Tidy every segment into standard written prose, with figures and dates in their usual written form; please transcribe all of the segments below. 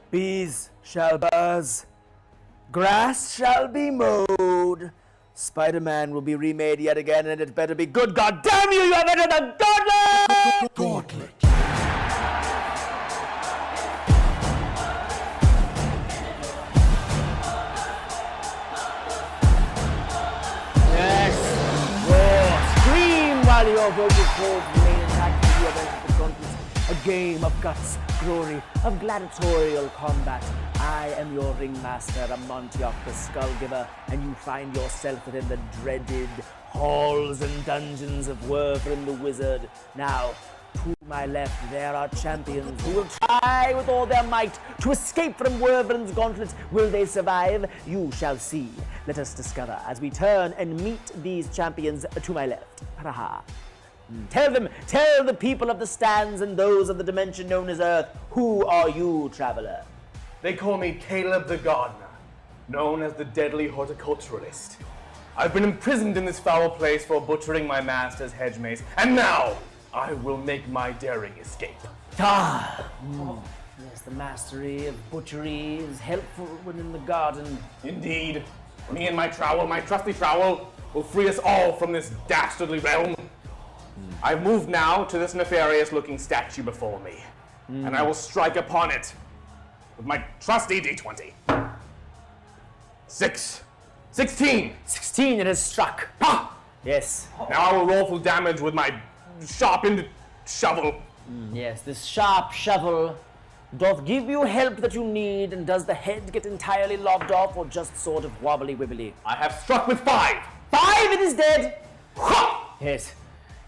Bees shall buzz. Grass shall be mowed. Spider-Man will be remade yet again, and it better be good. God damn you! You have entered the Gauntlet! Gauntlet. Yes! Roar! Scream while your vocal cords remain intact as you have entered the Gauntlet. A game of guts, glory, of gladiatorial combat. I am your ringmaster, Amontioch the Skullgiver, and you find yourself within the dreaded halls and dungeons of Wervin the Wizard. Now, to my left, there are champions who will try with all their might to escape from Wervin's gauntlet. Will they survive? You shall see. Let us discover as we turn and meet these champions to my left. Paraha. Tell the people of the stands and those of the dimension known as Earth, who are you, traveler? They call me Caleb the Gardener, known as the Deadly Horticulturalist. I've been imprisoned in this foul place for butchering my master's hedge maze, and now I will make my daring escape. Yes, the mastery of butchery is helpful when in the garden. Indeed, me and my trowel, my trusty trowel, will free us all from this dastardly realm. I've moved now to this nefarious-looking statue before me, and I will strike upon it with my trusty D20. 16! 16, it has struck. Ha! Yes. Now I will roll full damage with my sharpened shovel. Yes, this sharp shovel doth give you help that you need, and does the head get entirely lobbed off, or just sort of wobbly-wibbly? I have struck with 5! 5, it is dead! Yes.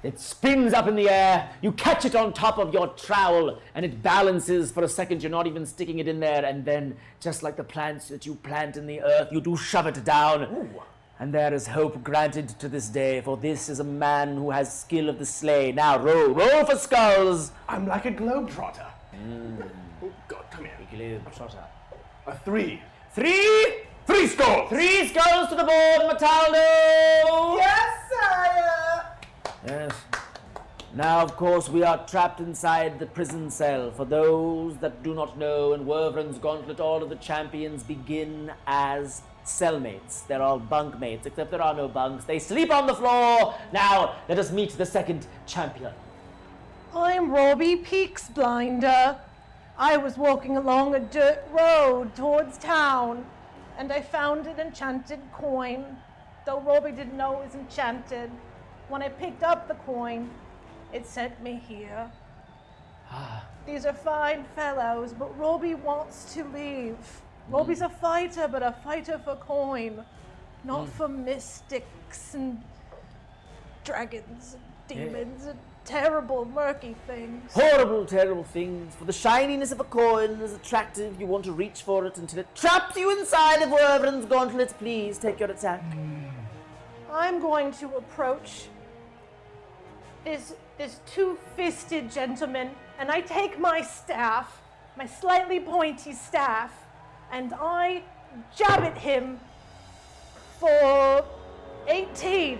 It spins up in the air, you catch it on top of your trowel, and it balances for a second. You're not even sticking it in there, and then, just like the plants that you plant in the earth, you do shove it down. Ooh. And there is hope granted to this day, for this is a man who has skill of the sleigh. Now roll for skulls! I'm like a globetrotter. Oh God, come here. Globetrotter. A 3. 3? 3 skulls! 3 skulls to the board, Mataldo! Yes, sire! Yes. Now, of course, we are trapped inside the prison cell. For those that do not know, in Wervrin's Gauntlet, all of the champions begin as cellmates. They're all bunkmates, except there are no bunks. They sleep on the floor. Now, let us meet the second champion. I'm Robbie Peaksblinder. I was walking along a dirt road towards town, and I found an enchanted coin, though Robbie didn't know it was enchanted. When I picked up the coin, it sent me here. These are fine fellows, but Robbie wants to leave. Robbie's a fighter, but a fighter for coin, not for mystics and dragons and demons and terrible, murky things. Horrible, terrible things. For the shininess of a coin is attractive. You want to reach for it until it traps you inside of Wervrin's Gauntlet. Please take your attack. I'm going to approach this two-fisted gentleman, and I take my staff, my slightly pointy staff, and I jab at him for 18.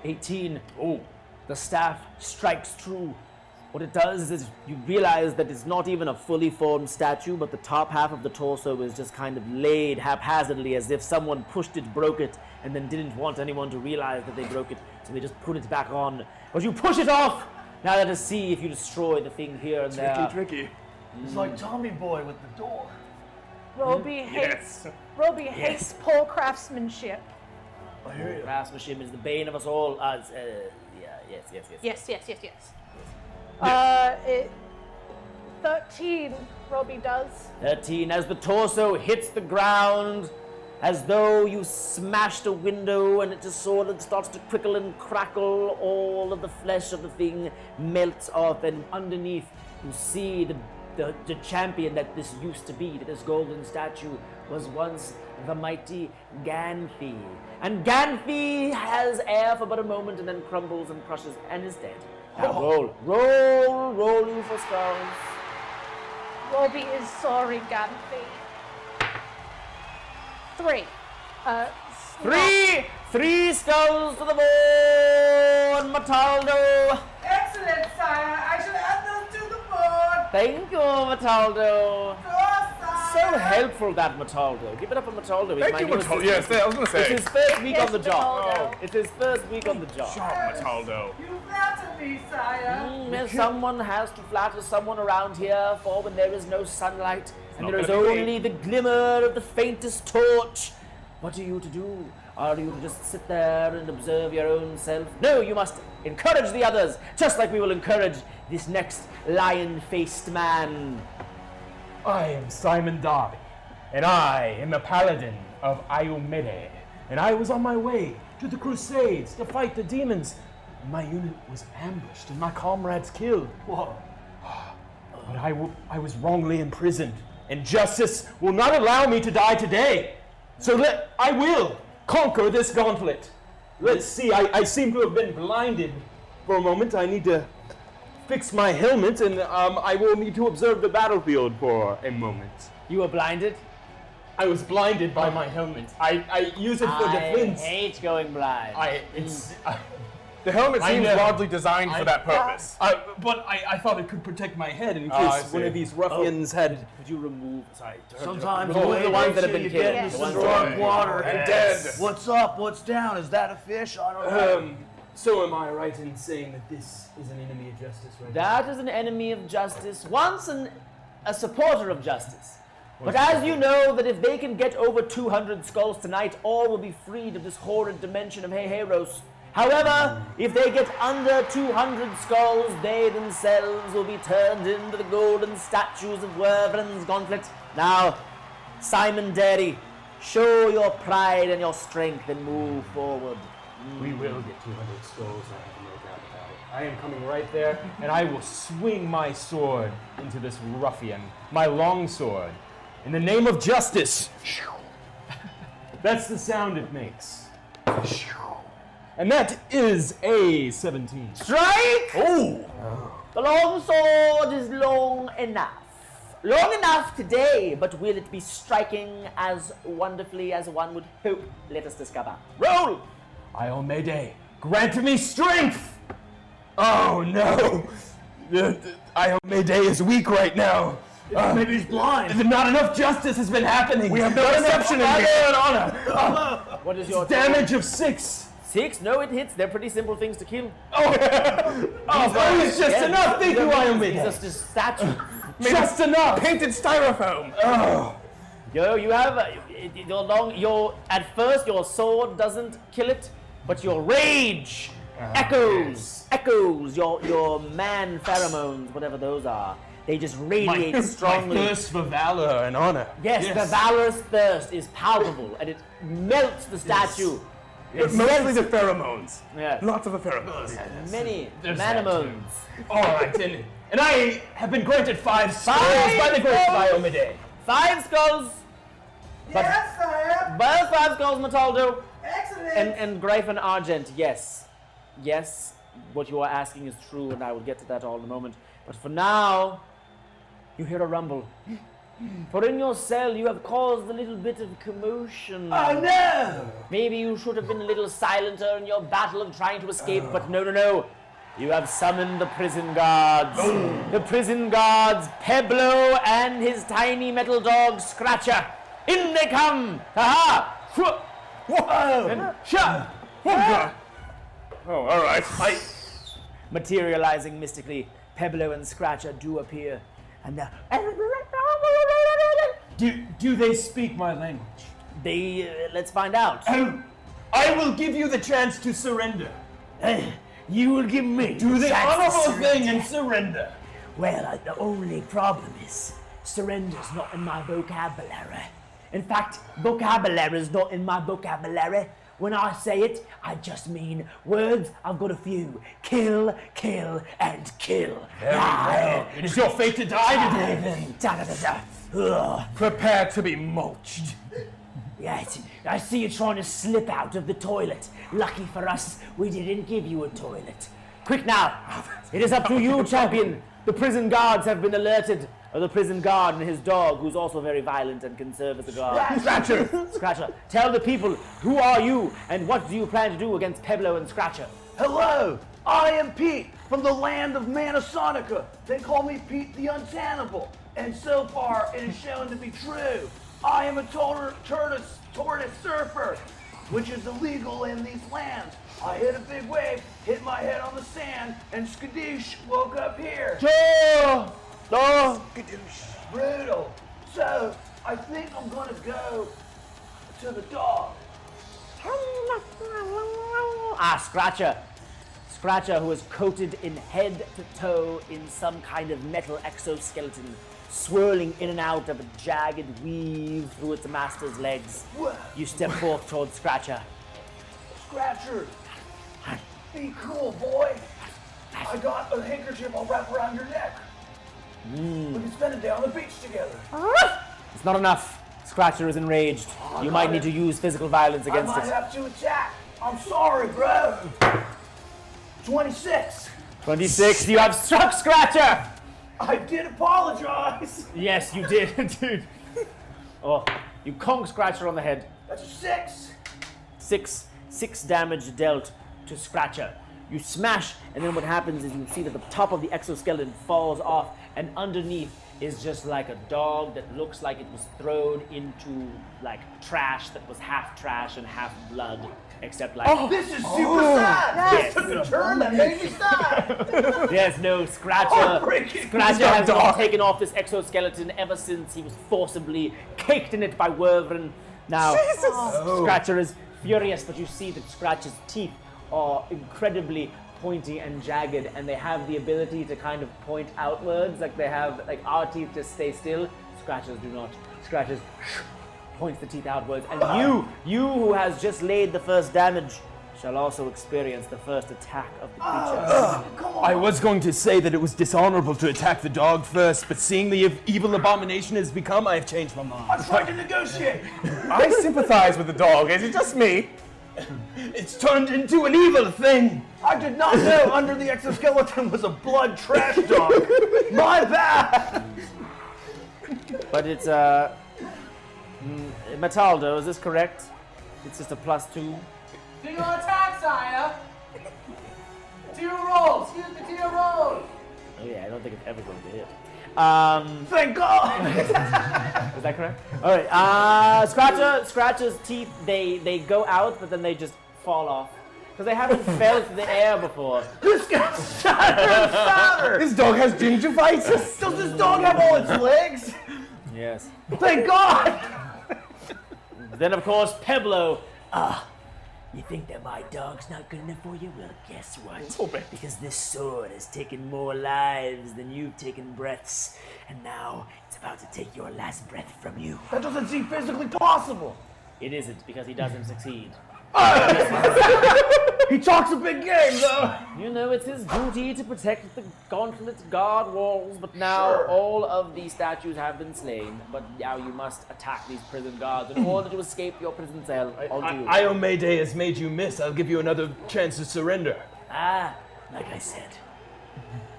18. Oh, the staff strikes true. What it does is you realize that it's not even a fully formed statue, but the top half of the torso is just kind of laid haphazardly as if someone pushed it, broke it, and then didn't want anyone to realize that they broke it, so they just put it back on. But you push it off! Now let us see if you destroy the thing here and there. Tricky. It's like Tommy Boy with the door. Robbie hates poor craftsmanship. I hear you. Craftsmanship is the bane of us all. Yes. Yes. 13, Robbie does. 13, as the torso hits the ground, as though you smashed a window and it just sort of starts to crickle and crackle, all of the flesh of the thing melts off, and underneath you see the champion that this used to be, that this golden statue was once the mighty Ganthy. And Ganthy has air for but a moment and then crumbles and crushes and is dead. Now roll you for skulls. Robbie is sorry, Ganthy. 3. Three skulls to the board, Mataldo. Excellent, sire. I shall add those to the board. Thank you, Mataldo. Of course, sire. so helpful, that Mataldo. Give it up for Mataldo. He's Thank my you, new Mataldo. assistant. Yes, I was going to It's say. his first week Yes, on the job. Mataldo. It's his first week on the job. Job, Mataldo. You flatter me, sire. Yes, someone has to flatter someone around here, for when there is no sunlight and not there is gonna be me. only the glimmer of the faintest torch, what are you to do? Are you to just sit there and observe your own self? No, you must encourage the others, just like we will encourage this next lion-faced man. I am Simon Darby, and I am a paladin of Iomede, and I was on my way to the Crusades to fight the demons. My unit was ambushed and my comrades killed. Whoa. But I was wrongly imprisoned, and justice will not allow me to die today. So I will conquer this gauntlet. Let's see, I seem to have been blinded for a moment. I need to fix my helmet, and I will need to observe the battlefield for a moment. You were blinded? I was blinded by my helmet. I use it for defense. I hate going blind. The helmet I seems know. largely designed for that purpose. But I thought it could protect my head in I case one see. of these ruffians had. Could you remove? Sorry. Sometimes Remove wait the ones that have till been you get killed. into The some ones dark that- water. And dead. What's up? What's down? Is that a fish? I don't know. So am I right in saying that this is an enemy of justice, right? That is an enemy of justice, once a supporter of justice. But as you know, that if they can get over 200 skulls tonight, all will be freed of this horrid dimension of Heheros. However, if they get under 200 skulls, they themselves will be turned into the golden statues of Werven's Gauntlet. Now, Simon Derry, show your pride and your strength and move forward. We will get 200 skulls, I have no doubt about it. I am coming right there, and I will swing my sword into this ruffian, my long sword, in the name of justice. That's the sound it makes. And that is a 17. Strike! Oh! The long sword is long enough. Long enough today, but will it be striking as wonderfully as one would hope? Let us discover. Roll! Iomede, grant me strength! Oh no! Iomede is weak right now. Maybe he's blind. Not enough justice has been happening. We have no deception in here. and honor. What is your Damage of 6. 6? No, it hits. They're pretty simple things to kill. That was just Yeah, enough. Thank you, These are Iomede. just statues. Just enough. Painted styrofoam. Yo, you have at first your sword doesn't kill it, but your rage echoes your man pheromones, whatever those are. They just radiate strongly. My thirst for valor and honor. Yes, the valorous thirst is palpable, and it melts the statue. It's mostly the pheromones. Yes. Lots of the pheromones. Many There's that manamones. All right, and I have been granted 5 skulls Five by the great skulls? Iomede. 5 skulls. Yes, sire. Both 5 skulls, Mataldo. Excellent. And Gryphon Argent, yes. Yes, what you are asking is true, and I will get to that all in a moment. But for now, you hear a rumble. For in your cell, you have caused a little bit of commotion. Oh no! Maybe you should have been a little silenter in your battle of trying to escape, but no. You have summoned the prison guards. The prison guards, Peblo and his tiny metal dog, Scratcher. In they come! Ha-ha! Whoa! And shut! Oh, all right. Materializing mystically, Peblo and Scratcher do appear, and Do they speak my language? let's find out. I will give you the chance to surrender. You will give me Do the chance to honorable surrender. thing and surrender. Well, the only problem is surrender's not in my vocabulary. In fact, vocabulary is not in my vocabulary. When I say it, I just mean words. I've got a few. Kill, kill, and kill. It is your fate to die today, then. Ugh. Prepare to be mulched. Yes, I see you trying to slip out of the toilet. Lucky for us, we didn't give you a toilet. Quick now, it is up to you, champion. The prison guards have been alerted. Or the prison guard and his dog, who's also very violent and can serve as a guard. Scratcher, tell the people, who are you and what do you plan to do against Peblo and Scratcher? Hello! I am Pete from the land of Manasonica. They call me Pete the Untannable. And so far, it is shown to be true. I am a tortoise surfer, which is illegal in these lands. I hit a big wave, hit my head on the sand, and skadoosh, woke up here. Brutal. So, I think I'm gonna go to the dog. Scratcher. Scratcher, who is coated in head to toe in some kind of metal exoskeleton, swirling in and out of a jagged weave through its master's legs. Whoa. You step forth towards Scratcher. Scratcher, be cool, boy. I got a handkerchief I'll wrap around your neck. We can spend a day on the beach together. It's not enough. Scratcher is enraged. You might need to use physical violence I against might it. have to attack. I'm sorry, bro. 26. 26, you have struck Scratcher! I did apologize. Yes, you did, dude. Oh, you conk Scratcher on the head. That's a 6. 6 damage dealt to Scratcher. You smash, and then what happens is you see that the top of the exoskeleton falls off, and underneath is just like a dog that looks like it was thrown into like trash that was half trash and half blood, except like This is super sad. Yes. This took a turn that made me sad. There's no Scratcher. Heartbreaking. Scratcher has been taken off this exoskeleton ever since he was forcibly caked in it by Wervrin. Now, Scratcher is furious, but you see that Scratcher's teeth are incredibly pointy and jagged, and they have the ability to kind of point outwards, like they have, like our teeth just stay still. Scratchers do not. Scratchers points the teeth outwards, and you who has just laid the first damage, shall also experience the first attack of the creature. I was going to say that it was dishonorable to attack the dog first, but seeing the evil abomination has become, I have changed my mind. I'm trying to negotiate. I sympathize with the dog. Is it just me? It's turned into an evil thing. I did not know under the exoskeleton was a blood trash dog. My bad. But it's Metaldo, is this correct? It's just a +2. Do your attack, sire! Do your rolls! Use the do your rolls! Oh yeah, I don't think it's ever going to hit. Thank God. Is that correct? All right. Scratcher's teeth, they go out, but then they just fall off because they haven't felt the air before. This gets sadder and sadder. This dog has gingivitis. Does this dog have all its legs? Yes. Thank God. Then of course Peblo. You think that my dog's not good enough for you? Well, guess what? Because this sword has taken more lives than you've taken breaths, and now it's about to take your last breath from you. That doesn't seem physically possible. It isn't, because he doesn't succeed. He talks a big game, though. You know, it's his duty to protect the Gauntlet guard walls, but now all of these statues have been slain. But now you must attack these prison guards in order to escape your prison cell. Iomede has made you miss. I'll give you another chance to surrender. Like I said,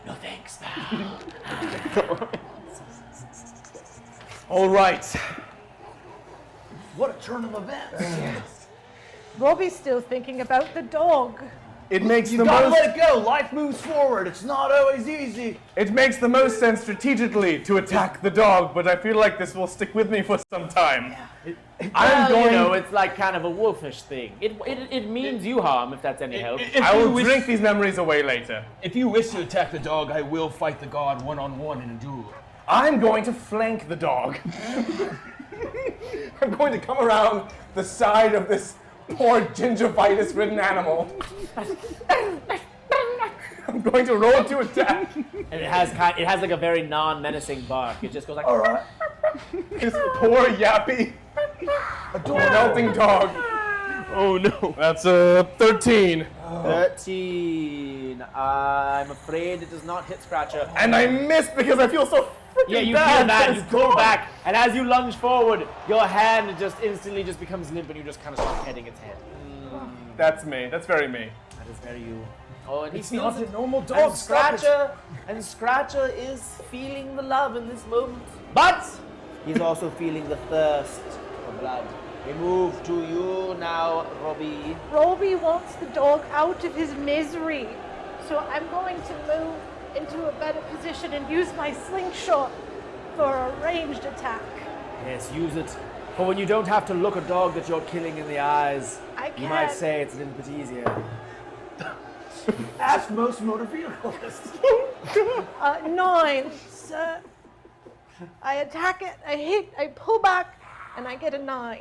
no thanks, pal. All right. What a turn of events. Robbie's still thinking about the dog. It makes You the gotta most. let it go. Life moves forward. It's not always easy. It makes the most sense strategically to attack the dog, but I feel like this will stick with me for some time. I'm going. You know, it's like kind of a wolfish thing. It means you harm, if that's any help. I will drink these memories away later. If you wish to attack the dog, I will fight the guard one-on-one in a duel. I'm going to flank the dog. I'm going to come around the side of this poor gingivitis-ridden animal. I'm going to roll to attack. And it has like a very non-menacing bark. It just goes like. All right. This poor yappy, melting dog. Oh no. That's a 13. 13. I'm afraid it does not hit Scratcher. And I missed because I feel so freaking Yeah, you bad. feel that, for you this pull dog. back, and as you lunge forward, your hand just instantly just becomes limp and you just kind of start petting its head. That's me. That's very me. That is very you. Oh, and he It's feels not it. a normal And dog. Scratcher is feeling the love in this moment. But he's also feeling the thirst for blood. We move to you now, Robbie. Robbie wants the dog out of his misery. So I'm going to move into a better position and use my slingshot for a ranged attack. Yes, use it for when you don't have to look a dog that you're killing in the eyes. I You might can't. say it's a little bit easier. Ask most motor vehiclists. 9, sir. I attack it, I hit, I pull back, and I get a 9.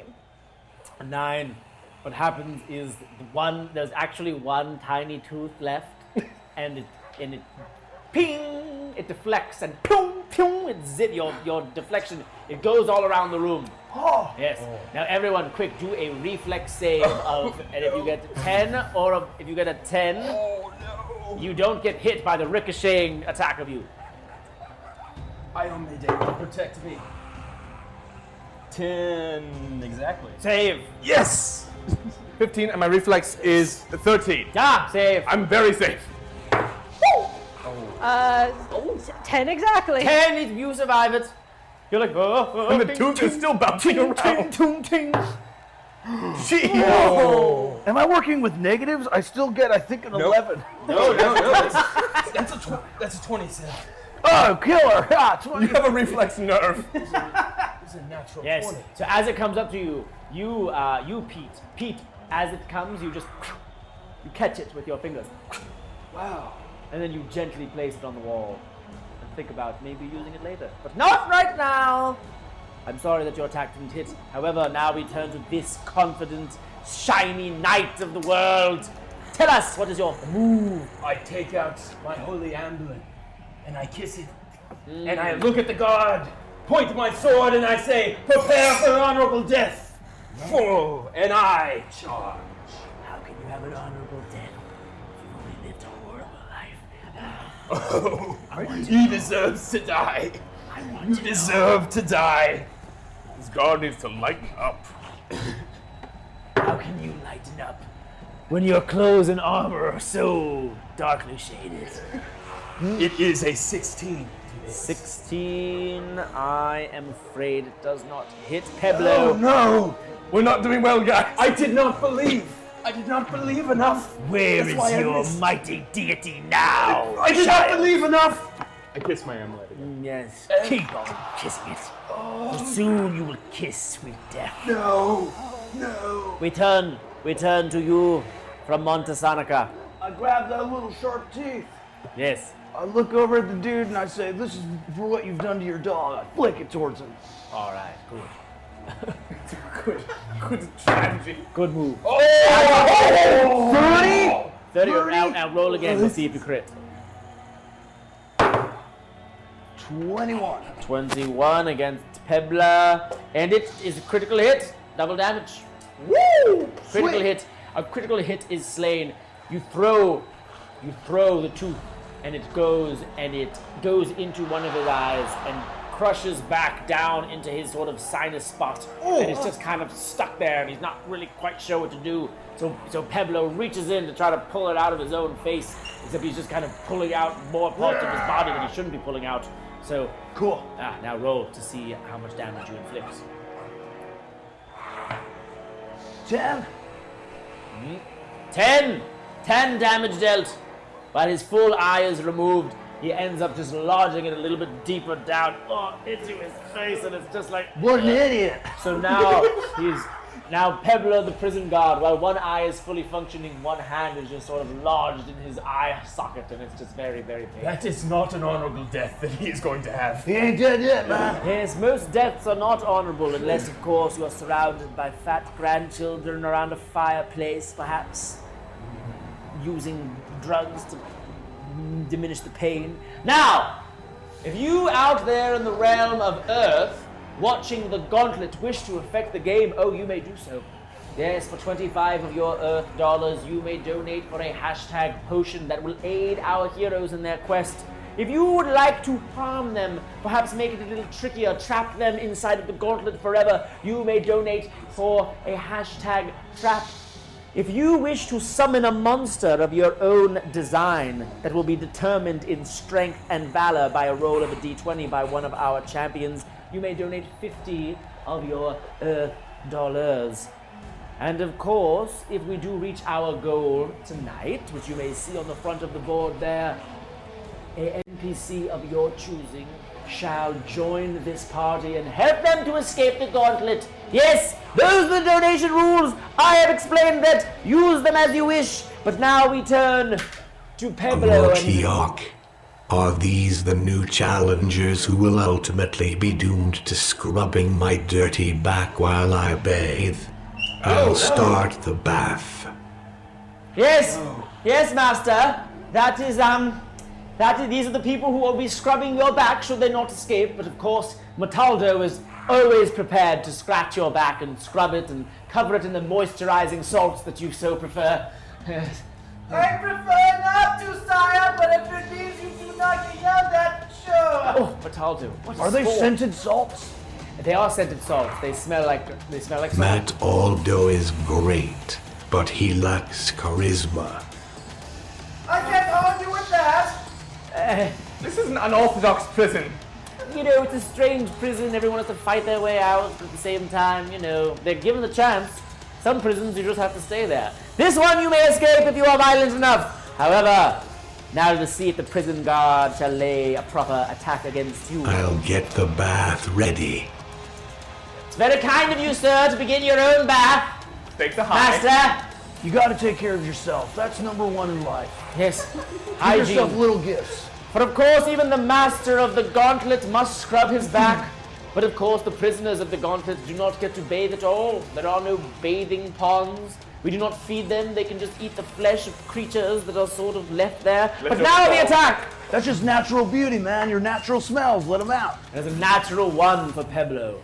A 9. What happens is there's actually one tiny tooth left, and it ping, it deflects, and pew, pew, it your deflection, it goes all around the room. Oh, Yes. Now everyone, quick, do a reflex save of, and if you get 10, or if you get a 10, you don't get hit by the ricocheting attack of you. I only dare to protect me. 10 exactly. Save. Yes! 15, and my reflex is 13. Ah, save. I'm very safe. 10 exactly. 10, you survive it. You're like, oh, And the tooth is still bouncing around. Gee. am I working with negatives? I still get, I think, an 11. No. That's a 27. Oh, killer! Ah, 20. You have a reflex nerve. It's a natural Yes. 20. So as it comes up to you, you Pete, as it comes, you catch it with your fingers. Wow. And then you gently place it on the wall and think about maybe using it later. But not right now! I'm sorry that your attack didn't hit. However, now we turn to this confident, shiny knight of the world. Tell us, what is your move? I take out my holy amulet and I kiss it. And I look at the guard, point my sword, and I say, prepare for honorable death. Oh, and I charge. How can you have an honorable death if you've only lived a horrible life? Oh, he deserves to die. You deserve to die. This guard needs to lighten up. How can you lighten up when your clothes and armor are so darkly shaded? It is a 16. 16, I am afraid it does not hit Peblo. Oh no! We're not doing well, guys. I did not believe. I did not believe enough. Where That's is why I your missed. mighty deity now? I did not believe enough. I kiss my amulet again. Yes, keep on kissing it. For soon you will kiss sweet death. No. We turn to you from Montesanica. I grab that little sharp teeth. Yes. I look over at the dude and I say, this is for what you've done to your dog. I flick it towards him. All right, good. Good strategy. Good move. 30? 30, now roll again, we'll see if you crit. 21. 21 against Pebla, and it is a critical hit, double damage. Woo! Critical Sweet. hit. A critical hit is slain. You throw the tooth, and it goes into one of his eyes and crushes back down into his sort of sinus spot, and it's just kind of stuck there, and he's not really quite sure what to do. So Peblo reaches in to try to pull it out of his own face, except he's just kind of pulling out more parts of his body than he shouldn't be pulling out. So Cool. now roll to see how much damage you inflict. 10. 10 damage dealt. While his full eye is removed, he ends up just lodging it a little bit deeper down into his face, and it's just like, What an idiot. so now Peblo, the prison guard, while one eye is fully functioning, one hand is just sort of lodged in his eye socket, and it's just very, very painful. That is not an honorable death that he is going to have. He ain't dead yet, man. Yes, most deaths are not honorable unless, of course, you are surrounded by fat grandchildren around a fireplace, perhaps using drugs to diminish the pain. Now, if you out there in the realm of Earth watching the Gauntlet wish to affect the game, you may do so. Yes, for 25 of your Earth dollars, you may donate for a hashtag potion that will aid our heroes in their quest. If you would like to harm them, perhaps make it a little trickier, trap them inside of the Gauntlet forever, you may donate for a hashtag trap. If you wish to summon a monster of your own design that will be determined in strength and valor by a roll of a d20 by one of our champions, you may donate 50 of your Earth dollars. And of course, if we do reach our goal tonight, which you may see on the front of the board there, a NPC of your choosing shall join this party and help them to escape the gauntlet. Yes, those are the donation rules. I have explained that. Use them as you wish. But now we turn to Peblo. Amortiok, are these the new challengers who will ultimately be doomed to scrubbing my dirty back while I bathe? I'll start the bath. Yes, yes, master. These are the people who will be scrubbing your back should they not escape. But of course, Mataldo is always prepared to scratch your back and scrub it and cover it in the moisturizing salts that you so prefer. I prefer not to, sire, but if it means you do not get yelled at, sure. Oh, Mataldo, what Are they sport. scented salts? They are scented salts. They smell like salt. Matt Aldo is great, but he lacks charisma. I can't argue with that. This is an unorthodox prison. You know, it's a strange prison. Everyone has to fight their way out at the same time. You know, they're given the chance. Some prisons, you just have to stay there. This one you may escape if you are violent enough. However, now to see if the prison guard shall lay a proper attack against you. I'll get the bath ready. It's very kind of you, sir, to begin your own bath. Take the high. Master. You gotta take care of yourself. That's number one in life. Yes. Give Hygiene. yourself little gifts. For of course, even the master of the gauntlet must scrub his back. But of course, the prisoners of the gauntlet do not get to bathe at all. There are no bathing ponds. We do not feed them. They can just eat the flesh of creatures that are sort of left there. But now the attack! That's just natural beauty, man. Your natural smells. Let them out. There's a natural one for Peblo.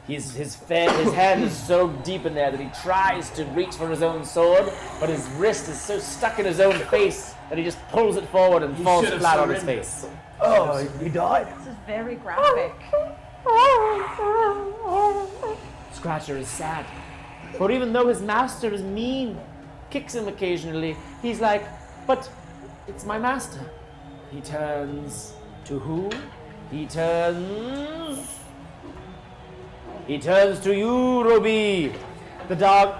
His hand is so deep in there that he tries to reach for his own sword, but his wrist is so stuck in his own face that he just pulls it forward and falls flat on his face. Oh, he died? This is very graphic. Scratcher is sad. For even though his master is mean, kicks him occasionally, he's like, but it's my master. He turns to who? He turns to you, Roby. The dog.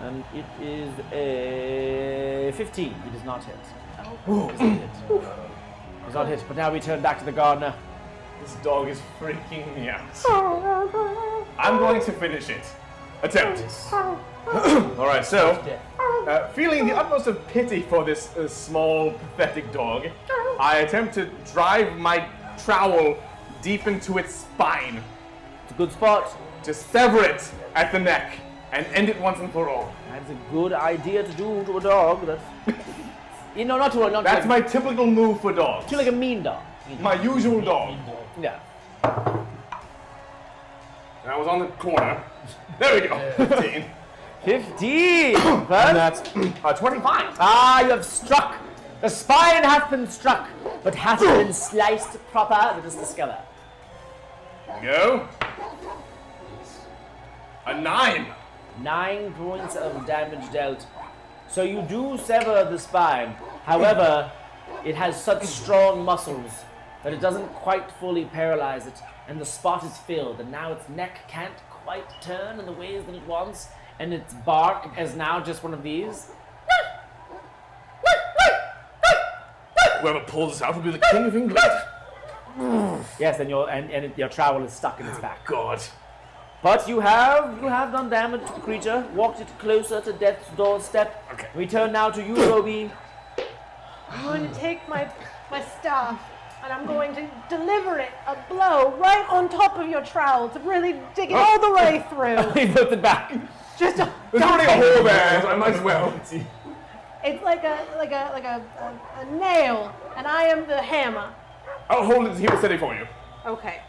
And it is a 15. He does not hit. Does not hit. But now we turn back to the gardener. This dog is freaking me out. I'm going to finish it. Attempt. Alright, so, feeling the utmost of pity for this small, pathetic dog, I attempt to drive my trowel deep into its spine It's a good spot. to sever it at the neck and end it once and for all. That's a good idea to do to a dog. That's not to a not That's to my typical move for dogs. to like a mean dog. My usual dog. Yeah. And I was on the corner. There we go. 15. 15. And that's 25. Ah, you have struck. The spine hath been struck, but hath been sliced proper. Let us discover. There we go. A 9. 9 points of damage dealt. So you do sever the spine. However, it has such strong muscles that it doesn't quite fully paralyze it, and the spot is filled, and now its neck can't quite turn in the ways that it wants, and its bark is now just one of these. Whoever pulls this out will be the King of England. Yes, and your trowel is stuck in its back. God. But you have done damage to the creature, walked it closer to death's doorstep. Okay. We turn now to you, Roby. I'm going to take my staff and I'm going to deliver it a blow right on top of your trowel to really dig it all the way through. He puts it back. Just a, There's already a hole there, so I might as well. it's like a nail, and I am the hammer. I'll hold it here steady for you. Okay.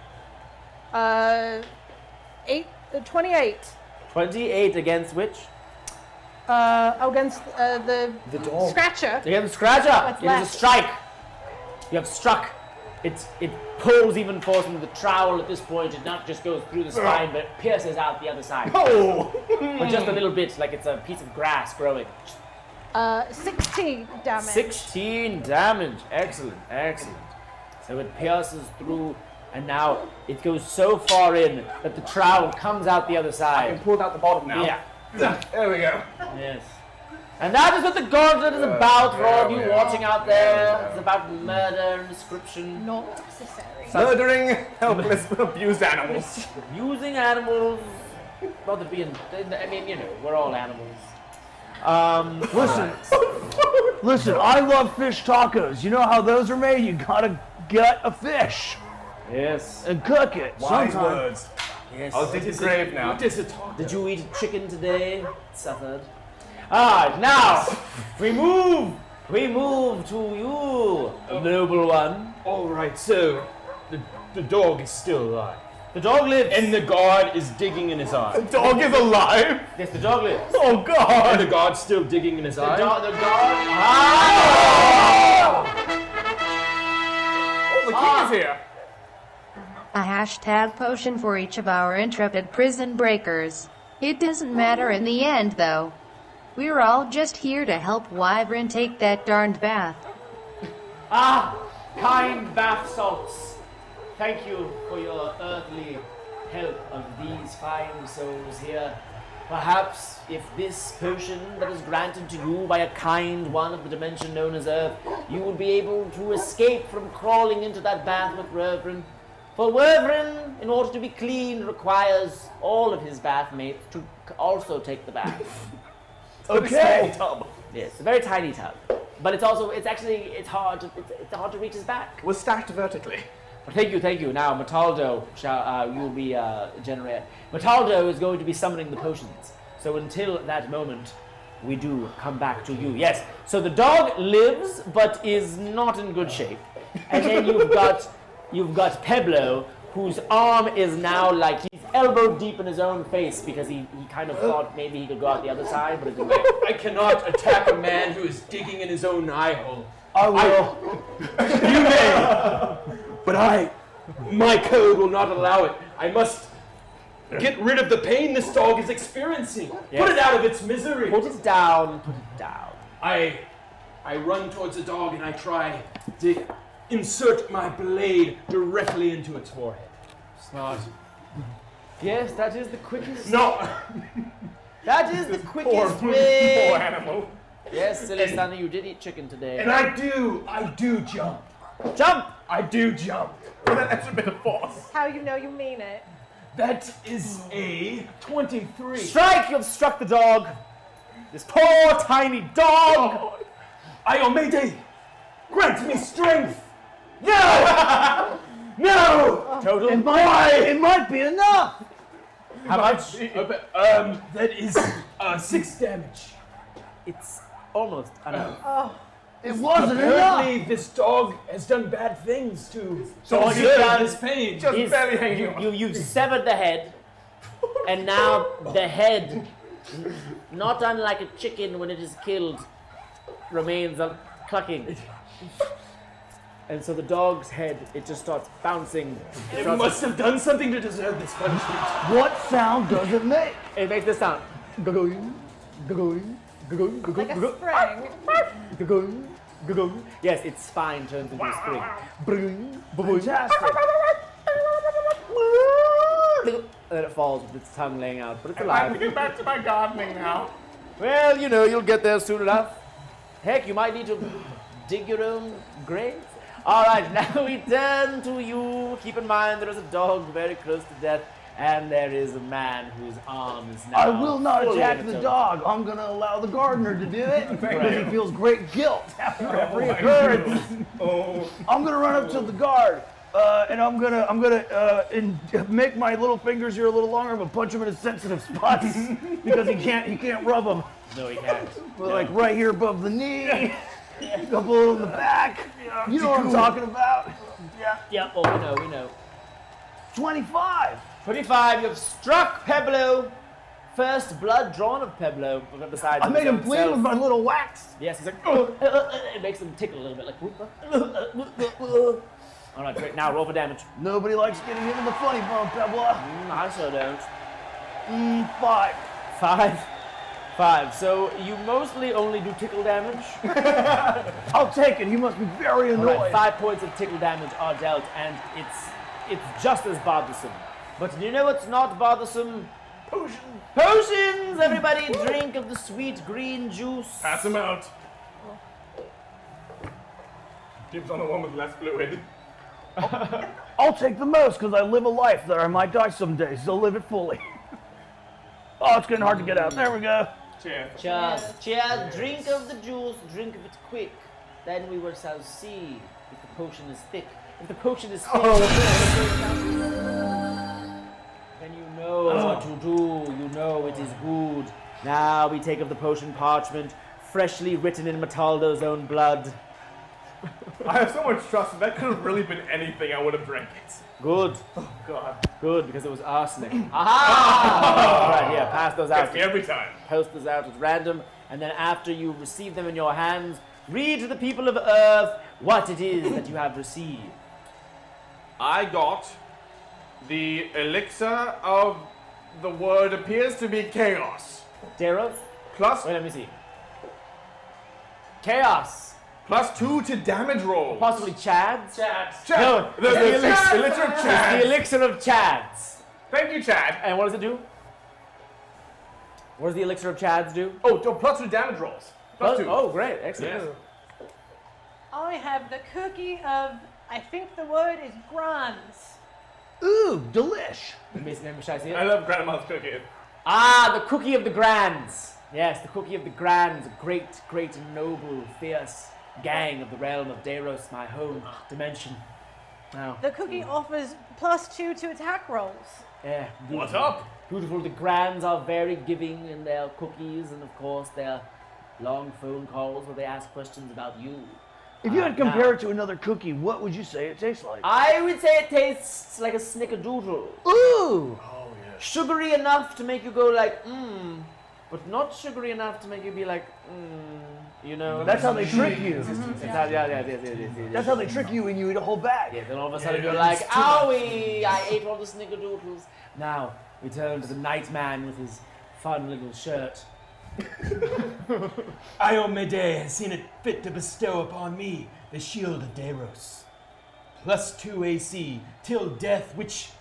28. 28 against which? Against the scratcher. Against Scratcher. What's It is a left? strike. You have struck. It pulls even force into the trowel at this point. It not just goes through the spine, but pierces out the other side. Oh! But just a little bit, like it's a piece of grass growing. 16 damage. 16 damage. Excellent, excellent. So it pierces through, and now it goes so far in that the trowel comes out the other I side. can pull it out the bottom now. Yeah. There we go. Yes. And that is what the Gauntlet is about for all of you watching out there. It's about murder and description. Not necessary. Murdering helpless, abused animals. Using animals. Not to be I mean, you know, we're all animals. Listen, I love fish tacos. You know how those are made? You gotta gut a fish Yes. and cook it. Wise Sometimes. words. Yes. I'll dig his grave now. What is a taco? Did you eat chicken today? Suffered. Alright, now we move to you, noble one. All right, so the dog is still alive. The dog lives. And the guard is digging in his eye. Dog is alive. Yes, the dog lives. Oh And God. the guard's still digging in his eye. The dog. Oh, the king is here. A hashtag potion for each of our intrepid prison breakers. It doesn't matter in the end, though. We're all just here to help Wyvern take that darned bath. Kind bath salts. Thank you for your earthly help of these fine souls here. Perhaps if this potion that is granted to you by a kind one of the dimension known as Earth, you will be able to escape from crawling into that bath with Wervrin. For Wervrin, in order to be clean, requires all of his bath mates to also take the bath. Okay. Tub. Yes, a very tiny tub. But it's hard to reach his back. Was stacked vertically. Thank you. Now, Mataldo, you'll be generator. Mataldo is going to be summoning the potions. So until that moment, we do come back to you. Yes. So the dog lives, but is not in good shape. And then you've got Peblo, whose arm is now like he's elbow deep in his own face because he kind of thought maybe he could go out the other side, but it didn't work. I cannot attack a man who is digging in his own eye hole. I will. You may, but my code will not allow it. I must get rid of the pain this dog is experiencing. Yes. Put it out of its misery. Put it down. I run towards the dog and I try to insert my blade directly into its forehead. Smart. Yes, that is the quickest. No! That is the quickest Poor way. animal. Yes, Celestana, you did eat chicken today. And I do jump. Jump! I do jump. With an extra bit of force. How you know you mean it? That is a 23. Strike! You have struck the dog. This poor tiny dog. Iomede, grant me strength. No! No! Total. It might be enough. How much? That is 6 damage. It's almost enough. Oh, It wasn't enough. Apparently, this dog has done bad things to all you've deserve done this pain. Just He's- barely hanging on. You've severed the head, and now the head, not unlike a chicken when it is killed, remains clucking. And so the dog's head, it just starts bouncing. It must have done something to deserve this punishment. What sound does it make? It makes this sound. Ga-going, ga-going, ga-going, like a ga-going, spring. ga-going, ga-going. Yes, its spine turns into a spring. Fantastic. And then it falls with its tongue laying out, but it's I'm alive. getting back to my gardening now. Well, you know, you'll get there soon enough. Heck, you might need to dig your own grave. All right, now we turn to you. Keep in mind there is a dog very close to death, and there is a man whose arm is now I will not fully attack in the its own. dog. I'm going to allow the gardener to do it because he feels great guilt after every occurrence. I'm going to run up to the guard. And I'm gonna make my little fingers here a little longer, but punch him in his sensitive spots because he can't rub them. No, he can't. Like right here above the knee, a couple in the back. You know what I'm talking about? Yeah, well, we know. 25. 25, you have struck Peblo. First blood drawn of Peblo, besides I made him himself. bleed with my little wax. Yes, he's like, it makes him tickle a little bit, like, all right, great. Now roll for damage. Nobody likes getting hit in the funny bone, Pebla. I so don't. 5. 5. So you mostly only do tickle damage. I'll take it. He must be very All annoyed. right, 5 points of tickle damage are dealt, and it's just as bothersome. But you know what's not bothersome? Potions! Everybody drink of the sweet green juice. Pass them out. Dibs on the one with less fluid. I'll take the most because I live a life that I might die someday, so live it fully. Oh, it's getting hard to get out. There we go. Cheers. Cheers. Cheers. Drink of the juice. Drink of it quick. Then we will shall see if the potion is thick. If the potion is thick, then you know what to do. You know it is good. Now we take of the potion parchment, freshly written in Metaldo's own blood. I have so much trust that could have really been anything. I would have drank it. Good. Oh God. Good, because it was arsenic. Aha! Right here, pass those out. Gets me every time. Post those out at random, and then after you receive them in your hands, read to the people of Earth what it is that you have received. I got the elixir of the word appears to be chaos. Daros? Plus Wait, let me see. Chaos. +2 to damage rolls. Possibly Chads? Chad. No, The elixir of It's Chad. the elixir of Chads. Thank you, Chad. And what does it do? What does the elixir of Chads do? Oh, +2 damage rolls. +2. Oh, great. Excellent. Yes. I have the cookie of, I think the word is Grans. Ooh, delish. Let me shall I see it? I love Grandma's cookie. Ah, the cookie of the Grands. Yes, the cookie of the Grands. Great, great, noble, fierce gang of the realm of Daros, my home dimension. Now, The cookie offers +2 to attack rolls. yeah, beautiful. What's up? Beautiful. The Grands are very giving in their cookies, and of course their long phone calls where they ask questions about you. If you had to compare it to another cookie, what would you say it tastes like? I would say it tastes like a snickerdoodle. Ooh! Sugary enough to make you go like, but not sugary enough to make you be like, you know. That's how they trick you. That's That's how they trick you when you eat a whole bag. Yeah, then all of a sudden you're like, owie, I ate all the snickerdoodles. Now, we turn to the Nightman with his fun little shirt. Iomede has seen it fit to bestow upon me the shield of Daros. +2 AC till death, which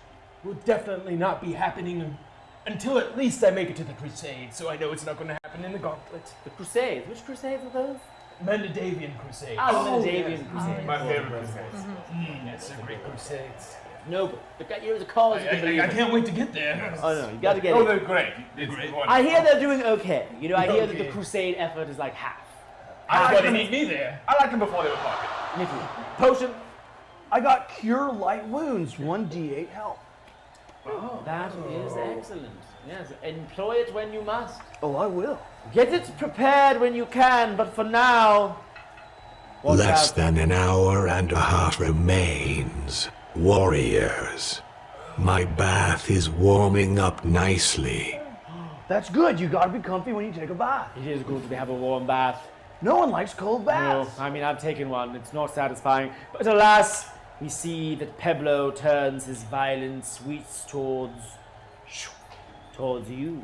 will definitely not be happening until at least I make it to the Crusade, so I know it's not going to happen in the Gauntlet. The Crusades. Which Crusades are those? Mandadavian Crusade. Ah, the Mandavian Crusades. My favorite crusades. Yes, they're great crusades. No, but there's a cause you can believe I in. can't wait to get there. Oh no, you gotta get Oh, it. they're great. It's wonderful. I hear they're doing okay. You know, I hear that the Okay. Crusade effort is like half. I But like they need them. me there. I like them before they were pocket. Me too. Potion. I got cure light wounds, 1d8 health. That is excellent. Yes, employ it when you must. Oh, I will. Get it prepared when you can, but for now, watch Less out. than an hour and a half remains. Warriors, my bath is warming up nicely. That's good. You gotta be comfy when you take a bath. It is good to have a warm bath. No one likes cold No, baths. I mean, I've taken one. It's not satisfying. But alas, we see that Peblo turns his violent sweets towards you.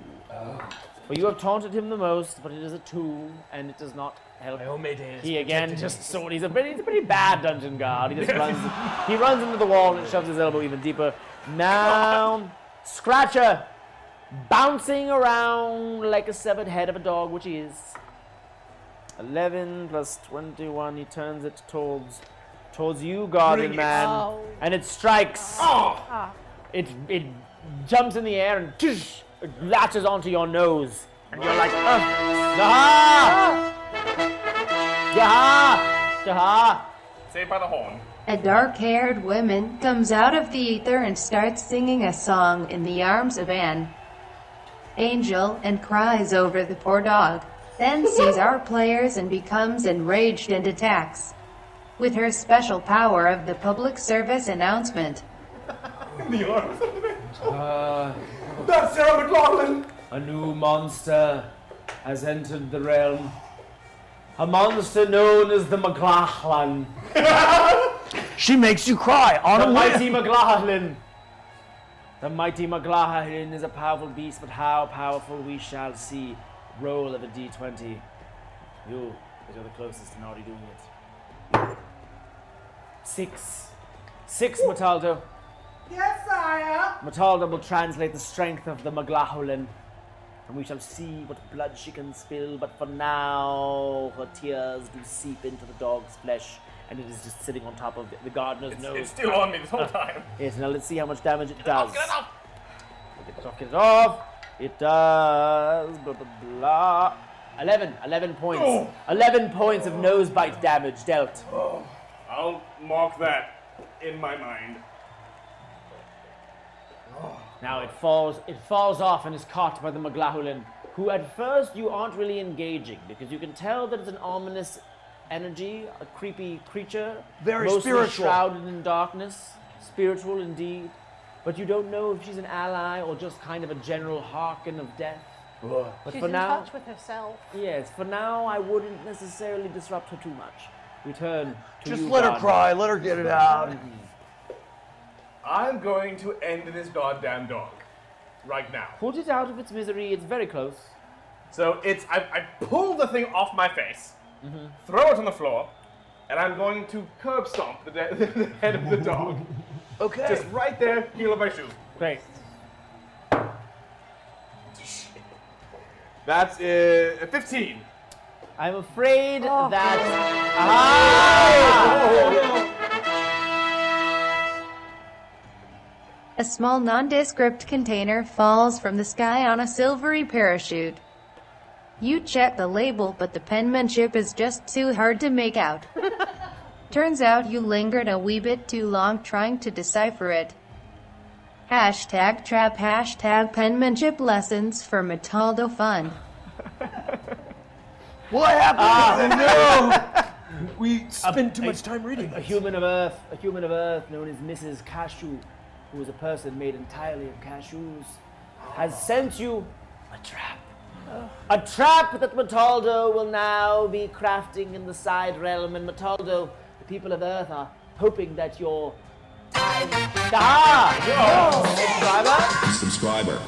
For you have taunted him the most, but it is a 2, and it does not help. Iomede is He again just sort. He's a pretty bad dungeon guard. He just runs into the wall and shoves his elbow even deeper. Now, Scratcher, bouncing around like a severed head of a dog, which he is. 11 plus 21. He turns it towards you, guardian man, Oh. and it strikes. Ah. It jumps in the air and tsh, it latches onto your nose, and you're like, Yaha! Yaha! Yaha! Saved by the horn. A dark-haired woman comes out of the ether and starts singing a song in the arms of an angel and cries over the poor dog. Then sees our players and becomes enraged and attacks. With her special power of the public service announcement. The arms of the That's Sarah McLaughlin! A new monster has entered the realm. A monster known as the McLachlan. She makes you cry on The a mighty whim. McLachlan. The mighty McLachlan is a powerful beast, but how powerful we shall see. Roll of a d20. You, because you're the closest and already doing it. 6. 6, Mataldo. Yes, sire. Matilda will translate the strength of the Maglaholin, and we shall see what blood she can spill, but for now, her tears do seep into the dog's flesh, and it is just sitting on top of the gardener's nose. It's still on me this whole time. Yes, now let's see how much damage it does. Get it off! Get it off. It does. Blah, blah, blah. 11 points. Oh. 11 points of nose bite damage dealt. I'll mark that in my mind. Now it falls off and is caught by the Maglahulin, who at first you aren't really engaging because you can tell that it's an ominous energy, a creepy creature, Very mostly spiritual. shrouded in darkness, spiritual indeed. But you don't know if she's an ally or just kind of a general harken of death. But She's for in now, touch with herself. yes, for now I wouldn't necessarily disrupt her too much. Return to Just you, let her Gardener. cry. Let her get it out. I'm going to end this goddamn dog. Right now. Put it out of its misery. It's very close. So I pull the thing off my face, throw it on the floor, and I'm going to curb stomp the head of the dog. Okay. Just right there, heel of my shoe. Great. That's 15. I'm afraid that. A small nondescript container falls from the sky on a silvery parachute. You check the label, but the penmanship is just too hard to make out. Turns out you lingered a wee bit too long trying to decipher it. Hashtag trap, hashtag penmanship lessons for Mataldo Fund. What happened? We spent too much time reading. A human of Earth known as Mrs. Cashew, who is a person made entirely of cashews, has sent you a trap. A trap that Mataldo will now be crafting in the side realm. And Mataldo, the people of Earth are hoping that your time. Subscriber.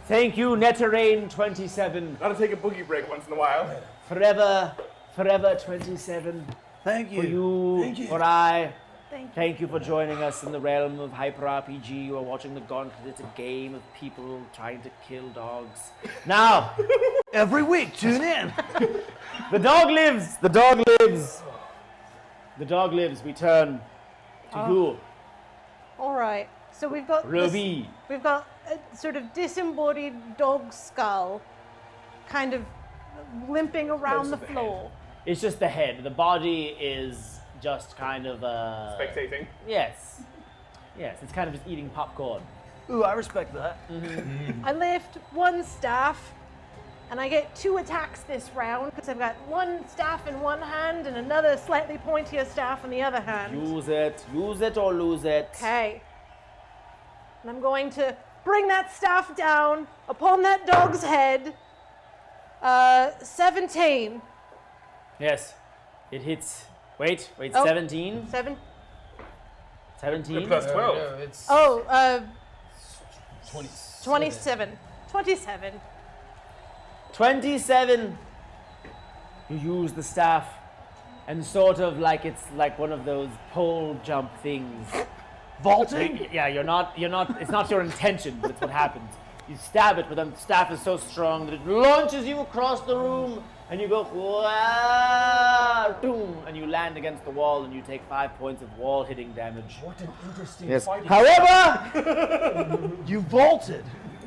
Thank you, Netterrain27. Gotta take a boogie break once in a while. Forever 27. Thank you. For you, Thank you. for I. Thank you. Thank you for joining us in the realm of hyper RPG. You are watching the Gauntlet. It's a game of people trying to kill dogs. Now, Every week, tune in. the dog lives. The dog lives. The dog lives. We turn to you, All right. So we've got Ruby. We've got a sort of disembodied dog skull, kind of limping around the floor. It's just the head. The body is just kind of Spectating. Yes. Yes, it's kind of just eating popcorn. Ooh, I respect that. I lift one staff, and I get 2 attacks this round because I've got one staff in one hand and another slightly pointier staff in the other hand. Use it or lose it. Okay. And I'm going to bring that staff down upon that dog's head. 17. Yes, it hits. Wait, Oh. 17? 17? Plus 12. No, it's Oh, 27. 27. 27. You use the staff, and sort of like it's like one of those pole jump things. Vaulting? Yeah, it's not your intention, but it's what happens. You stab it, but then the staff is so strong that it launches you across the room, and you go, "Wah," boom, and you land against the wall, and you take 5 points of wall hitting damage. What an interesting Yes. fighting. However, You vaulted.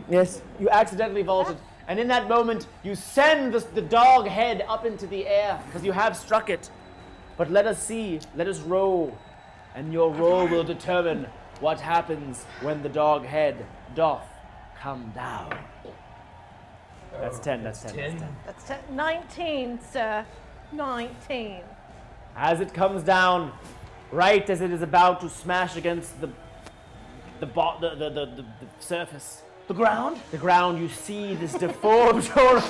yes, you accidentally vaulted, and in that moment, you send the dog head up into the air because you have struck it. But let us see, let us roll, and your roll will determine what happens when the dog head doth come down. That's 10. That's 10. That's 10. That's 19, sir. 19. As it comes down, right as it is about to smash against the surface, The ground? the ground, you see this deformed horror.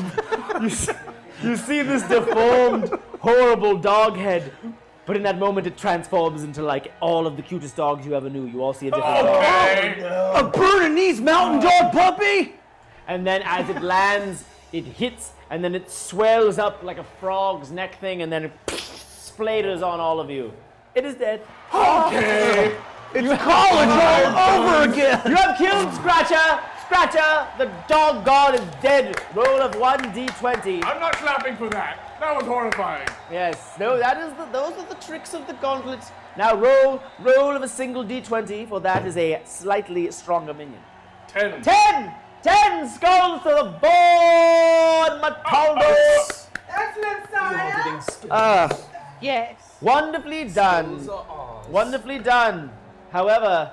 You see this deformed, horrible dog head, but in that moment it transforms into like all of the cutest dogs you ever knew. You all see a different dog. A Bernese mountain dog puppy? And then as it lands, it hits, and then it swells up like a frog's neck thing, and then it splatters on all of you. It is dead. Okay. It's college all over again. You have killed Scratcher. Scratcher, the dog god is dead. Roll of 1d20. I'm not clapping for that. That was horrifying. Yes, no, those are the tricks of the gauntlet. Now roll of a single d20, for that is a slightly stronger minion. 10. 10 skulls to the board, Mataldo. Excellent, sire. Yes. Wonderfully done. Wonderfully done. However,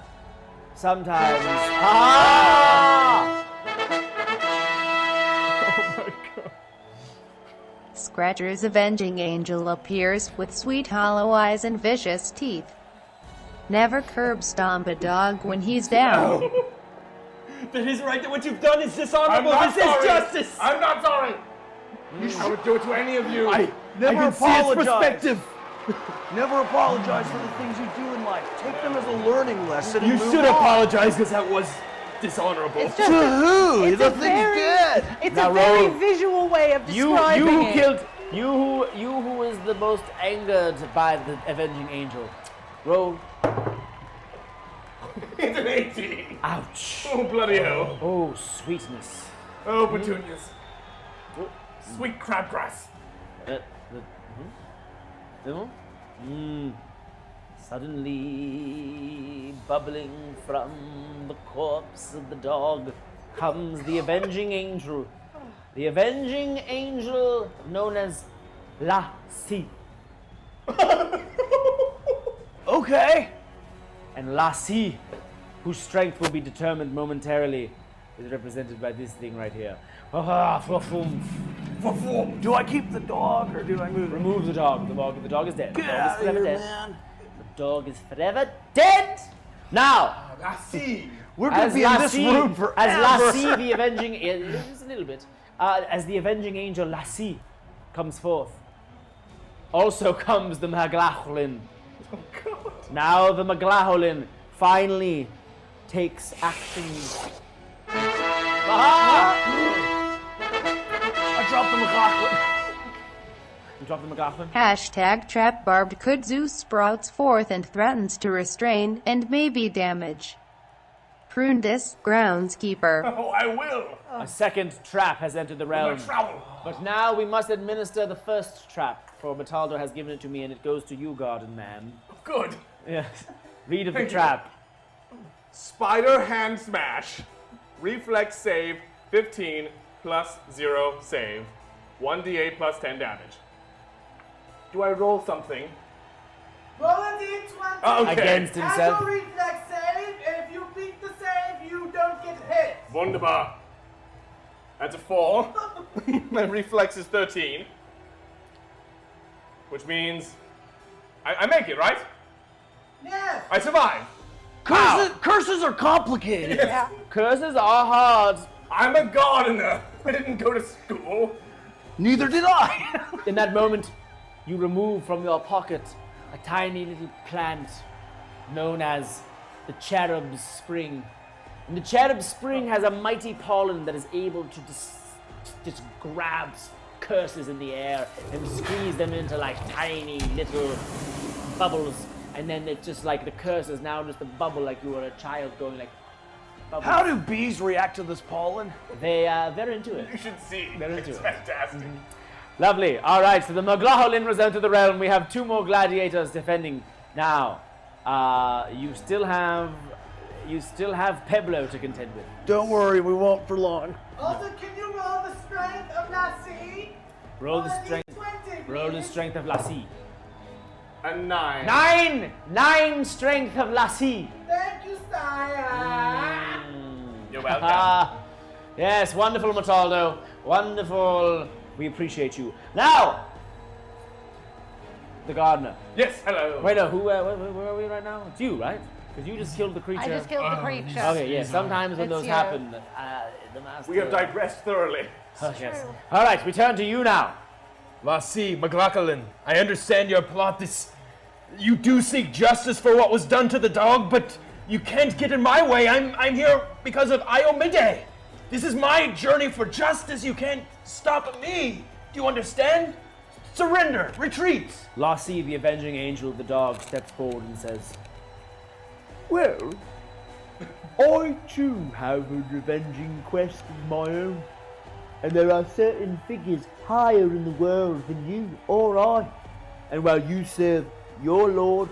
sometimes. Scratcher's avenging angel appears with sweet hollow eyes and vicious teeth. Never curb stomp a dog when he's down. That is right. That what you've done is I'm dishonorable. not This sorry. is justice. I'm not sorry. I would do it to any of you. Never can see its apologize. perspective. Never apologize for the things you do in life. Take them as a learning lesson. And You move should on. apologize because that was dishonorable. It's just To who? it's The a thing's very, dead. It's Now a very roll. visual way of You describing who it. killed you who is the most angered by the avenging angel. Roll. It's an 18. Ouch. Oh, bloody hell. Oh, sweetness. Oh, petunias. Sweet crabgrass. Suddenly, bubbling from the corpse of the dog, comes the avenging angel. The avenging angel known as Lassie. Okay. And Lassie, whose strength will be determined momentarily, is represented by this thing right here. Do I keep the dog or do I move it? Remove the dog. The dog is dead. The Get dog out is of forever here, dead. man. The dog is forever dead. Now, I see. We're gonna as be in this Lassie, room forever. as Lassie, the avenging, just a little bit. As the avenging angel Lassie comes forth, also comes the Maglacholin. Oh, God. Now the Maglacholin finally takes action. I dropped the McLaughlin. You drop the Maglacholin? Hashtag trap barbed kudzu sprouts forth and threatens to restrain and maybe damage. Prune this, groundskeeper. Oh, I will. A second trap has entered the My realm. trowel. But now we must administer the first trap, for Mataldo has given it to me and it goes to you, Garden Man. Good. Yes. Read of the Thank you. trap. Spider hand smash. Reflex save 15 plus 0 save. 1d8 plus 10 damage. Do I roll something? Roll a d20. Okay. Against Add himself. your reflex save, and if you beat the save, you don't get hit. Wunderbar. That's a 4. My reflex is 13. Which means I make it, right? Yes. I survive. Curses are complicated. Curses are hard. I'm a gardener. I didn't go to school. Neither did I. In that moment, you remove from your pocket a tiny little plant known as the cherub spring. And the cherub spring has a mighty pollen that is able to just grab curses in the air and squeeze them into like tiny little bubbles. And then it's just like the curse is now just a bubble, like you were a child going like bubbles. How do bees react to this pollen? They're into it. You should see. They're into It's it. fantastic. Lovely. All right, so the Maglaholin was out of the realm. We have 2 more gladiators defending. Now, you still have Peblo to contend with. Don't worry, we won't for long. Also, can you roll the strength of Lassie? Roll the a strength. d20, Roll the please. strength of Lassie. A 9. 9 strength of Lassie. Thank you, sire. You're welcome. Yes, wonderful, Mataldo. Wonderful. We appreciate you. Now, the gardener. Yes, hello. Wait, no, where are we right now? It's you, right? Because you just killed the creature. I just killed the creature. Okay, yeah. Sometimes when It's those you. happen, the master. We have digressed thoroughly. Oh, yes. All right, we turn to you now. Lassie, McLachlan, I understand your plot. You do seek justice for what was done to the dog, but you can't get in my way. I'm here because of Iomide. This is my journey for justice. You can't stop me. Do you understand? Surrender. Retreat. Lassie, the avenging angel of the dog, steps forward and says, Well, I too have a revenging quest of my own. And there are certain figures higher in the world than you or I. And while you serve your lord,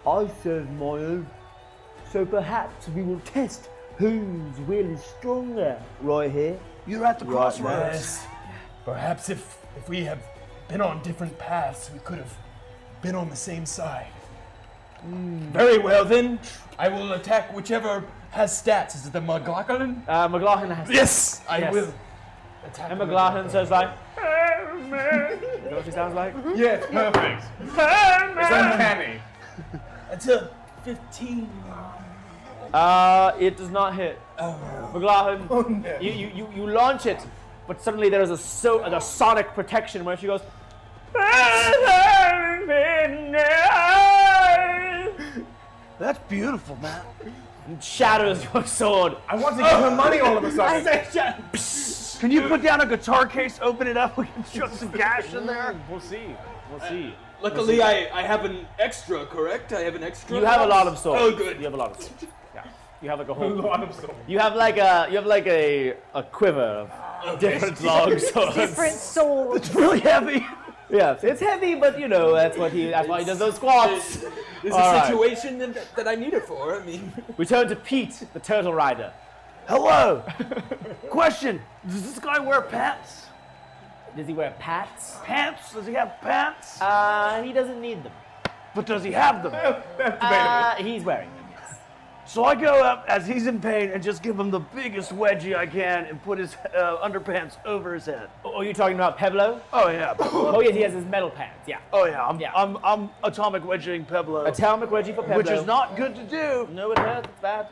I serve my own. So perhaps we will test whose will is stronger right here. You're at the crossroads. Yes. Perhaps if we have been on different paths, we could have been on the same side. Very well then. I will attack whichever has stats. Is it the McLachlan? McLachlan has... Yes, I Yes. will attack. And McLachlan says like, you know what she sounds like? Yeah, it's perfect. It's uncanny. That's a 15. It does not hit. McLachlan, you launch it, but suddenly there is a sonic protection where she goes, That's beautiful, man. and shatters your sword. I want to give her money all of a sudden. Can you put down a guitar case, open it up, we can shove some cash in there? We'll see. We'll see. Luckily, I have an extra, correct? I have an extra. You have a lot of swords. Oh, good. You have a lot of swords. Yeah. You have like a whole. lot of swords. You have like a quiver of different long swords. Different swords. It's really heavy. Yes, it's heavy, but you know that's why he does those squats. There's All a right. situation that I need it for. I mean, We turn to Pete, the turtle rider. Hello. Question. Does this guy wear pants? Does he wear pants? Pants? Does he have pants? He doesn't need them. But does he have them? He's wearing them, yes. So I go up as he's in pain and just give him the biggest wedgie I can and put his underpants over his head. Oh, you're talking about Peblo? Oh yeah. Oh, yes, he has his metal pants, yeah. Oh yeah. Yeah. I'm atomic wedging Peblo, Atomic wedgie for Peblo. which is not good to do. No, it hurts, it's bad.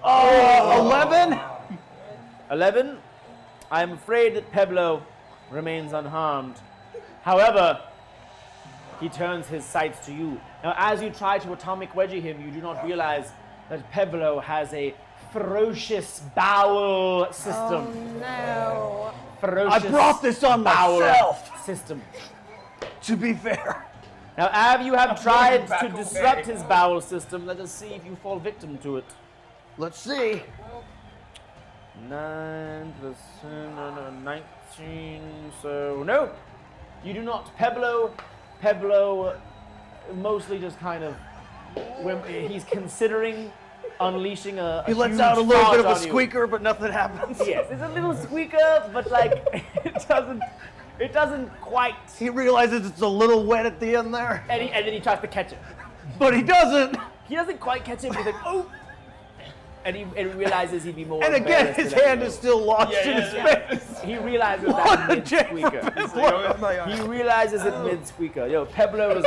11. 11. I am afraid that Peblo remains unharmed. However, he turns his sights to you. Now, as you try to atomic wedgie him, you do not realize that Peblo has a ferocious bowel system. Oh no. Ferocious I brought this on bowel myself. system. To be fair. Now, as you have tried back to away. disrupt his bowel system, let us see if you fall victim to it. Let's see. 9 plus 19, so no, you do not. Peblo mostly just kind of, he's considering unleashing a He lets huge out a little fart bit of a on you. squeaker, but nothing happens. Yes, it's a little squeaker, but like, it doesn't quite, He realizes it's a little wet at the end there, and then he tries to catch it. but he doesn't. He doesn't quite catch it, but he's like, oh, and he realizes he'd be more And again, embarrassed his to let hand go. is still launched in his face. He realizes What that a mid-squeaker. day for Peblo. He realizes it mid-squeaker. Yo, Peblo is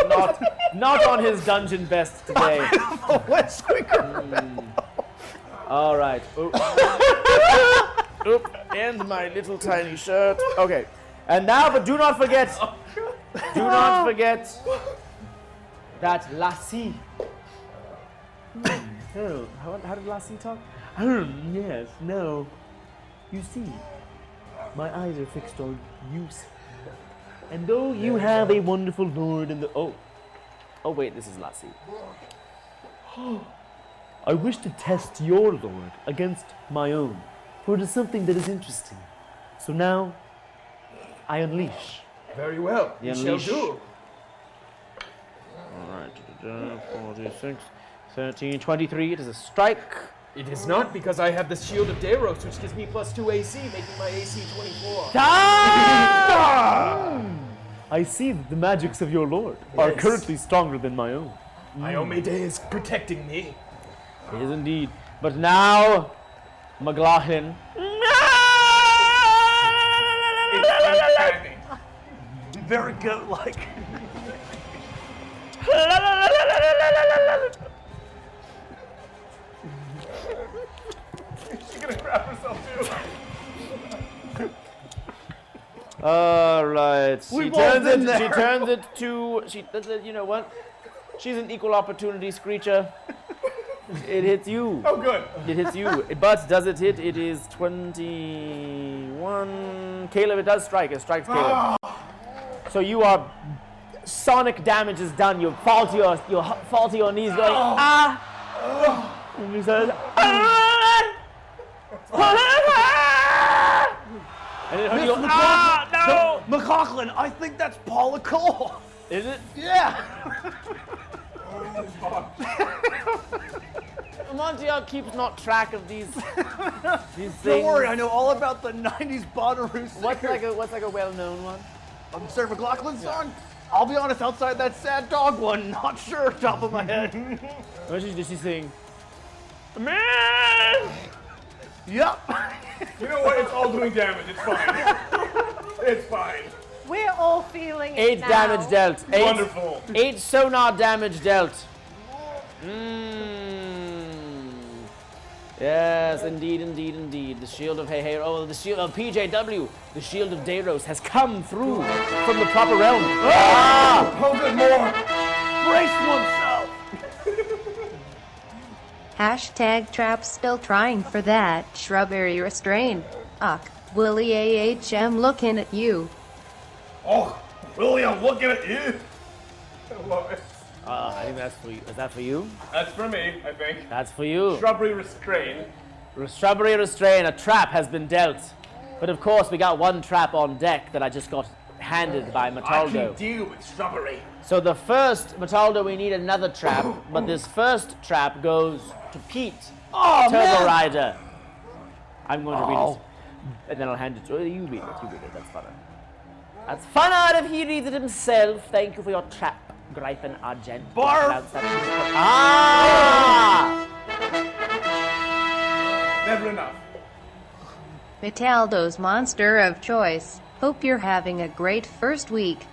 not on his dungeon best today. A wet squeaker. All right. Oop, and my little tiny shirt. Okay. And now, but do not forget that Lassie. Oh, how did Lassie talk? Yes, no. You see, my eyes are fixed on you. And though you have a wonderful lord in the... Oh wait, this is Lassie. I wish to test your lord against my own, for it is something that is interesting. So now, I unleash. very well. You We shall unleash. do. Alright, 46, 13, 23, it is a strike. It is not because I have the Shield of Deros, which gives me +2 AC, making my AC 24. I see that the magics of your lord are Yes. currently stronger than my own. Iomide is protecting me. It is indeed. But now, McLachlan. Very goat-like. She's gonna grab herself too. All right. We've all been there. She turns it to. You know what? She's an equal opportunity screecher. It hits you. Oh, good. It hits you. But does it hit? It is 21. Caleb, it does strike. It strikes Caleb. So you are. Sonic damage is done. You fall to your knees, going ah. And he says ah. And then you go, no. McLaughlin, I think that's Paula Cole. Is it? Yeah. Montiel keeps not track of these things. Don't worry, I know all about the 90s Bonnaroo singer. What's like a well-known one? Sarah McLachlan's song? I'll be honest, outside that sad dog one, not sure top of my head. What does she sing? Man! Yep. You know what? It's all doing damage. It's fine. It's fine. We're all feeling it 8 now. damage dealt. 8, Wonderful. 8 sonar damage dealt. Yes, indeed. The shield of the shield of PJW, the shield of Deiros has come through from the proper realm. Hold it more. Brace oneself. #trap still trying for that. Shrubbery restraint. Willie AHM looking at you. Oh, Willie, I'm looking at you. I love it. I think that's for you. Is that for you? That's for me, I think. That's for you. Shrubbery restrain. Shrubbery restrain. A trap has been dealt. But of course, we got one trap on deck that I just got handed by I can Mataldo. deal with shrubbery. So the first, Mataldo, we need another trap, but this first trap goes to Pete, Turbo Rider. I'm going to read it, and then I'll hand it to you. You read it, that's funner. That's funner if he reads it himself. Thank you for your trap, Gryphon Argent. Barf! Never enough. Metaldo's monster of choice. Hope you're having a great first week.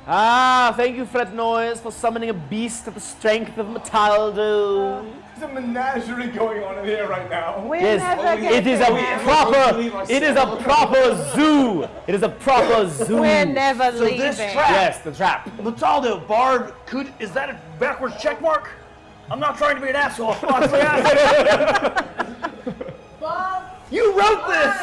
Thank you, Fred Noise, for summoning a beast of the strength of Metaldo. There's a menagerie going on in here right now. We're Yes, never it is a proper zoo. It is a proper zoo. We're never So leaving. this trap, Yes, the trap. Mataldo, Bard, is that a backwards check mark? I'm not trying to be an asshole. Honestly, you wrote this!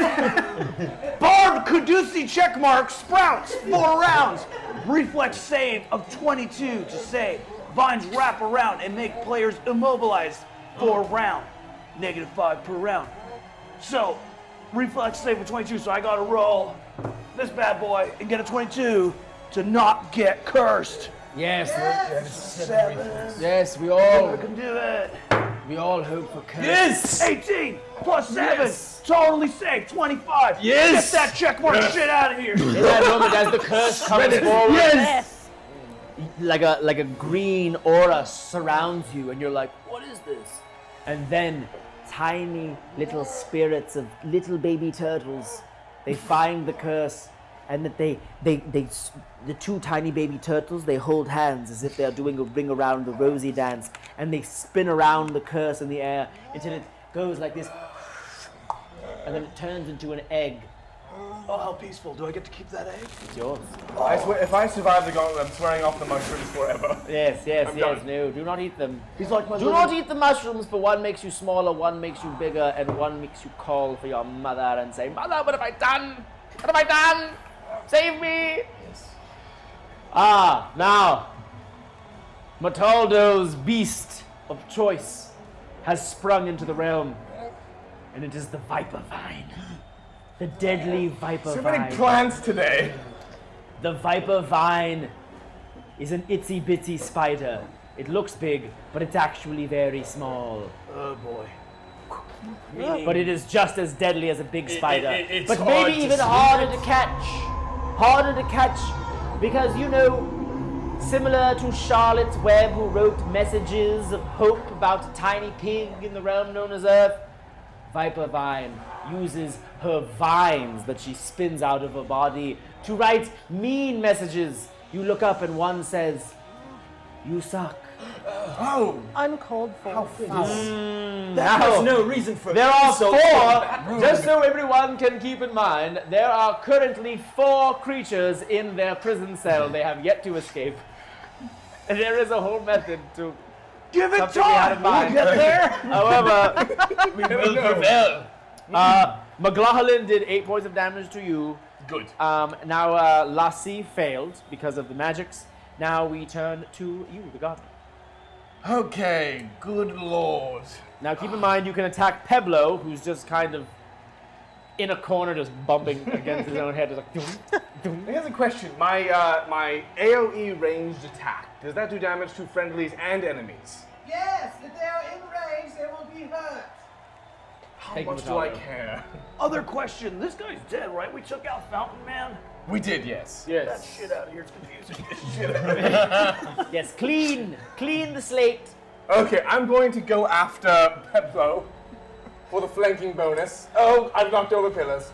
Barb Kudusi checkmark sprouts 4 rounds. Reflex save of 22 to save. Vines wrap around and make players immobilized for a round. -5 per round. So, reflex save of 22, so I gotta roll this bad boy and get a 22 to not get cursed. Yes, 7. yes, we I all can do it. hope for curse. Yes! 18 plus 7. Totally safe. 25. Yes! Get that checkmark shit out of here. In that moment, as the curse comes forward, Yes. like a green aura surrounds you, and you're like, "What is this?" And then, tiny little spirits of little baby turtles, they find the curse, and that the 2 tiny baby turtles, they hold hands as if they are doing a ring around the rosy dance, and they spin around the curse in the air until it goes like this, and then it turns into an egg. Oh, how peaceful. Do I get to keep that egg? It's yours. I swear, if I survive the gauntlet, I'm swearing off the mushrooms forever. Yes, done. no, do not eat them. He's like my Do little... not eat the mushrooms, for one makes you smaller, one makes you bigger, and one makes you call for your mother and say, "Mother, what have I done? What have I done? Save me!" Now, Mataldo's beast of choice has sprung into the realm, and it is the Viper Vine. The deadly Viper So Vine. many plans today. The Viper Vine is an itsy bitsy spider. It looks big, but it's actually very small. Oh, boy. But it is just as deadly as a big spider. it's but hard maybe to even see harder to catch. Harder to catch because, similar to Charlotte's Web, who wrote messages of hope about a tiny pig in the realm known as Earth, Viper Vine uses her vines that she spins out of her body to write mean messages. You look up and one says, "You suck. Oh, Uncalled for. There's no reason for There are insult. four, just so everyone can keep in mind, there are currently 4 creatures in their prison cell. They have yet to escape. And there is a whole method to Give it something we had in time. We'll mind. get there. However, We will prevail. McLaughlin did 8 points of damage to you. Good. Now Lassie failed because of the magics. Now we turn to you, the gardener. Okay, good lord. Now keep in mind you can attack Peblo, who's just kind of in a corner, just bumping against his own head. Just like, dum, dum. here's a question. My AOE ranged attack, does that do damage to friendlies and enemies? Yes, if they are in range, they will be hurt. How Thank you, much do I Metallo. care? Other question. This guy's dead, right? We took out Fountain Man. We did, yes. That Yes. shit out of here is confusing. Yes, clean the slate. Okay, I'm going to go after Peblo for the flanking bonus. Oh, I've knocked over pillars.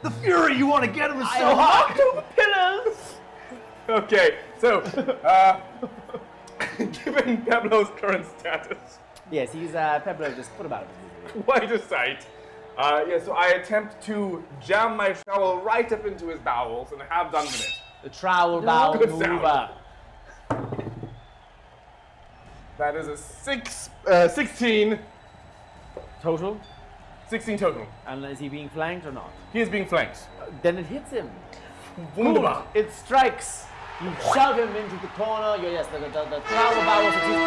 The fury you want to get him is so hot. Pillars. Okay, so, given Peblo's current status, Yes, he's Peblo. Just put him out. quite a sight. So I attempt to jam my trowel right up into his bowels and have done with it. The trowel bowel Good sound. mover. That is a 16 Total. 16 total. And is he being flanked or not? He is being flanked. Then it hits him. Wunderbar. It strikes. You shove him into the corner. Yes, the trowel bowel succeeds.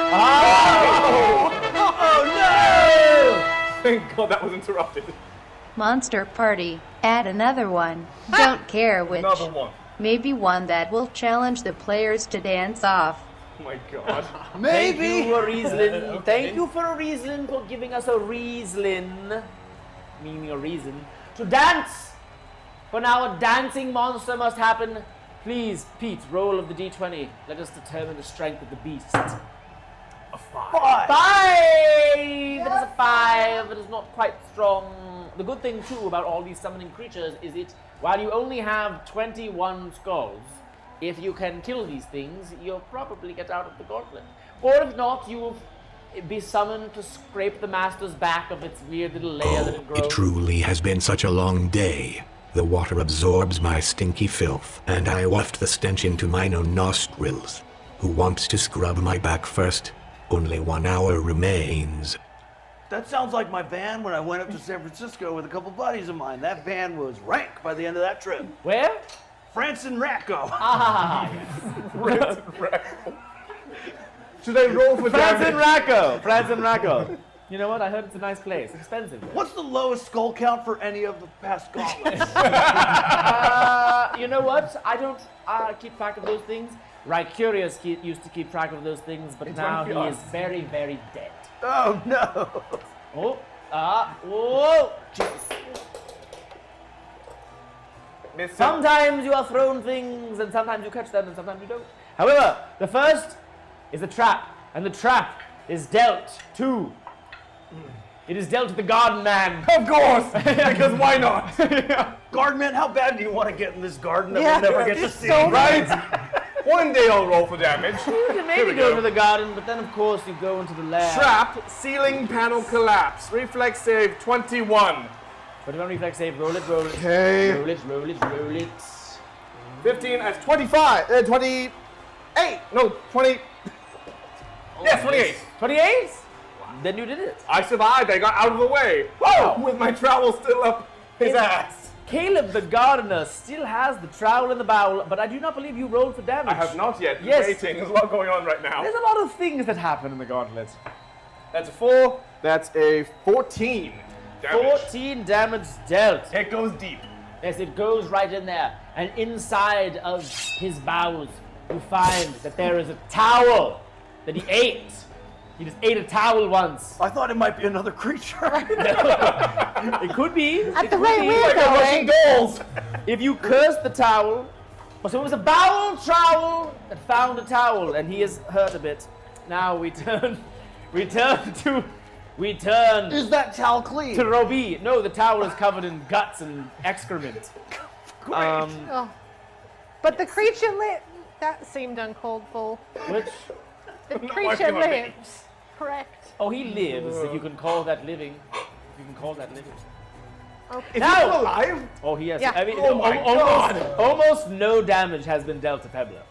Oh no! Thank God that was interrupted. Monster party. Add another one. Don't care which. Another one. Maybe one that will challenge the players to dance off. Oh my God. Thank you, Riesling. Thank you for a Riesling for giving us a Riesling, meaning a reason, to dance. For now, a dancing monster must happen. Please, Pete, roll of the d20. Let us determine the strength of the beast. A 5. 5! It is a 5. It is not quite strong. The good thing, too, about all these summoning creatures is while you only have 21 skulls, if you can kill these things, you'll probably get out of the gauntlet. Or if not, you will be summoned to scrape the master's back of its weird little layer that it grows. It truly has been such a long day. The water absorbs my stinky filth, and I waft the stench into mine own nostrils. Who wants to scrub my back first? Only 1 hour remains. That sounds like my van when I went up to San Francisco with a couple buddies of mine. That van was rank by the end of that trip. Where? France and Racco. Ah, Should I roll for France and damage? Racco. France and Racco. You know what? I heard it's a nice place. Expensive. though. What's the lowest skull count for any of the past gauntlets? You know what? I don't keep track of those things. Curious used to keep track of those things, but now he is very, very dead. Oh no! Whoa! Jesus. Sometimes you are thrown things, and sometimes you catch them, and sometimes you don't. However, the first is a trap, and the trap is dealt to. It is dealt to the garden man. Of course, because why not? Garden man, how bad do you want to get in this garden that Yeah, we'll never get to it's see? so Right? One day I'll roll for damage. You can Here maybe we go go. to the garden, but then of course you go into the lair. Trap, ceiling panel collapse. Reflex save 21. But if you reflex save, roll it, roll it. Okay. Roll it, roll it, roll it. 15 as 25. 28. No, 20. Yes, 28. 28? Then you did it. I survived. I got out of the way. Whoa! With my trowel still up his ass. Caleb the gardener still has the trowel in the bowl, but I do not believe you rolled for damage. I have not yet. Yes. Waiting. There's a lot going on right now. There's a lot of things that happen in the gauntlet. That's a 4. That's a 14. Damage. 14 damage dealt. It goes deep. Yes, it goes right in there. And inside of his bowels, you find that there is a towel that he ate. He just ate a towel once. I thought it might be another creature. It could be. At It the could rate be. we're going, Goals. If you curse the towel, so it was a bowel trowel that found a towel, and he is hurt a bit. Now we turn to Is that towel clean? Roby. No, the towel is covered in guts and excrement. Great. Oh. But the creature That seemed uncalled for. Which? The Not creature working on me. lives. Correct. Oh, he lives, if you can call that living. If you can call that living. Okay. Is he still alive? Oh, he has. Yeah. I mean, Oh my almost no damage has been dealt to Peblo.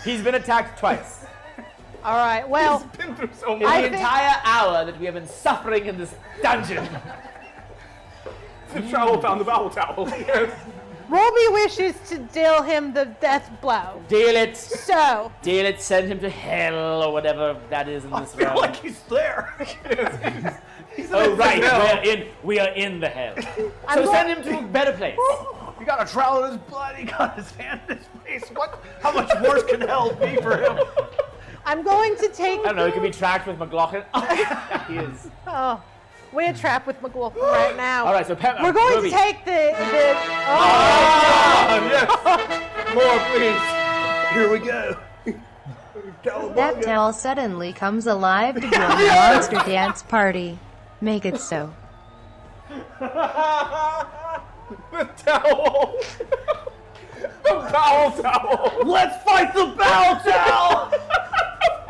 He's been attacked twice. All right. Well, Been through so In much. the entire hour that we have been suffering in this dungeon. The trowel found the bowel towel. Yes. Roby wishes to deal him the death blow. Deal it. So, Deal it. Send him to hell or whatever that is in this I feel realm. like he's there. Oh right, we are in the hell. I'm So go- send him to a better place. You got a trowel in his blood. He got his hand in his face. What? How much worse can hell be for him? I'm going to take. I don't know. He could be tracked with McLaughlin. He is. Oh, we're trapped with McLaughlin right now. All right, so We're going Ruby. to take the. Yes. More, please. Here we go. That towel suddenly comes alive to join the monster dance party. Make it so. The towel. The bowel towel. Let's fight the bowel towel.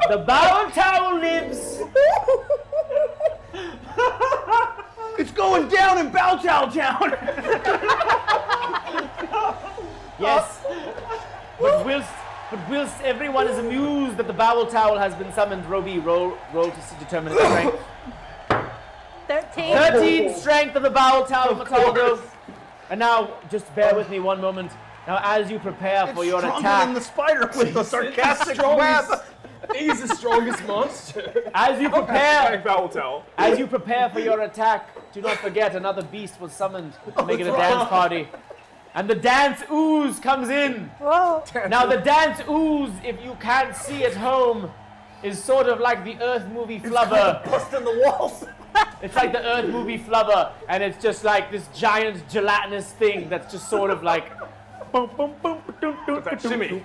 The Bowel Tower lives. It's going down in Bow Town Town. Yes. But whilst everyone is amused that the Bowel Towel has been summoned, Roby, roll to determine its strength. 13. 13 strength of the Bowel Towel, Mataldo. And now, just bear with me one moment. Now, as you prepare for your Stronger attack, than the spider with the sarcastic web. He's the strongest monster. as you prepare, Bowel towel. as you prepare for your attack, do not forget another beast was summoned to make it a dance party. And the dance ooze comes in. Whoa. Now, the dance ooze, if you can't see at home, is sort of like the Earth movie Flubber. Busting the walls. It's like the Earth movie Flubber, and it's just like this giant gelatinous thing that's just sort of like. That shimmy.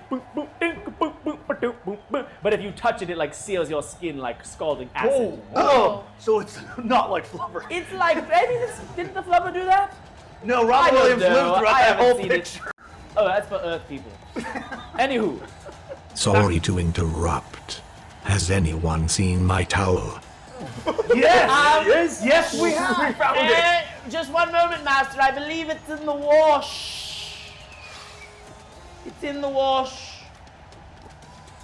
But if you touch it, it like seals your skin like scalding acid. Oh, so it's not like Flubber. It's like, didn't the Flubber do that? No, Robin don't Williams know. lived throughout I that haven't whole seen picture. it. Oh, that's for Earth people. Anywho, Sorry to interrupt. Has anyone seen my towel? Yes, yes, we have. We found it. Just one moment, Master. I believe it's in the wash. It's in the wash.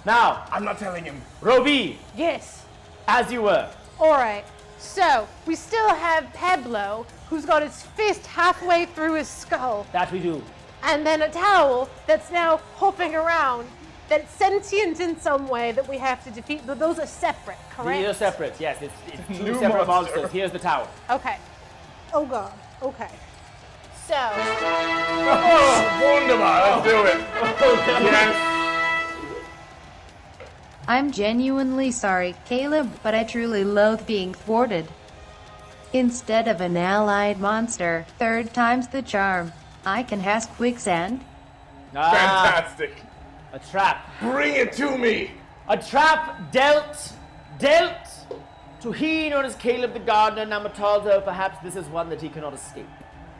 Now, I'm not telling him. Roby, Yes. as you were. All right. So, we still have Pablo, who's got his fist halfway through his skull, That we do. and then a towel that's now hopping around, that's sentient in some way that we have to defeat. But those are separate, correct? These are separate. Yes, it's two New separate monster. monsters. Here's the tower. Okay. Oh god. Okay. So, Wunderbar. Let's do it. Yes. I'm genuinely sorry, Caleb, but I truly loathe being thwarted. Instead of an allied monster, 3rd time's the charm. I can cast quicksand. Fantastic. A trap. Bring it to me. A trap dealt to he known as Caleb the Gardener. Now, Mataldo, perhaps this is one that he cannot escape.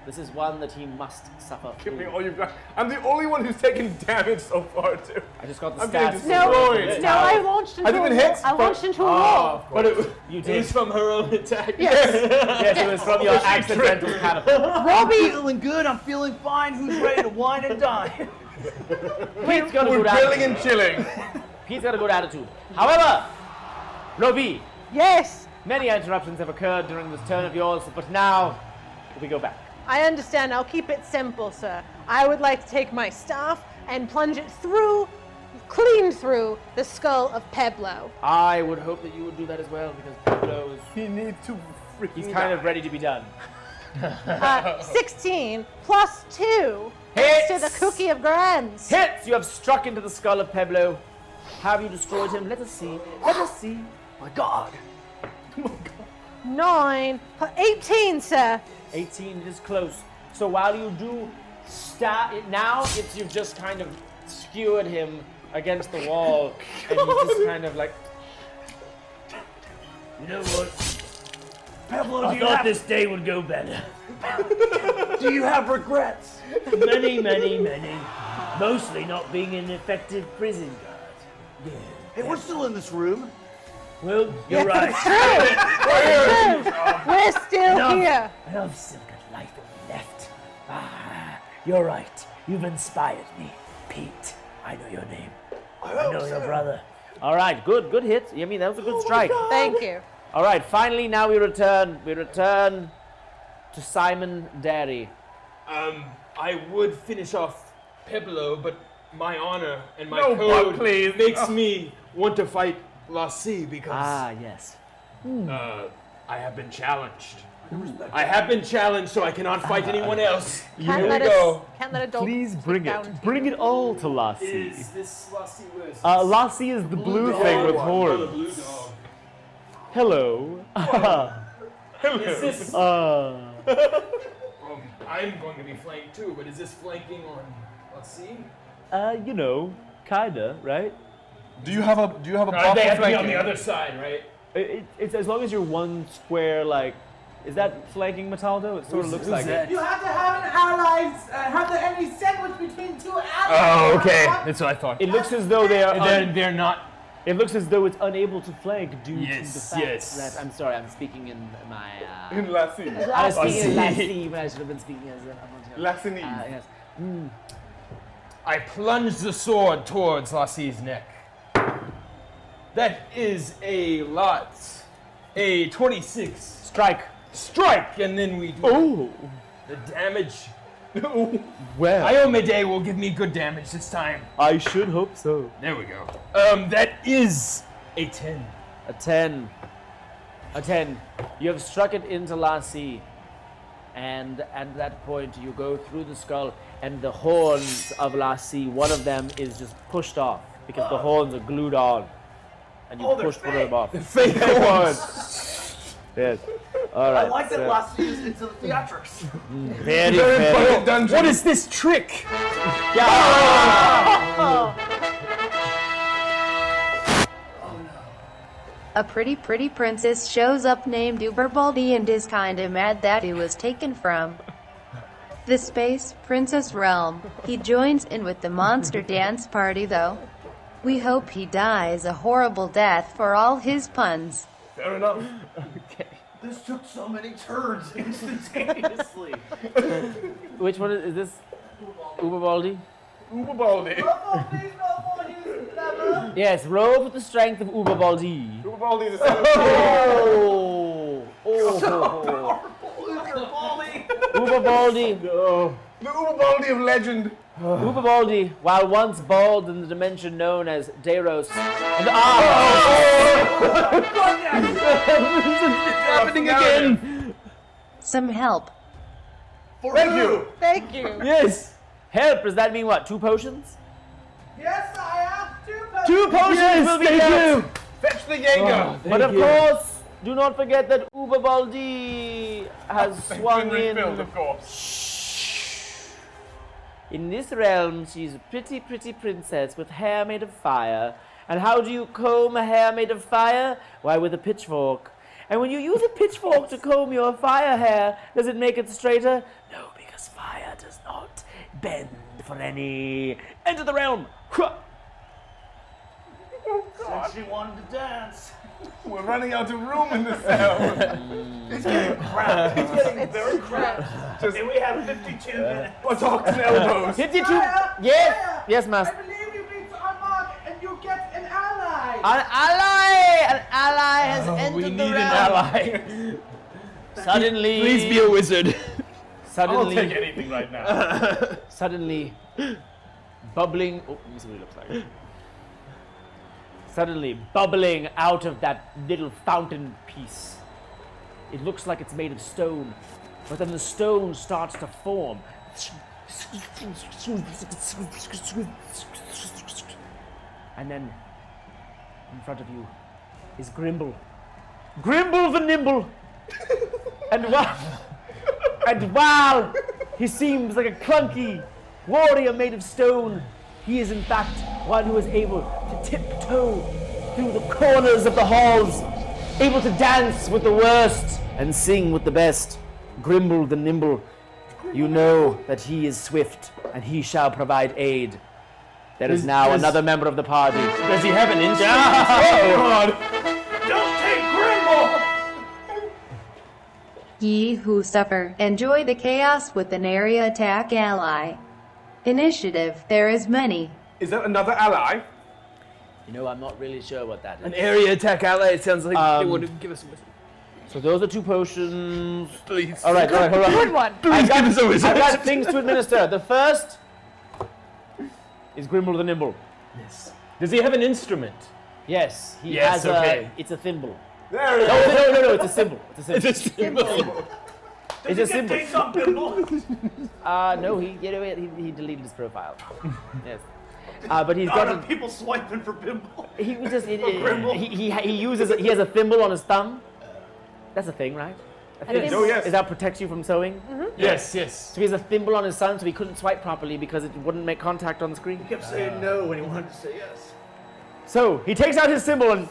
This is one that he must suffer Give me through. all you've got. I'm the only one who's taken damage so far, too. I just got the I'm being stats. destroyed. no, I launched into I didn't a wall. hit, I but- launched into a wall. But it, You It did. was from her own attack. Yes, it was from your accidental catapult. I'm feeling good. I'm feeling fine. Who's ready to wine and dine? Pete's got a we're good grilling attitude. and chilling. Pete's got a good attitude. However, Roby, Yes. many interruptions have occurred during this turn of yours, but now we go back. I understand. I'll keep it simple, sir. I would like to take my staff and plunge it through, clean through the skull of Pablo. I would hope that you would do that as well, because Pablo is He needs to freaking he's kind of ready to be done. 16 plus 2 Hits. to the Cookie of Grands. Hits! You have struck into the skull of Pablo. Have you destroyed him? Let us see. Let us see. My God. 9 plus 18, sir. 18 is close. So while you do stab it now, you've just kind of skewered him against the wall, and he's just kind of like, you know what? Pablo, I thought this day would go better. do you have regrets? Many, many, many. Mostly not being an effective prison guard. Yeah. Hey, we're still in this room. Well, you're right. We're still here. And I've still got life in me left. Ah, you're right. You've inspired me. Pete, I know your name. I know your brother. All right, good hit. I mean, that was a good strike. Thank you. All right, finally, now we return to Simon Derry. I would finish off Peblo, but my honor and my No, code Buck, please. makes me want to fight Lassie because Ah, yes. I have been challenged. I have been challenged, so I cannot fight anyone else. Can't Here let we us- go. Can't let a dog Please sit bring down it. to Bring you. it all to Lassie. Is this Lassie West? Lassie is the blue thing with horns. blue dog. Hello. Is this? I'm going to be flanked too, but is this flanking on Lassie? You know, kinda, right? Do you have a They buff have to be on flanking? the other side, right? It's as long as you're one square, like, is that flanking Metaldo? It sort of looks like it. You have to have an ally, have the enemy sandwiched between two allies. Oh, okay. That's what I thought. It looks as though they are. They're not. It looks as though it's unable to flank due to the Yes, fact yes. that I'm sorry, I'm speaking in my. In Lassie. I was speaking in Lassie. Lassie, but I should have been speaking as Lassie. yes. I plunge the sword towards Lassie's neck. That is a lot. A 26. Strike. Strike, and then we do Oh, the damage. well, Iomede will give me good damage this time. I should hope so. There we go. That is a 10. A 10. A 10. You have struck it into Lassie. And at that point, you go through the skull, and the horns of Lassie, one of them is just pushed off because the horns are glued on. And you push one of them off. Fake horns. Yes. All right. I like that so- Lassie is into the theatrics. Very fair. What is this trick? A pretty princess shows up named Uberbaldi and is kinda mad that he was taken from the Space Princess realm. He joins in with the monster dance party though. We hope he dies a horrible death for all his puns. Fair enough. This took so many turns instantaneously. Which one is this? Uberbaldi? Uberbaldi. Oh, please roll for his level. Yes, roll with the strength of Uberbaldi. Uberbaldi is a 17. Uberbaldi. The Uberbaldi of legend. Uberbaldi, while once bald in the dimension known as Deiros, and Happening again. Some help. Thank you. Thank you. Yes. help. Does that mean what? 2 potions? Yes, I have 2 potions. 2 potions will be left. Fetch the Jaeger. But of course, do not forget that Uberbaldi has swung in. Refilled, of course. In this realm, she's a pretty princess with hair made of fire. And how do you comb a hair made of fire? Why, with a pitchfork. And when you use a pitchfork to comb your fire hair, does it make it straighter? No, because fire does not bend for any. Enter the realm! Said she wanted to dance. We're running out of room in this cell. It's getting crap. It's getting very crap. And we have 52 minutes. Buttocks and elbows. 52! Sire, Yes! sire, Yes, I master. believe you need to unlock and you get an ally. An ally! An ally has entered We the need realm. an ally. Suddenly. Please be a wizard. I'll take Suddenly. anything right now. Suddenly. Bubbling. Oh, let me see what it looks like. Suddenly bubbling out of that little fountain piece. It looks like it's made of stone, but then the stone starts to form. And then in front of you is Grimble. Grimble the Nimble! And while he seems like a clunky warrior made of stone, he is in fact one who is able to tiptoe through the corners of the halls, able to dance with the worst and sing with the best. Grimble the Nimble, you know that he is swift and he shall provide aid There is now another member of the party. Does he have an instrument? Oh, God. Don't take Grimble! Ye who suffer, enjoy the chaos with an area attack ally. Initiative, there is many. Is that another ally? You know, I'm not really sure what that is. An area attack ally. It sounds like they would give us. So those are 2 potions. Please. All right, hold on. Good one. I've got things to administer. The first is Grimble the Nimble. Yes. Does he have an instrument? Yes, he Yes, has okay. it's a thimble. There it is. No, it's a symbol. It's a symbol. It's a symbol. It's a symbol. Take some Bimble. No, he deleted his profile. Yes. But he's got Got people swiping for Bimble. he just Grimble. he has a thimble on his thumb. That's a thing, right? A thimble. Oh, yes. Is that protects you from sewing? Yes, yes. So he has a thimble on his thumb, so he couldn't swipe properly because it wouldn't make contact on the screen. He kept saying no when he wanted to say yes. So he takes out his symbol and.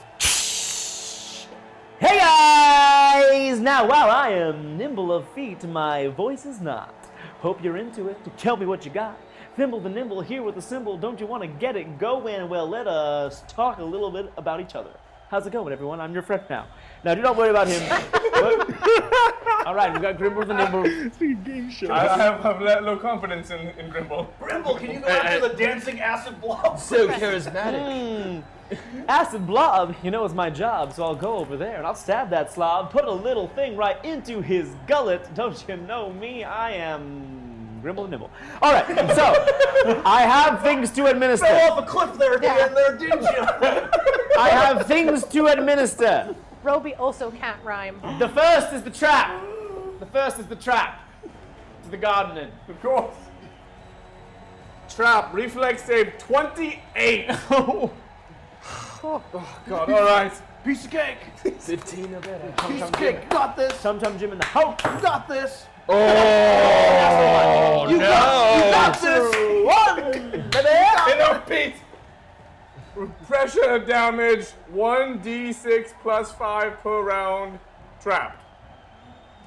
Hey guys! Now, while I am nimble of feet, my voice is not. Hope you're into it. Tell me what you got. Thimble the Nimble here with the symbol. Don't you want to get it going? Well, let us talk a little bit about each other. How's it going, everyone? I'm your friend now. Now, do not worry about him. All right, we got Grimble the Nimble. I have low confidence in Grimble. Grimble, can you go after the dancing acid blob? So charismatic. Acid blob, you know, it's my job, so I'll go over there and I'll stab that slob, put a little thing right into his gullet. Don't you know me? I am Grimble the Nimble. All right, so I have things to administer. Fell off a cliff there at the end there, didn't you? I have things to administer. Roby also can't rhyme. The first is the trap. To the gardening. Of course. Trap. Reflex save 28. Oh, God. All right. Piece of cake. 15 or better. Piece of cake. Got this. Tum Tum Jim in the house. You got this. Oh, You got this. Enough, Pete. Pressure damage 1d6 plus 5 per round. Trapped.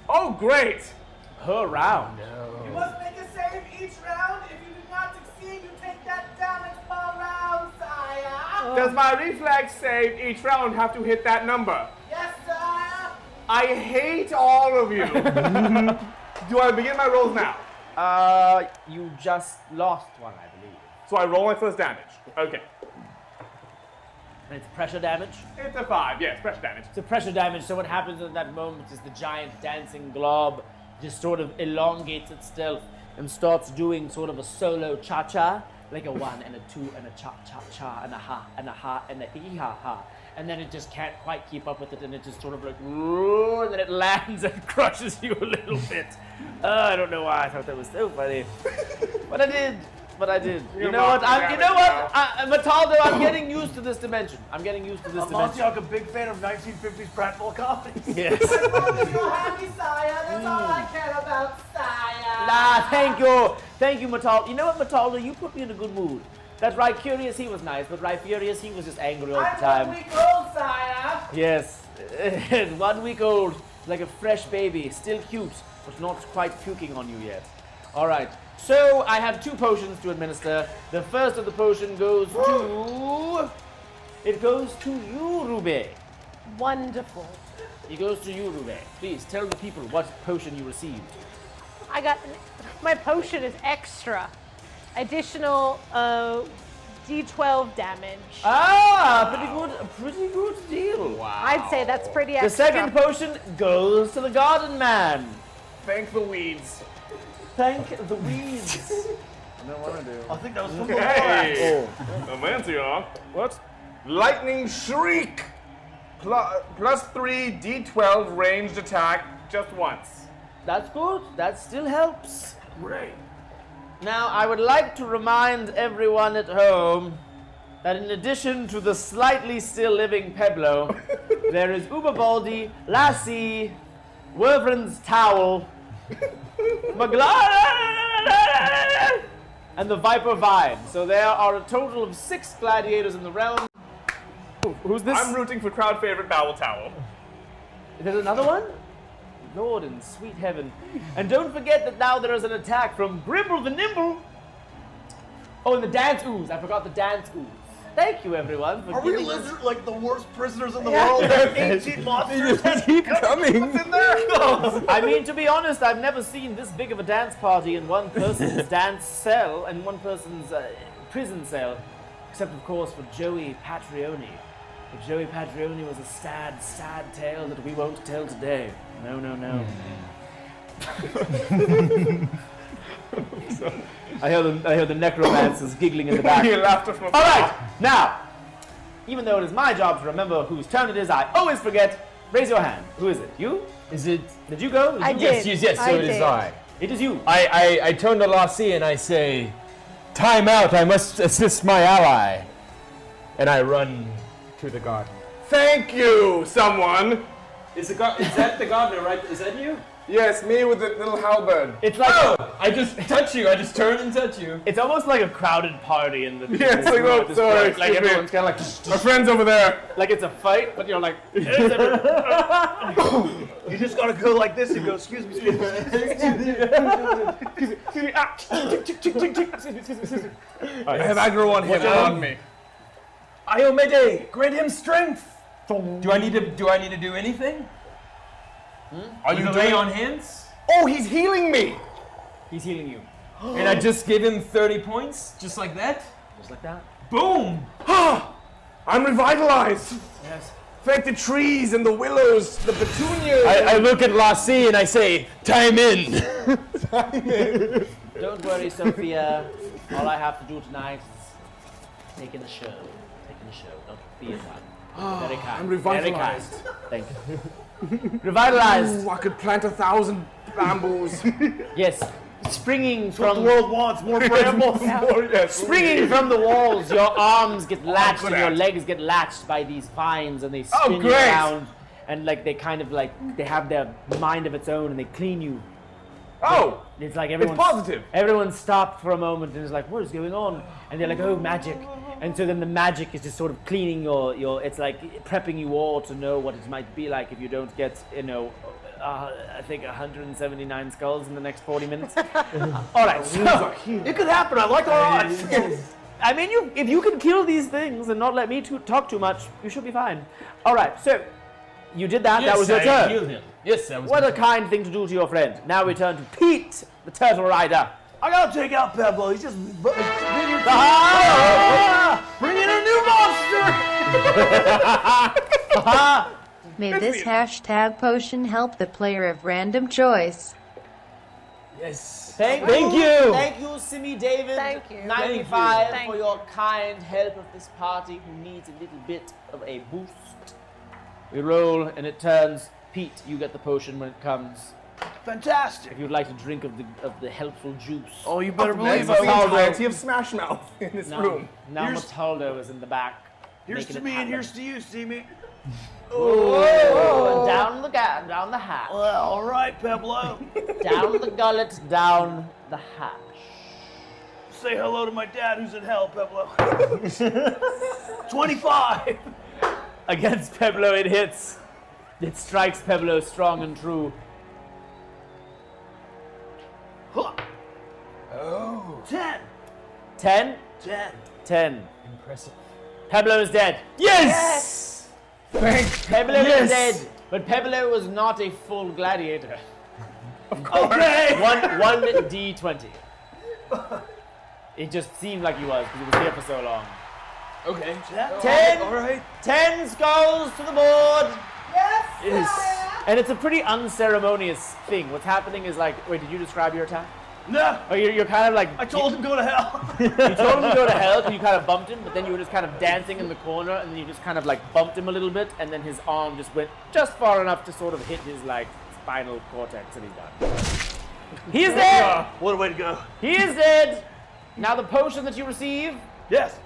Oh, great. Per round. You must make a save each round. If you do not succeed, you take that damage per round, sire. Does my reflex save each round have to hit that number? Yes, sire. I hate all of you. Do I begin my rolls now? You just lost one, I believe. So I roll my first damage. Okay. And it's pressure damage. It's a 5, yes, pressure damage. So pressure damage, so what happens at that moment is the giant dancing glob just sort of elongates itself and starts doing sort of a solo cha-cha, like a 1 and a 2 and a cha-cha-cha and a ha and a ha and a hee-ha-ha. And then it just can't quite keep up with it, and it just sort of like, and then it lands and crushes you a little bit. I don't know why I thought that was so funny. But I did. You know what? Mataldo, I'm getting used to this dimension. Monty, I'm a big fan of 1950s practical comedies. Yes. As long as you're happy, sire, that's all I care about, sire. Thank you, Mataldo. You know what, Mataldo? You put me in a good mood. That Rhyfurious, he was nice, but Rhyfurious, he was just angry all the time. I'm 1 week old, sire. Yes, 1 week old, like a fresh baby, still cute, but not quite puking on you yet. All right, so I have 2 potions to administer. The first of the potion goes to you, Rube. Wonderful. It goes to you, Rube. Please tell the people what potion you received. My potion is extra. Additional D12 damage. Pretty good deal. Wow. I'd say that's pretty extra. The second potion goes to the garden man. Thank the weeds. Thank the weeds. I don't want to do. I think that was from Hey! Amantia. What? Lightning Shriek! Plus 3 d12 ranged attack just once. That's good. That still helps. Great. Now, I would like to remind everyone at home that in addition to the slightly still living Peblo, there is Uberbaldi, Lassie, Wervrin's Towel, Maglar, and the Viper Vine. So there are a total of 6 gladiators in the realm. Who's this? I'm rooting for crowd favorite Bowel Towel. There's another one? Lord in sweet heaven. And don't forget that now there is an attack from Grimble the Nimble, Oh, and the dance ooze. I forgot the dance ooze. Thank you, everyone, for Are we giving us... lizard like the worst prisoners in the world? 18 monsters. Just keep coming. What's in there? I mean, to be honest, I've never seen this big of a dance party in one person's dance cell and one person's prison cell, except, of course, for Joey Patrioni. But Joey Patrioni was a sad, sad tale that we won't tell today. No, no, no. I hear the necromancers giggling in the back. You laughed from All right, now, even though it is my job to remember whose turn it is, I always forget. Raise your hand. Who is it? You? Is it? Did you go? I you? did. Yes, so I it is did. I. It is you. I turn to Lassie and I say, time out, I must assist my ally. And I run to the garden. Thank you, someone. Is that the gardener, right? Is that you? Yes, me with the little halberd. It's like I just touch you. I just turn and touch you. it's almost like a crowded party in the Yeah, it's like, oh, sorry, like excuse me. everyone's kind of My friend's over there. like it's a fight, but you're like You just gotta go like this and go, excuse me, excuse me. I have aggro on him. On me. Iomede, grant him strength. Do I need to do anything? Are you lay doing on hands? Oh, he's healing me. he's healing you. And I just give him 30 points, just like that? Just like that. Boom! I'm revitalized. Yes. Thank the trees and the willows, the petunias. I look at Lassie and I say, time in. Don't worry, Sophia. All I have to do tonight is take in the show. Don't be a one. Very kind. I'm revitalized. Very kind. Thank you. Revitalized. Ooh, I could plant 1,000 bamboos. Yes. Springing What from the world wants, more brambles. springing from the walls, your arms get latched good and your at. legs get latched by these vines, and they spin you great. around, and like they kind of like they have their mind of its own, and they clean you. Oh, It's like it's everyone's positive. Everyone stopped for a moment and is like, what is going on? And they're like, oh, magic. And so then the magic is just sort of cleaning your it's like prepping you all to know what it might be like if you don't get, I think 179 skulls in the next 40 minutes. All right, so It could happen, I like our odds. I mean, if you can kill these things and not let me talk too much, you should be fine. All right, so you did that. That was your turn. Healed him. Yes, that was What my a turn. kind thing to do to your friend. Now we turn to Pete, the turtle rider. I gotta take out Pebble, he's just Bring in a new monster! May this hashtag potion help the player of random choice. Yes. Thank you. Thank you, Simi David. Thank you. 95 Thank for you. your kind help of this party who needs a little bit of a boost. We roll and it turns. Pete, you get the potion when it comes. fantastic. If you'd like to drink of the helpful juice. Oh, you better Next, believe the it. entirety of Smash Mouth in this room. Now Here's- Mataldo is in the back. Here's making to it me and happen. here's to you, see me. Oh, and down the hatch. Well, all right, Pebble. Down the gullet, down the hatch. Say hello to my dad who's in hell, Pebble. 25. Against Peblo, it hits. It strikes Peblo strong and true. 10. 10? 10. 10. Impressive. Peblo is dead. Yes! Peblo is dead. But Peblo was not a full gladiator. Okay. One D20. It just seemed like he was because he was here for so long. Okay. 10. All right. 10 skulls to the board. Yes, And it's a pretty unceremonious thing. What's happening is like, wait, did you describe your attack? No. Oh, you're kind of like, I told him go to hell. you told him to go to hell, and you kind of bumped him, but then you were just kind of dancing in the corner, and then you just kind of like bumped him a little bit, and then his arm just went just far enough to sort of hit his like spinal cortex, and he's done. He is dead. What a way to go. He is dead. Now the potion that you receive, Yes.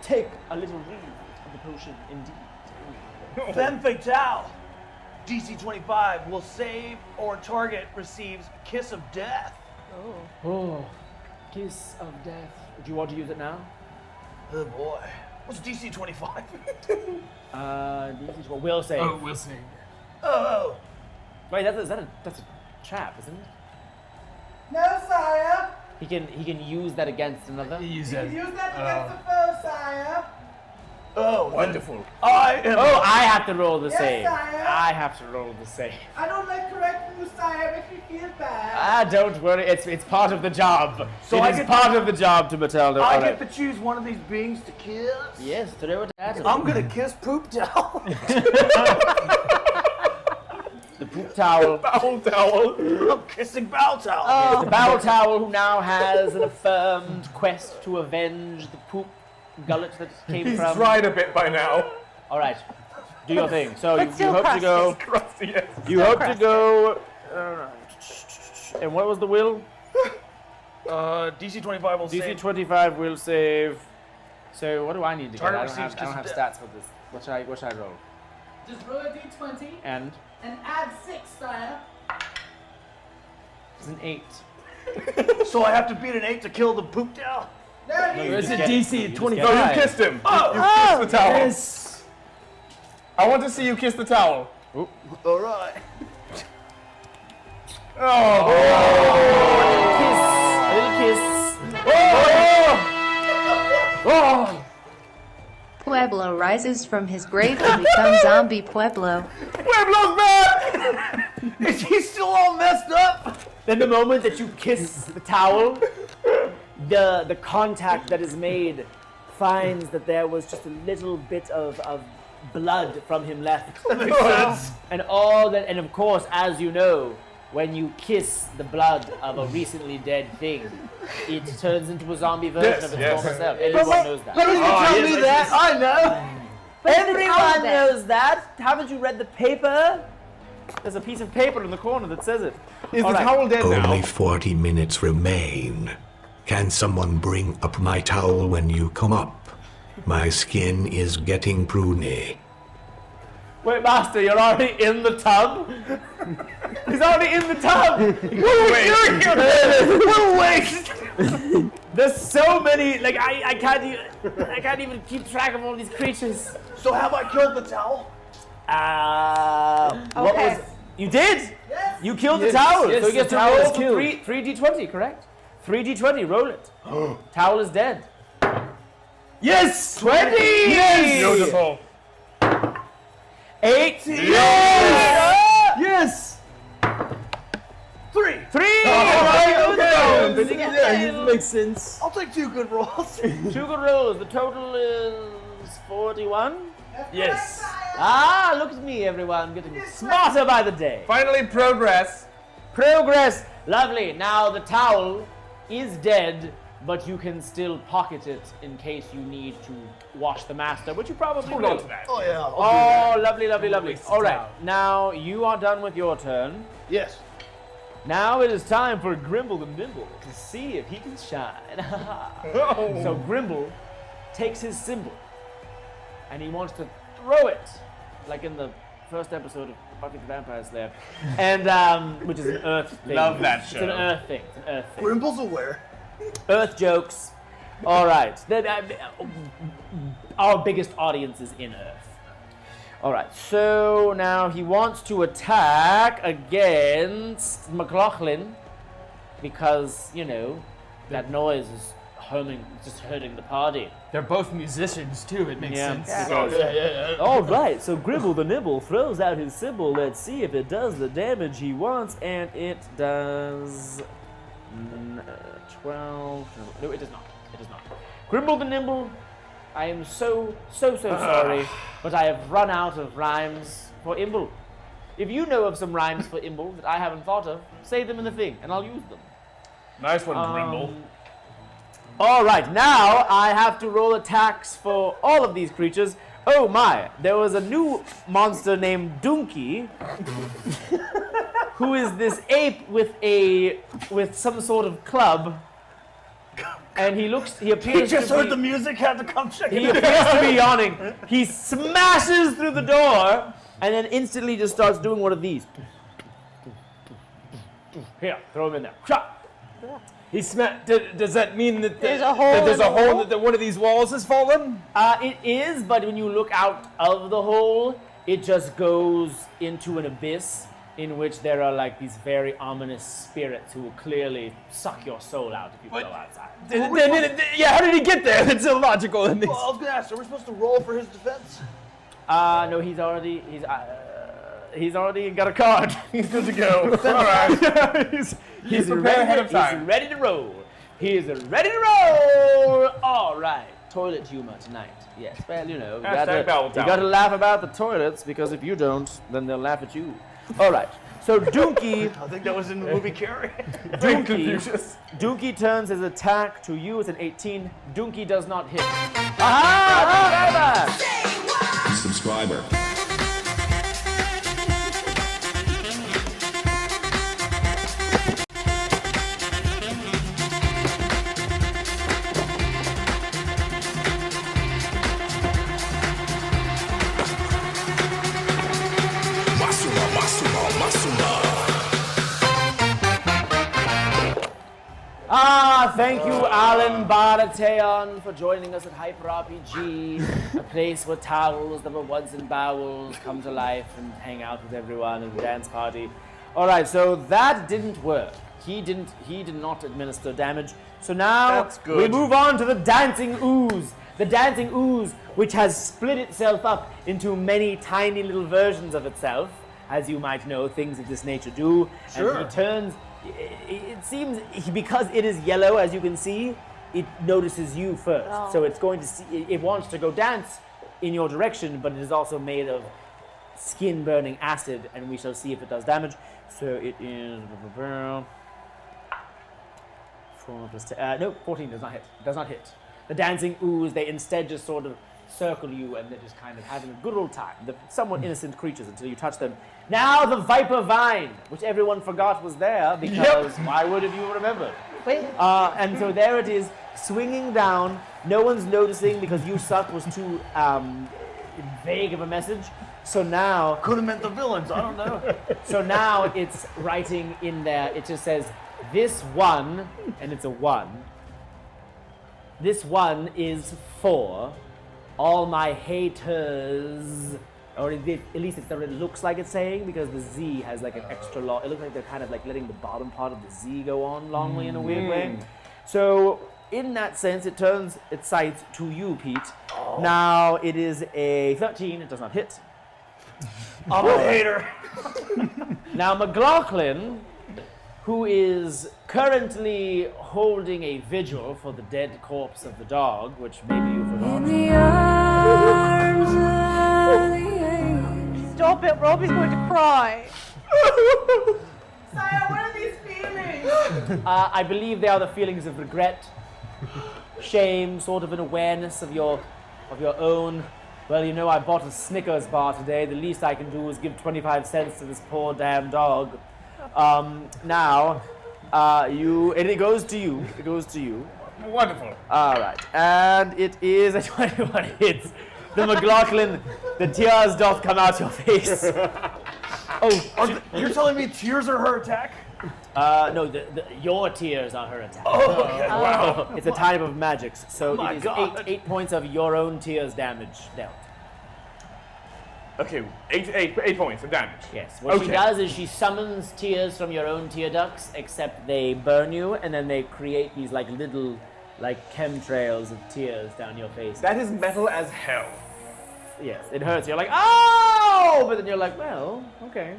take a little read of the potion indeed. Femme Fatale. DC 25 will save or target receives Kiss of Death. Oh, kiss of death. Do you want to use it now? Oh boy. What's DC 25? This is what will save. Oh, we'll see. Wait, that's a trap, isn't it? No, sire. He can use that against another. Use that against the foe, sire. Oh, Wonderful. I am. Oh, I have to roll the Yes, save. sire. I have to roll the save. I don't like correcting you, sire. It makes me feel bad. Ah, don't worry. It's part of the job. So It I is get part of the job to Matilda. I All get right. to choose one of these beings to kiss. Yes, throw it at him. I'm gonna kiss Poop Towel. The poop towel. Bowel towel. I'm kissing Bow Towel. The Bowel Towel, who now has an affirmed quest to avenge the poop gullet that came He's from. dried a bit by now. All right, do your thing. So you still hope to go. Crusty, yes. You hope to go. And what was the will? DC 25 will DC save. 25 will save. So what do I need to get? Target I don't have receives stats for this. What should I roll? Just roll a d20 And and add 6, sire. it's an 8. So I have to beat an 8 to kill the Poop Towel. There you It's a go. DC 25. No, you kissed him. You kissed the towel. Yes. I want to see you kiss the towel. All right. Oh. A little kiss. Oh. Pueblo rises from his grave to become zombie Pueblo. Pueblo's back. Is he still all messed up? Then the moment that you kiss the towel, the contact that is made finds that there was just a little bit of blood from him left. And all that, and of course, as you know, when you kiss the blood of a recently dead thing, it turns into a zombie version of its former self. Everyone knows that. How did you tell me that? I know. Everyone knows that. Haven't you read the paper? There's a piece of paper in the corner that says it. Is All the right. towel dead now? Only 40 minutes remain. Can someone bring up my towel when you come up? My skin is getting pruny. Wait, Master, you're already in the tub? He's already in the tub! We'll wait. There's so many, like, I can't even keep track of all these creatures. So have I killed the towel? What Okay. was... You did? Yes. You killed the towel, yes, so you get the to towel roll is for killed. 3d20, correct? 3d20, roll it. Towel is dead. Yes. 20! Beautiful. 8! Yes. 3. 3! Yeah, it makes sense. I'll take 2 good rolls. 2 good rolls. The total is 41. Yes. Ah, look at me, everyone, getting smarter by the day. Finally, progress. Progress! Lovely. Now the towel is dead, but you can still pocket it in case you need to wash the master, which you probably Hold will. on to that. Oh yeah. Oh, lovely, lovely, lovely. All right, now you are done with your turn. Yes. Now it is time for Grimble the Nimble to see if he can shine. So Grimble takes his symbol and he wants to throw it, like in the first episode of Buffy the Vampire Slayer, and which is an Earth thing. Love that It's show. an Earth thing. It's an Earth thing. Grimble's aware. Earth jokes. All right. Then, our biggest audience is in Earth. All right. So now he wants to attack against McLaughlin because, you know, that noise is just hurting the party. They're both musicians too. It makes sense. All right. So Gribble the Nibble throws out his symbol. Let's see if it does the damage he wants, and it does 12. No, it does not. It does not. Grimble the Nimble, I am so sorry, but I have run out of rhymes for Imble. If you know of some rhymes for Imble that I haven't thought of, say them in the thing, and I'll use them. Nice one, Grimble. All right, now I have to roll attacks for all of these creatures. Oh my, there was a new monster named Donkey, who is this ape with some sort of club. And he appears He just to heard be, the music, had to come check he it out. appears to be yawning. He smashes through the door and then instantly just starts doing one of these. Here, throw him in there. Shot. Does that mean that There's a hole that there's in a the hole wall? that one of these walls has fallen? It is, but when you look out of the hole, it just goes into an abyss. in which there are like these very ominous spirits who will clearly suck your soul out if you go outside. Yeah, how did he get there? It's illogical in this. Well, I was gonna ask, are we supposed to roll for his defense? No, he's already got a card. He's good to go. All right. He's prepare ahead of time. He's ready to roll. He is ready to roll. All right. Toilet humor tonight. Yes. Well, you know, you got to laugh about the toilets because if you don't, then they'll laugh at you. All right. So Doonkie. I think that was in the movie Carrie. Doonkie turns his attack to you. It's an 18. Doonkie does not hit. Aha! Subscriber. Thank you, Alan Baratheon, for joining us at Hyper RPG, a place where towels that were once in bowels come to life and hang out with everyone in a dance party. All right, so that didn't work. He did not administer damage. So now we move on to the Dancing Ooze. The Dancing Ooze, which has split itself up into many tiny little versions of itself, as you might know, things of this nature do. Sure. And he turns. It seems because it is yellow, as you can see, it notices you first. Oh. So it's going to see. It wants to go dance in your direction, but it is also made of skin-burning acid, and we shall see if it does damage. So it is 4 plus 10. No, 14 does not hit. Does not hit. The Dancing Ooze, they instead just sort of circle you, and they're just kind of having a good old time. They're somewhat innocent creatures until you touch them. Now the Viper Vine, which everyone forgot was there because why would have you remembered? Wait. And so there it is, swinging down. No one's noticing because you suck was too vague of a message. So now... Could have meant the villains, I don't know. So now it's writing in there, it just says, this one, and it's a 1. This one is for all my haters. Or at least it's what it looks like it's saying, because the Z has like an extra long. It looks like they're kind of like letting the bottom part of the Z go on longly in a weird way. So in that sense, it turns its sights to you, Pete. Oh. Now it is a 13. It does not hit. I'm a hater. Now McLaughlin, who is currently holding a vigil for the dead corpse of the dog, which maybe you forgot. Stop it, Robbie's going to cry. Sire, what are these feelings? I believe they are the feelings of regret, shame, sort of an awareness of your own. Well, you know, I bought a Snickers bar today. The least I can do is give 25 cents to this poor damn dog. Now, and it goes to you. It goes to you. Wonderful. All right, and it is a 21 hits. The McLaughlin, the tears doth come out your face. You're telling me tears are her attack? No, your tears are her attack. Oh, okay. Wow. It's a type of magic, so My it is God. 8 points of your own tears damage dealt. Okay, 8 points of damage. Yes. What she Okay. does is she summons tears from your own tear ducts, except they burn you, and then they create these like little, like chemtrails of tears down your face. That is metal as hell. Yes, it hurts. You're like, oh! But then you're like, well, okay.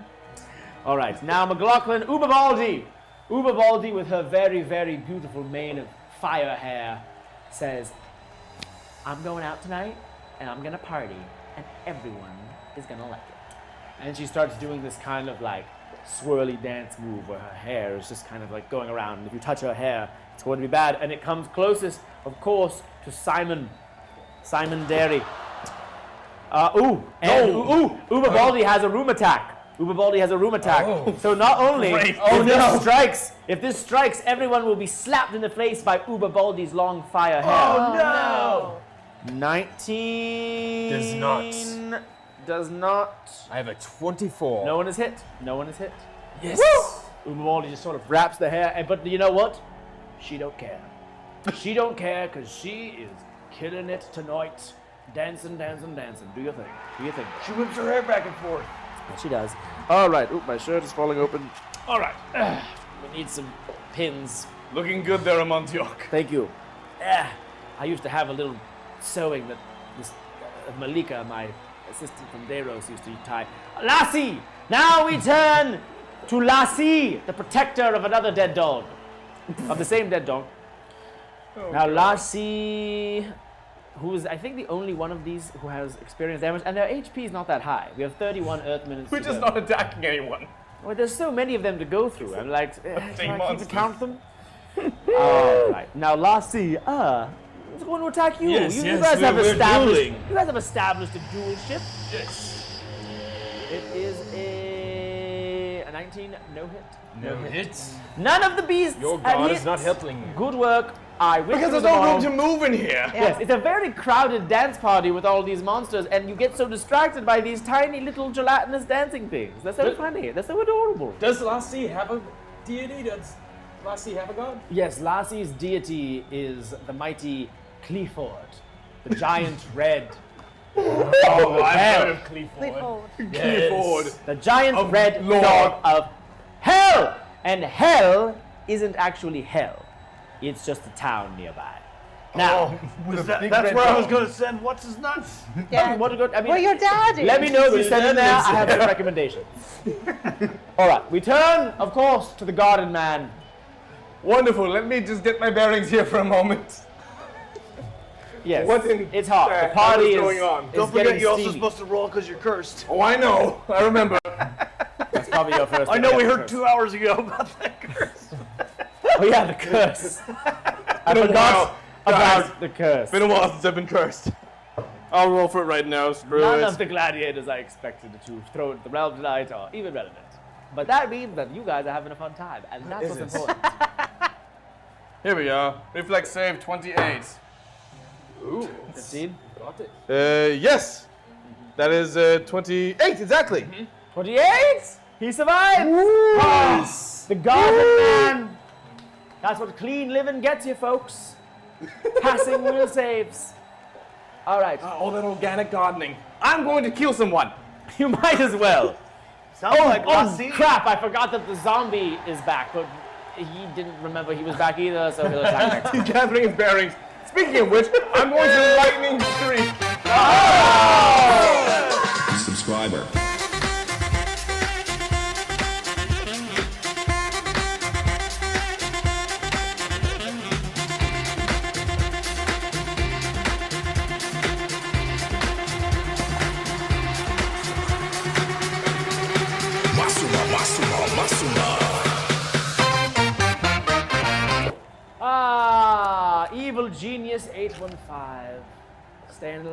All right, now McLaughlin, Ubabaldi. Ubabaldi, with her very, very beautiful mane of fire hair, says, I'm going out tonight, and I'm going to party, and everyone is going to like it. And she starts doing this kind of like swirly dance move where her hair is just kind of like going around. And if you touch her hair, it's going to be bad. And it comes closest, of course, to Simon Derry. Ubabaldi has a room attack. Ubabaldi has a room attack. So not only if this strikes, everyone will be slapped in the face by Ubabaldi's long fire hair. Oh, no! 19 Does not. Does not. I have a 24. No one is hit. No one is hit. Yes. Ubabaldi just sort of wraps the hair, but you know what? She don't care. She don't care because she is killing it tonight. Dancing, dancing, dancing. Do your thing. Do your thing. She whips her hair back and forth. She does. All right. Oop, my shirt is falling open. All right. We need some pins. Looking good there, Amontioch. Thank you. I used to have a little sewing that this Malika, my assistant from Deros, used to tie. Lassie! Now we turn to Lassie, the protector of another dead dog. Of the same dead dog. Now Lassie, who is, I think, the only one of these who has experienced damage, and their HP is not that high. We have 31 Earth minutes. We're just not attacking anyone. Well, there's so many of them to go through. I'm like, can I keep count them? All right. Now, Lassie, it's going to attack you. Yes, you yes, guys have we're established. dueling. You guys have established a duel ship. Yes. It is a 19, no hit. No hits. None of the beasts. Your had god hit. is not helping you. Good work. I went Because through there's them no all. room to move in here. Yes, it's a very crowded dance party with all these monsters, and you get so distracted by these tiny little gelatinous dancing things. They're so funny. They're so adorable. Does Lassie have a deity? Does Lassie have a god? Yes, Lassie's deity is the mighty Clifford, the giant red. Oh, I've hell. heard of Clifford. Clifford. The giant Of red Lord. dog of hell! And hell isn't actually hell. It's just a town nearby. Now, That's where I was going to send what's his nuts. Yeah. what to go, I mean, Well, your daddy. let me know if you send in there. I have some recommendations. All right, we turn, of course, to the garden man. Wonderful. Let me just get my bearings here for a moment. Yes, What in it's hot. The hell party is is going on? Don't getting forget, you're also steamy. supposed to roll because you're cursed. Oh, I know. I remember. That's probably your first. I know we heard curse. 2 hours ago about that curse. Oh yeah, the curse. I Been a forgot while, guys. about the curse. Been a while since I've been cursed. I'll roll for it right now. Screw None it. of the gladiators I expected to throw into the realm tonight are even relevant. But that means that you guys are having a fun time, and that's what's important. Here we are. Reflex save 28. Ooh. 15? Got it. Yes. That is 28 exactly. 28? He survived! Yes! The garden man! That's what clean living gets you, folks. Passing will saves. All right. All that organic gardening. I'm going to kill someone. You might as well. Sounds like Lassie. Crap, I forgot that the zombie is back, but he didn't remember he was back either, so he'll attack next time. He's gathering his bearings. Speaking of which, I'm going to lightning streak. Subscriber. Evil Genius 815. Staying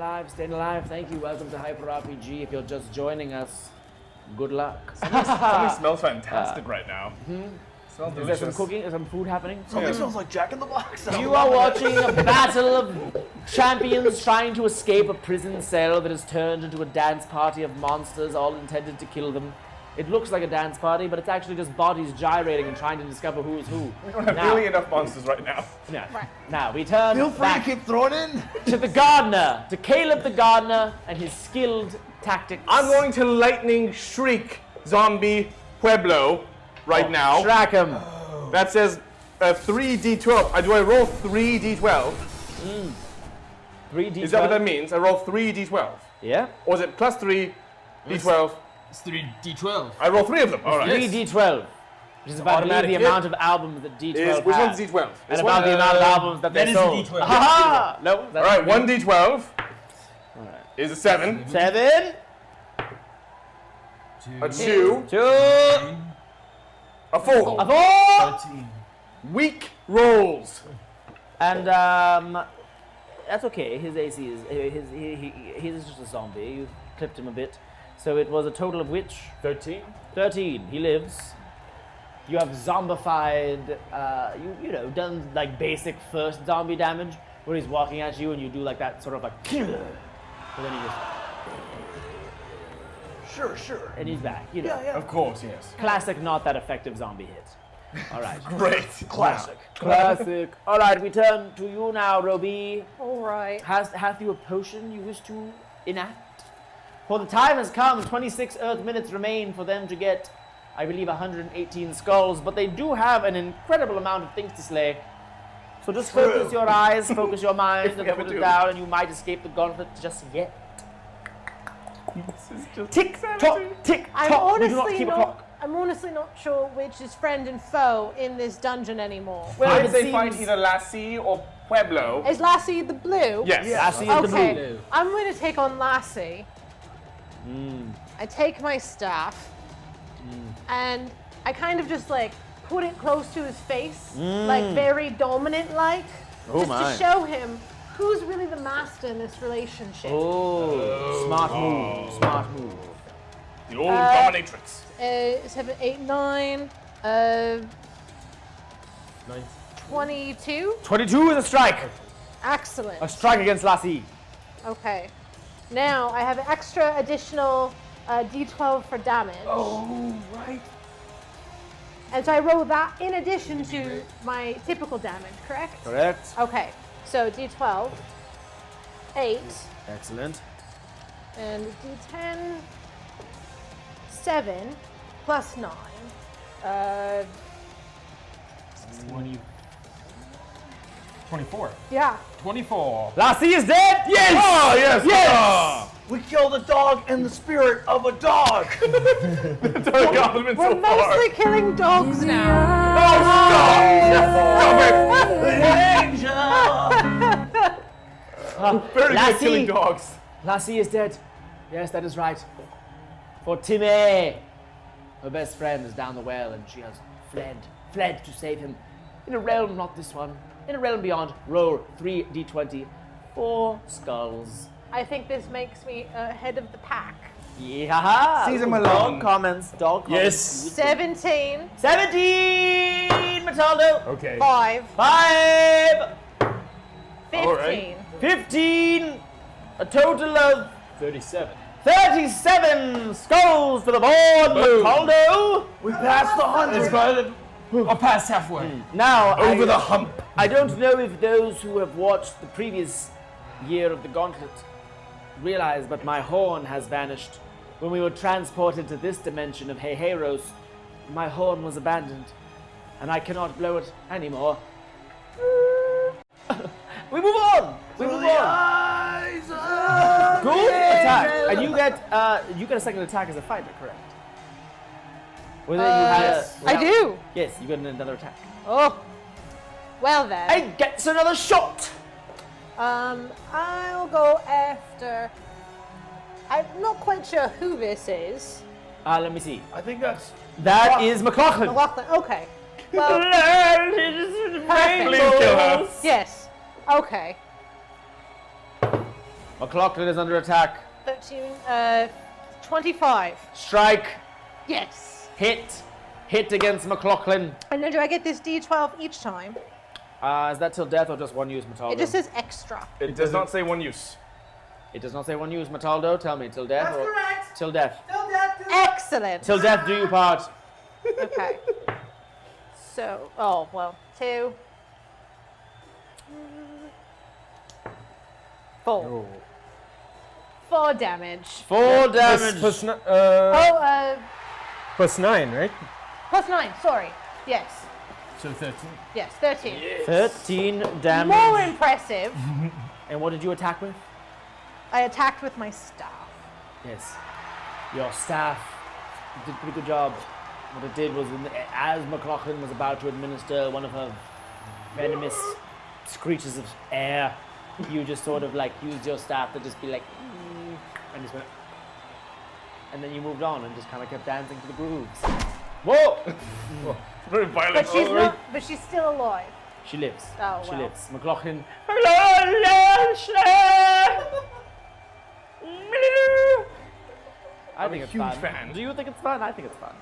alive. Thank you. Welcome to Hyper RPG. If you're just joining us, good luck. Something smells fantastic right now. Smells Is there delicious. some cooking? Is some food happening? Something smells like Jack in the Box. You are watching a battle of champions trying to escape a prison cell that has turned into a dance party of monsters, all intended to kill them. It looks like a dance party, but it's actually just bodies gyrating and trying to discover who is who. We don't have nearly enough monsters right now. Now we turn Feel free to back keep throwing in. to the gardener, to Caleb the gardener and his skilled tactics. I'm going to lightning shriek zombie Pueblo right now. Track him. That says 3d12. Do I roll 3d12? 3d12. Is that what that means? I roll 3d12. Yeah. Or is it plus 3 d12? It's 3d12. I roll 3 of them. All right. 3d12. Which is about Automatic the hit. amount of albums that D12 Which has. one's d12? And This about one? the amount of albums that that they is a sold. D12. Ha No. All right, 1d12 is a 7. 7. A 2. 2. A 4. A 4. 13. Weak rolls. And that's okay. His AC is he's just a zombie. You clipped him a bit. So it was a total of which? 13. 13. He lives. You have zombified, done like basic first zombie damage, where he's walking at you and you do like that sort of like, and then he just, Sure. and he's back. You know, Of course, yes. classic, not that effective zombie hit. All right. Great. Classic. Classic. All right, we turn to you now, Roby. All right. Hath you a potion you wish to enact? For the time has come, 26 Earth minutes remain for them to get, I believe, 118 skulls, but they do have an incredible amount of things to slay. So just focus your eyes, focus your mind, and put it down, and you might escape the gauntlet just yet. Tick tock, tick tock. We do not keep a clock. I'm honestly not sure which is friend and foe in this dungeon anymore. Well, it they seems- find either Lassie or Pueblo. Is Lassie the blue? Yes. Lassie is the Okay, blue. I'm going to take on Lassie. I take my staff, and I kind of just like put it close to his face, like very dominant-like, just to show him who's really the master in this relationship. Oh, smart move, smart move. The old dominatrix. 7, 8, 9, 22. 22 is a strike. Excellent. A strike against Lassie. Okay. Now I have an extra additional D12 for damage. Oh, right. And so I roll that in addition to my typical damage, correct? Correct. Okay. So D12, 8, Excellent. and D10, 7, plus 9. 24. Yeah. 24. Lassie is dead. Yes. Oh, yes. Yes. We killed a dog in the spirit of a dog. That's our compliment We're so far. mostly killing dogs now. Very good Lassie. killing dogs. Lassie is dead. Yes, that is right. For Timmy, her best friend, is down the well, and she has fled to save him. In a realm, not this one. In a realm beyond, roll 3d20, 4 skulls. I think this makes me head of the pack. Yeah. Season alone. Dog comments. Yes. 17, 17, Mataldo. Okay. 5, 5, 15. All right. 15, a total of 37. 37 skulls to the board, Mataldo. We passed the 100. I'll pass halfway. Now, Over the hump. I don't know if those who have watched the previous year of the Gauntlet realize, but my horn has vanished. When we were transported to this dimension of Heiheros, my horn was abandoned, and I cannot blow it anymore. We move on. We move on. Good attack, and you get a second attack as a fighter, correct? Whether you had I do. Yes, you get another attack. Oh. Well then. And gets another shot. I'll go after. I'm not quite sure who this is. Let me see. I think that's. That is McLaughlin. McLaughlin. Okay. Well, Please kill her. yes. Okay. McLaughlin is under attack. 13. 25. Strike. Yes. Hit against McLaughlin. And then do I get this D12 each time? Is that till death or just one use, Mataldo? It just says extra. It does not say one use. It does not say one use, Mataldo. Tell me, till death That's or correct. till death? Tell that to Excellent. Till death do you part. Okay. So, oh, well, 2. 4. 4 damage. 4 damage. Plus, n- Plus plus 9, right? 9, sorry. Yes. So 13. Yes, 13. 13 damage. More impressive. And what did you attack with? I attacked with my staff. Yes. Your staff did a pretty good job. What it did was, as McLaughlin was about to administer one of her venomous screeches of air, you just sort of like used your staff to just be like, and just went, and then you moved on and just kind of kept dancing to the grooves. Whoa! Very violent. But she's still alive. She lives. Oh, She well. lives. McLaughlin. I think it's huge fun. fan. Do you think it's fun? I think it's fun.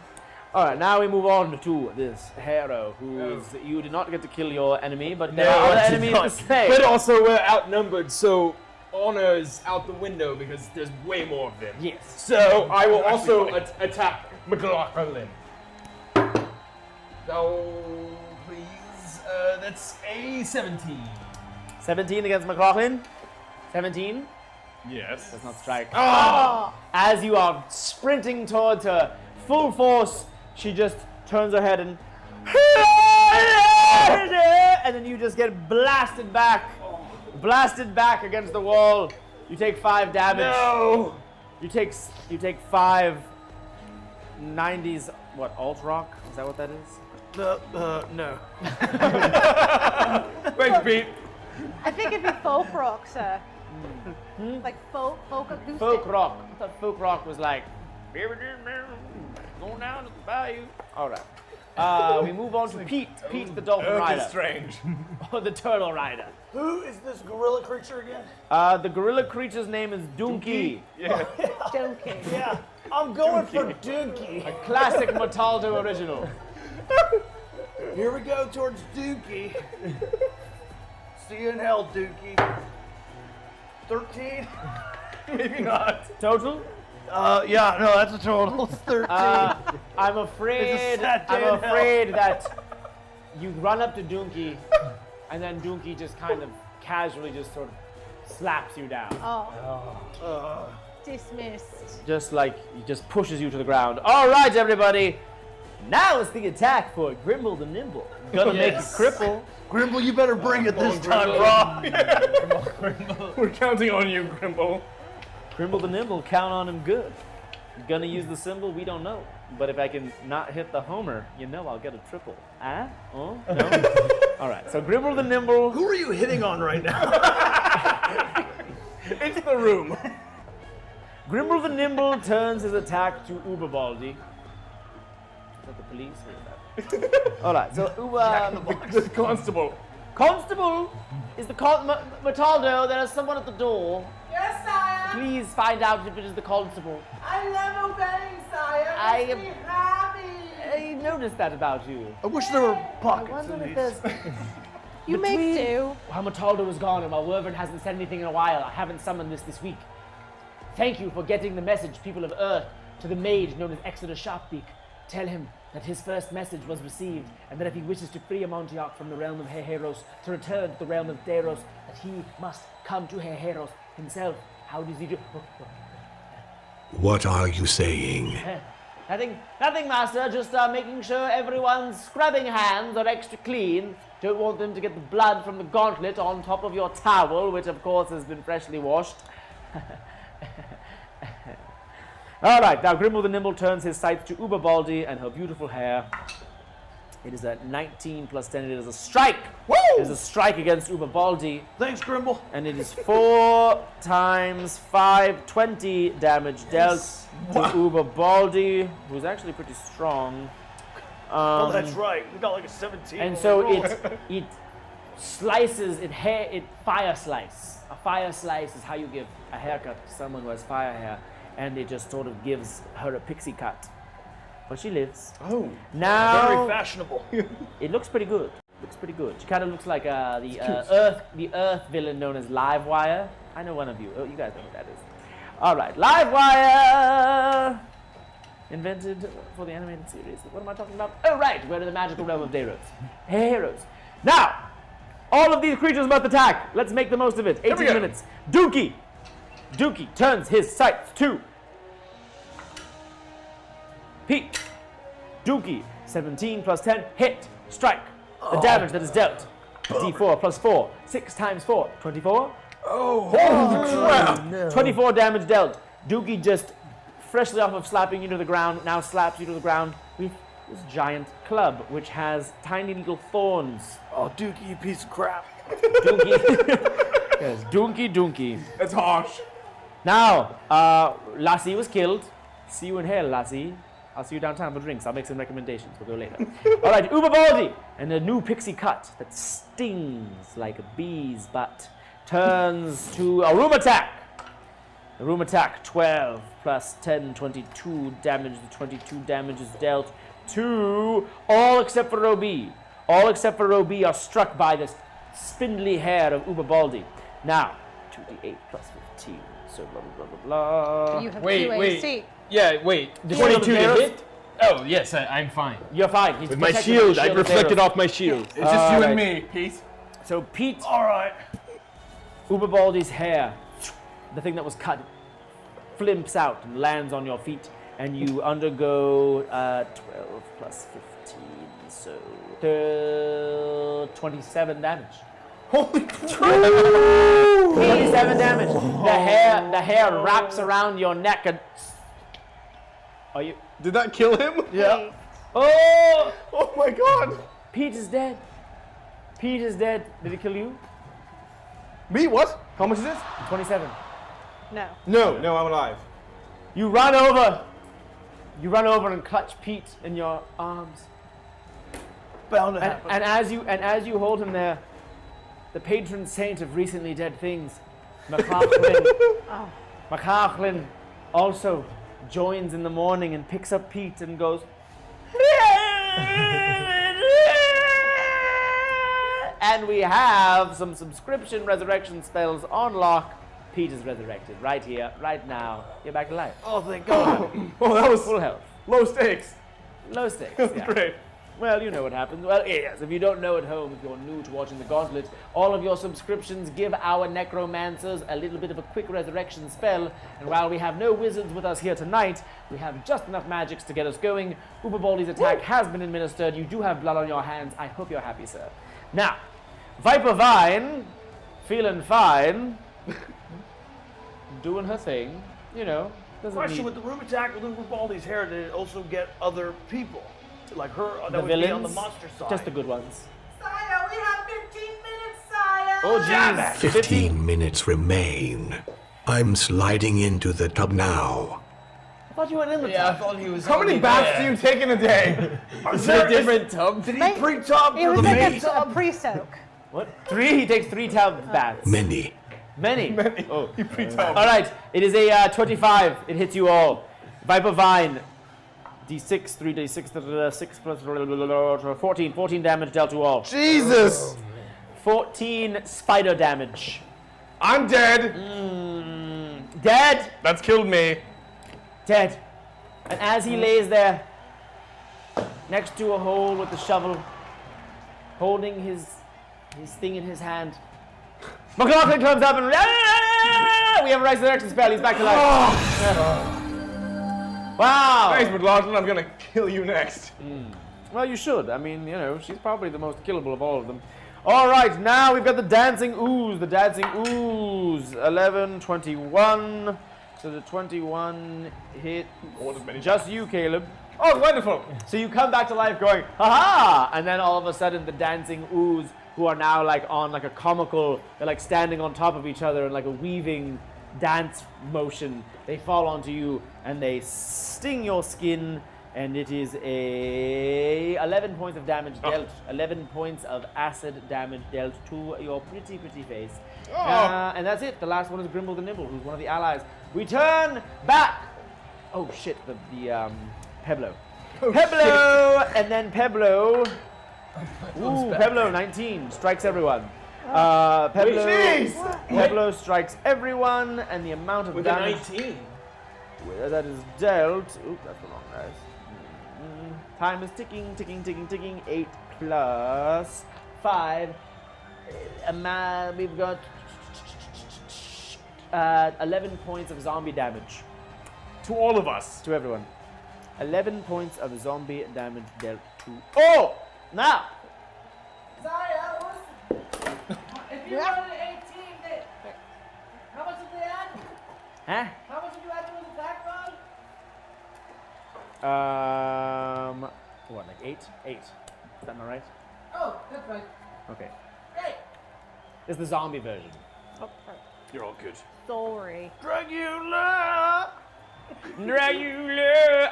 All right, now we move on to this hero who is. You did not get to kill your enemy, but there are other enemies to slay. But also we're outnumbered, so honor is out the window because there's way more of them. Yes. So I will also attack McLaughlin. So please, that's a 17. 17 against McLaughlin. 17. Yes. Does not strike. Oh! As you are sprinting towards her, full force, she just turns her head and then you just get blasted back against the wall. You take 5 damage. No. You take 5 90s. What, alt rock? Is that what that is? No. Thanks, Pete. I think it'd be folk rock, sir. Like folk acoustic. Folk rock. I thought folk rock was like going down to the bayou. All right. We move on to Pete. Pete, the dolphin rider. Strange. Or the turtle rider. Who is this gorilla creature again? The gorilla creature's name is Donkey. Yeah. Donkey. Yeah, I'm going for Dookie. A classic Mataldo original. Here we go towards Dookie. See you in hell, Dookie. 13? Maybe not. Total? Yeah, no, that's a total. It's 13. I'm afraid that you run up to Donkey, and then Donkey just kind of casually just sort of slaps you down. Dismissed. Just like, he just pushes you to the ground. All right, everybody. Now it's the attack for Grimble the Nimble. Gonna make you cripple. Grimble, you better bring it this time, bro. We're counting on you, Grimble. Grimble the Nimble, count on him good. Gonna use the symbol, we don't know. But if I can not hit the homer, you know I'll get a triple. Oh, no? All right, so Grimble the Nimble. Who are you hitting on right now? Into the room. Grimble the Nimble turns his attack to Uberbaldi. Is that the police or is that? All right, so The constable. Constable, is the Mataldo? There is someone at the door. Yes, sire. Please find out if it is the constable. I love obeying, sire. I Makes am- me happy. I noticed that about you. I wish there were I pockets wonder in if these. there's. You make do. While Mataldo is gone and while Wervin hasn't said anything in a while, I haven't summoned this week. Thank you for getting the message, people of Earth, to the mage known as Exeter Sharpbeak. Tell him that his first message was received, and that if he wishes to free Amontillak from the realm of Heheros to return to the realm of Deros, that he must come to Heheros himself. How does he do? What are you saying? Nothing, Master. Just making sure everyone's scrubbing hands are extra clean. Don't want them to get the blood from the gauntlet on top of your towel, which of course has been freshly washed. All right, now Grimble the Nimble turns his sights to Uberbaldi and her beautiful hair. It is a 19 plus 10. It is a strike. Woo! It is a strike against Uberbaldi. Thanks, Grimble. And it is 4 times 5, 20 damage dealt to Uberbaldi, who's actually pretty strong. Oh, that's right. We got like a 17. And so it slices, it fire slice. A fire slice is how you give a haircut to someone who has fire hair. And it just sort of gives her a pixie cut. But she lives. Oh. Now, very fashionable. It looks pretty good. Looks pretty good. She kind of looks like the Earth villain known as Livewire. I know one of you. Oh, you guys know what that is. All right, Livewire, invented for the animated series. What am I talking about? Oh, right, we're in the magical realm of Deros. Heroes. Now, all of these creatures must attack. Let's make the most of it. 18 minutes. Dookie turns his sights to Pete. Dookie, 17 plus 10, hit, strike. The damage that is dealt, D4 plus 4, 6 times 4, 24. Holy crap! No. 24 damage dealt. Dookie just freshly off of slapping you to the ground, now slaps you to the ground with this giant club, which has tiny little thorns. Oh, Dookie, you piece of crap. Dookie. Yes, Dookie. That's harsh. Now, Lassie was killed. See you in hell, Lassie. I'll see you downtown for drinks. I'll make some recommendations. We'll go later. All right, Uberbaldi, and a new pixie cut that stings like a bee's butt turns to a room attack. The room attack, 12 plus 10, 22 damage. The 22 damage is dealt to all except for Roby. All except for Roby are struck by this spindly hair of Uberbaldi. Now, 2d8 plus 15. So blah, blah, blah, blah, blah. You have Wait, 2 wait. AC. Yeah, wait. The 22 22 to arrows? hit? Oh, yes, I'm fine. You're fine. He's With my protected shield, by I the reflected arrows. off my shield. It's just you Alright. and me, Pete. So Pete, All right. Uberbaldi's hair the thing that was cut flimps out and lands on your feet, and you undergo 12 plus 15, so 27 damage. Holy 27 damage. The hair wraps around your neck and. Are you? Did that kill him? Yeah. Oh! Oh my god! Pete is dead. Pete is dead. Did it kill you? Me? What? How much is this? 27. No. No, I'm alive. You run over. You run over and clutch Pete in your arms. Bound to happen. And as you hold him there, the patron saint of recently dead things, Macachlin, also joins in the morning and picks up Pete and goes. And we have some subscription resurrection spells on lock. Pete is resurrected right here, right now. You're back to life. Oh, thank God. Oh, that was Full health. low stakes. Low stakes. That was Yeah. great. Well, you know what happens. Well, yes, if you don't know at home, if you're new to watching the Gauntlet, all of your subscriptions give our necromancers a little bit of a quick resurrection spell, and while we have no wizards with us here tonight, we have just enough magics to get us going. Uberbaldi's attack has been administered. You do have blood on your hands. I hope you're happy, sir. Now, Viper Vine, feeling fine, doing her thing, you know. Doesn't Question, need with the room attack with Uberbaldi's hair, did it also get other people? Like her, that the would be on the villains, monster side. just the good ones. Sire, we have 15 minutes, sire. Oh, jeez. 15 minutes remain. I'm sliding into the tub now. I thought you were in the Yeah, I tub. thought he was. How many baths do you take in a day? Is there a Different tub. Did he pre-tub It for was the like main a tub? pre-soak. What? 3? He takes 3 tub baths. Many. Many. Oh, you pre-tub. All right. It is a 25. It hits you all. Viper Vine. D6, 3d6, 6 plus 14. 14 damage dealt to all. Jesus! 14 spider damage. I'm dead. Dead. That's killed me. Dead. And as he lays there, next to a hole with the shovel, holding his thing in his hand, McLaughlin comes up and we have a resurrection spell. He's back to life. Wow. Thanks, McLaughlin. I'm gonna kill you next. Well, you should. I mean, you know, she's probably the most killable of all of them. All right, now we've got the Dancing Ooze. The Dancing Ooze. 11, 21. So the 21 hit just you, Caleb. Oh, wonderful. So you come back to life going, ha-ha! And then all of a sudden the Dancing Ooze, who are now like on like a comical, they're like standing on top of each other in like a weaving dance motion. They fall onto you and they sting your skin, and it is a 11 points of damage dealt. 11 points of acid damage dealt to your pretty face. And that's it. The last one is Grimble the Nimble, who's one of the allies. We turn back. Oh shit, the Peblo. Peblo, and then Peblo. Ooh, Peblo 19 strikes everyone. Peblo strikes everyone, and the amount of With a damage 19. that is dealt. Oop, that's the wrong dice. Time is ticking. 8 plus 5. We've got 11 points of zombie damage To all of us. to everyone. 11 points of zombie damage dealt to. Oh! Now! Sire, if you rolled an 18, how much did they add? Huh? How much did you add to his attack roll? What, like 8? 8. Is that not right? Oh, that's right. Okay. Great. It's the zombie version. You're all good. Sorry. Dracula!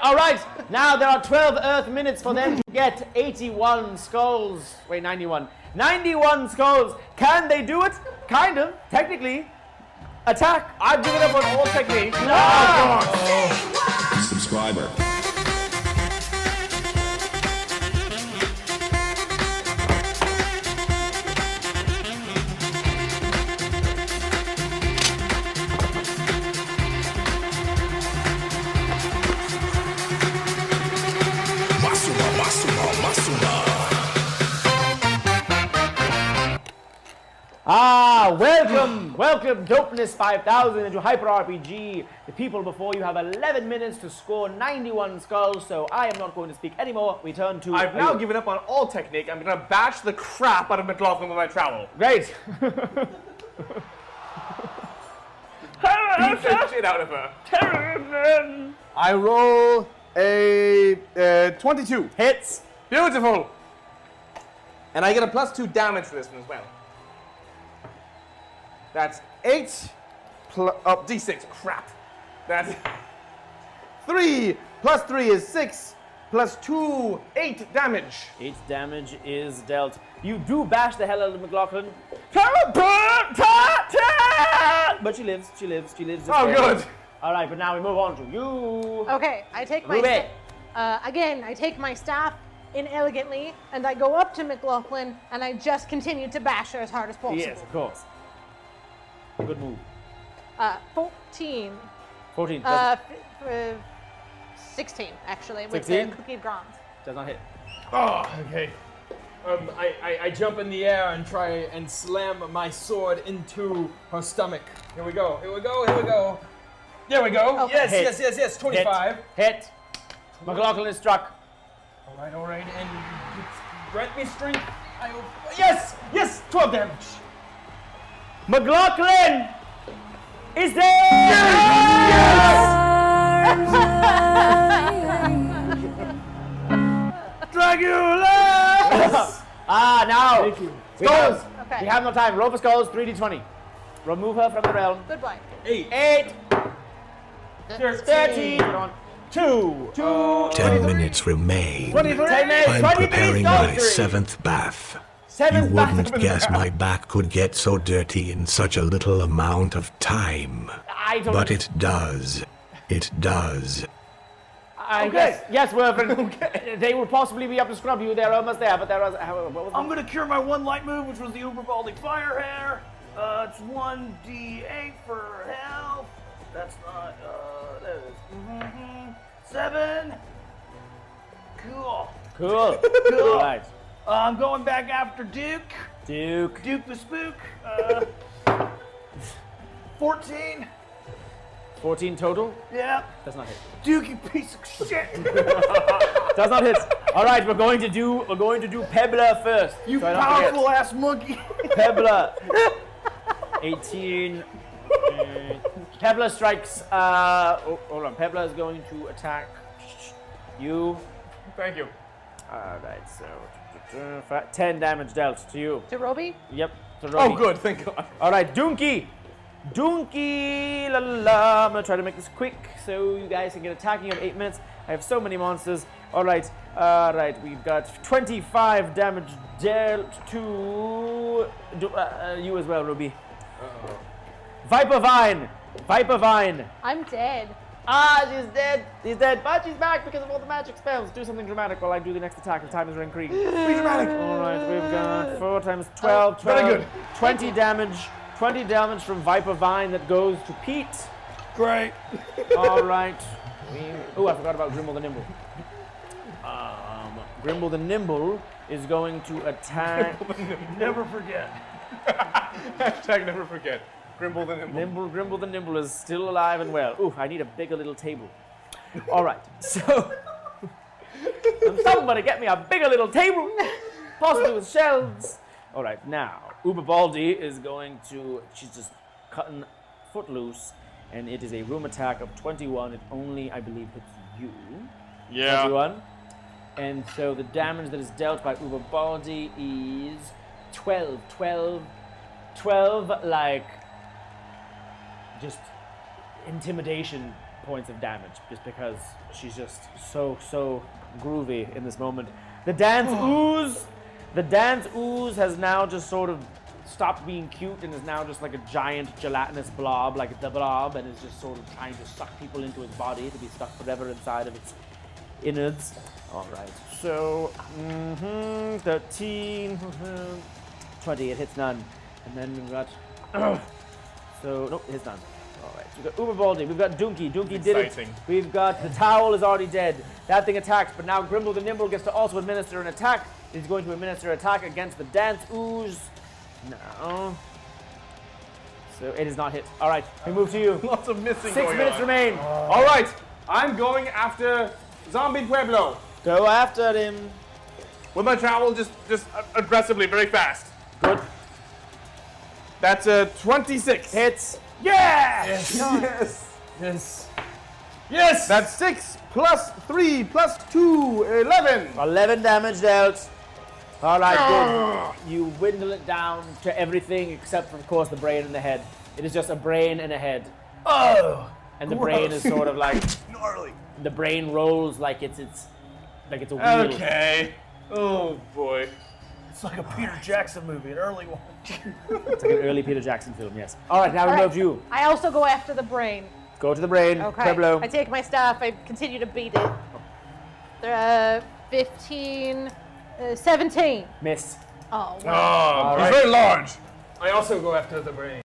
All right, now there are 12 Earth minutes for them to get 81 skulls. Wait, 91. 91 skulls. Can they do it? Kind of, technically. Attack. I've given up on all technique. Subscriber. welcome, Dopeness 5000 into Hyper RPG. The people before you have 11 minutes to score 91 skulls, so I am not going to speak anymore. We turn to... I've now given up on all technique. I'm gonna bash the crap out of McLaughlin with my trowel. Great. Beat the shit out of her. I roll a 22. Hits. Beautiful. And I get a +2 damage for this one as well. That's 8 D6. Crap. That's 3 plus 3 is 6 plus 2, 8 damage. 8 damage is dealt. You do bash the hell out of McLaughlin. But she lives. Oh, good. All right, but now we move on to you. Okay, I take my Ruby. again. I take my staff inelegantly, and I go up to McLaughlin, and I just continue to bash her as hard as possible. Yes, of course. Good move. 14. 14. 16 actually with 16? the cookie of bronze. Does not hit. Oh, okay. I jump in the air and try and slam my sword into her stomach. Here we go. There we go. There we go. Okay. Yes. 25. Hit. McLaughlin is struck. All right. And grant me strength. Yes. 12 damage. McLaughlin is Dracula! Now. Thank you. Skulls. Okay. We have no time. Roll for skulls. 3d20. Remove her from the realm. Goodbye. 8. 13. 2. 10 minutes remain. 10 minutes. I'm 23 preparing skulls. my 7th bath. You 7th bath wouldn't of the guess realm. my back could get so dirty in such a little amount of time. I don't. But it does. It does. Yes, Werven. They would possibly be up to scrub you. They're almost there, but there was. What was I'm gonna cure my one light move, which was the Uber Baldy Fire Hair. It's 1d8 for health. That's not, there it is. 7. Cool. Cool. Cool. All right. I'm going back after Duke. Duke. Duke the Spook. 14. 14 total. Yeah. Does not hit. Duke, you piece of shit. Does not hit. All right, we're going to do Pebbler first. You so I don't forget. powerful ass monkey. Pebbler. 18. Pebbler strikes. Hold on. Pebbler is going to attack you. Thank you. All right, so 10 damage dealt to you. To Roby? Yep. To Oh, Robbie. good. Thank God. All right, Donkey, la la la. I'm gonna try to make this quick so you guys can get attacking. You have 8 minutes. I have so many monsters. All right, we've got 25 damage dealt to you as well, Ruby. Viper Vine. I'm dead. She's dead. She's dead, but she's back because of all the magic spells. Do something dramatic while I do the next attack. The time is running creep. Be dramatic. All right, we've got 4 times 12. Very good. 20 damage. 20 damage from Viper Vine that goes to Pete. Great. All right. I forgot about Grimble the Nimble. Grimble the Nimble is going to attack. Never forget. Hashtag never forget. Grimble the Nimble. Grimble the Nimble is still alive and well. Ooh, I need a bigger little table. All right, so somebody get me a bigger little table, possibly with shelves. All right, now Uber Baldy is going to. She's just cutting footloose, and it is a room attack of 21. It only, I believe, hits you. Yeah. 21. And so the damage that is dealt by Uber Baldy is 12, like just intimidation points of damage, just because she's just so groovy in this moment. The dance ooze has now just sort of stopped being cute and is now just like a giant gelatinous blob, like the blob, and is just sort of trying to suck people into its body to be stuck forever inside of its innards. All right, so 13, 20, it hits none, and then we've got nope, it hits none. All right, so we've got Uber Baldy, we've got Donkey did it. We've got the towel is already dead. That thing attacks, but now Grimble the Nimble gets to also administer an attack. He's going to administer an attack against the dance ooze. Now, So it is not hit. All right, we move to you. Lots of missing 6 going minutes on. remain. All right, I'm going after Zombie Pueblo. Go after him. With my trowel, just aggressively, very fast. Good. That's a 26. Hits. Yes! Yes! That's 6 plus 3 plus 2, 11. 11 damage dealt. All right, good. You dwindle it down to everything except for, of course, the brain and the head. It is just a brain and a head. Oh! And the brain is sort of like Gnarly. the brain rolls like it's a wheel. Okay. Oh boy. It's like a Peter Jackson movie, an early one. It's like an early Peter Jackson film, yes. All right, now we All right. move to you. I also go after the brain. Go to the brain. Okay. Pueblo. I take my staff. I continue to beat it. 15, 17. Miss. Oh, wow. Oh, right. he's very large. I also go after the brain.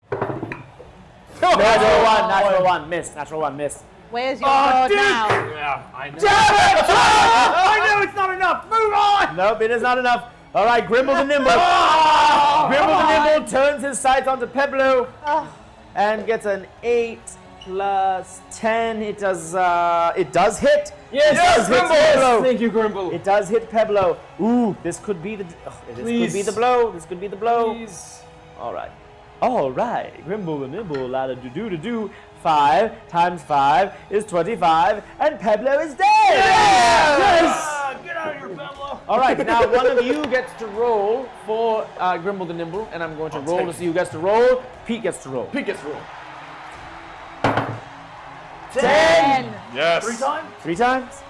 Natural one. Miss. Natural one. Miss. Where's your sword now? Yeah, I know. I know it's not enough. Move on. Nope, it is not enough. All right, Grimble the Nimble. Grimble the Nimble turns his sights onto Pueblo and gets an 8 plus 10. It does hit. Yes, It does hit Pueblo. Thank you, Grimble. It does hit Pueblo. Ooh, this could be the. This could be Please. the blow. This could be the blow. Please. All right. All right. Grimble the Nimble, la da do do do do. 5 times 5 is 25, and Pueblo is dead. Yes! Get out of here, Pueblo. All right. Now one of you gets to roll for Grimble the Nimble, and I'm going to roll to see who gets to roll. Pete gets to roll. Pete gets rolled. 10. Yes. 3 times? 3 times.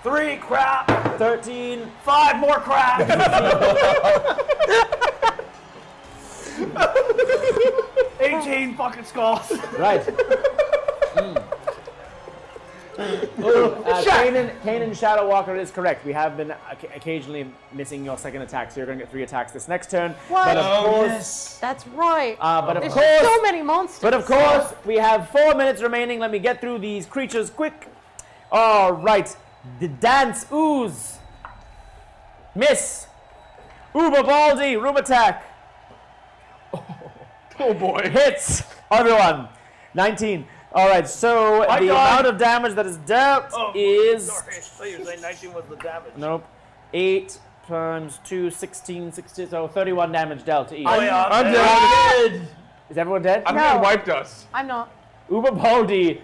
3 crap. 13. 5 more crap. 18 fucking skulls. Right. Kanan Shadow Walker is correct. We have been occasionally missing your second attack, so you're going to get 3 attacks this next turn. What? But of course, Yes. That's right. but of There's course, so many monsters. but of course, we have 4 minutes remaining. Let me get through these creatures quick. All right, the dance ooze. Miss. Uber Baldy, room attack. Oh boy. Hits everyone. 19. All right, so the amount of damage that is dealt is. Sorry, I thought you were saying 19 was the damage. Nope. 8 times 2, 16, 16, so 31 damage dealt to each. Oh, yeah. I'm dead. Is everyone dead? I'm No. gonna wipe dust. I'm not. Uber Baldy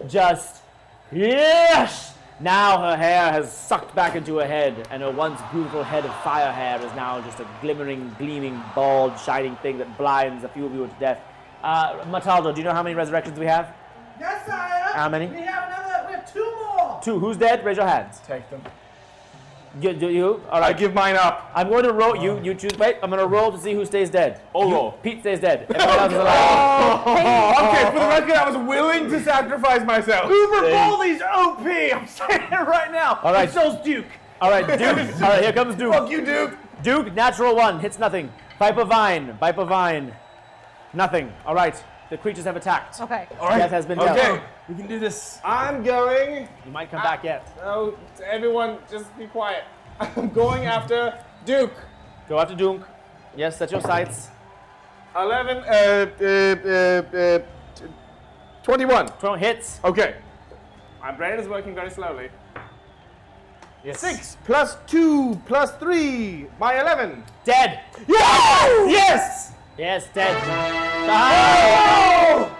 just. Yes! Now her hair has sucked back into her head, and her once beautiful head of fire hair is now just a glimmering, gleaming, bald, shining thing that blinds a few of you to death. Mataldo, do you know how many resurrections we have? Yes, sire. How many? We have 2 more. 2. Who's dead? Raise your hands. Take them. You? All I right. give mine up. I'm going to roll. You choose. Wait. I'm going to roll to see who stays dead. roll. Pete stays dead. Everyone else is alive. Okay, for the record, I was willing to sacrifice myself. Uber Baldy's OP. I'm saying it right now. All right. And so's Duke. All right, Duke. All right, here comes Duke. Fuck you, Duke. Duke, natural 1, hits nothing. Viper Vine, nothing. All right, the creatures have attacked. Okay. Death has been dealt. Okay, We can do this. I'm going. You might come back yet. Oh, everyone, just be quiet. I'm going after Duke. Go after Duke. Yes, set your sights. 11, 21. 12 hits. Okay. My brain is working very slowly. Yes. 6 plus 2 plus 3. My 11. Dead. Yes! Yes, dead. Oh!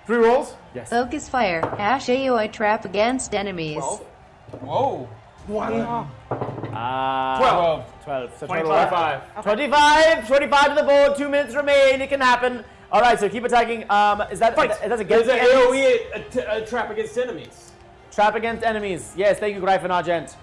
3 rolls. Yes. Focus fire. Ash AOI trap against enemies. Whoa. 1. 12. 12. So total 25. 25 to the board. 2 minutes remain. It can happen. All right, so keep attacking. Is that against There's the an enemies? AoE a trap against enemies. Trap against enemies. Yes, thank you, Gryphon Argent.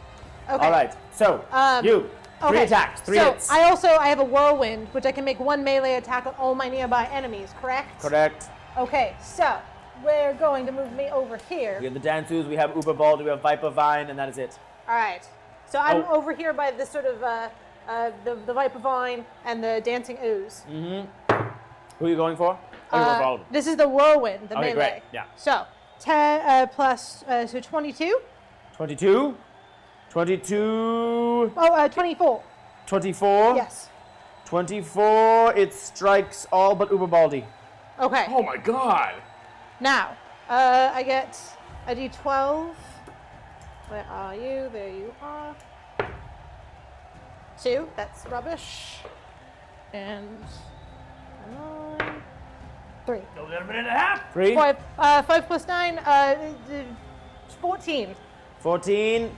Okay. All right, so you 3 Okay. attacks, 3 so hits. I have a whirlwind, which I can make 1 melee attack on all my nearby enemies. Correct. Correct. Okay. So we're going to move me over here. We have the Dantus, we have Uber Bald, we have Viper Vine, and that is it. All right. So I'm Oh. over here by this sort of the Viper Vine and the Dancing Ooze. Who are you going for? Oh, you're going for all of them. This is the whirlwind, the Okay, melee. great, yeah. So 10 plus so 22. 22. 22. Oh, 24. 24. Yes. 24. It strikes all but Uberbaldi. Okay. Oh my god! Now, I get a d12. Where are you? There you are. 2. That's rubbish. And 9. 3. A little bit and a half. 3. 5 plus 9. 14.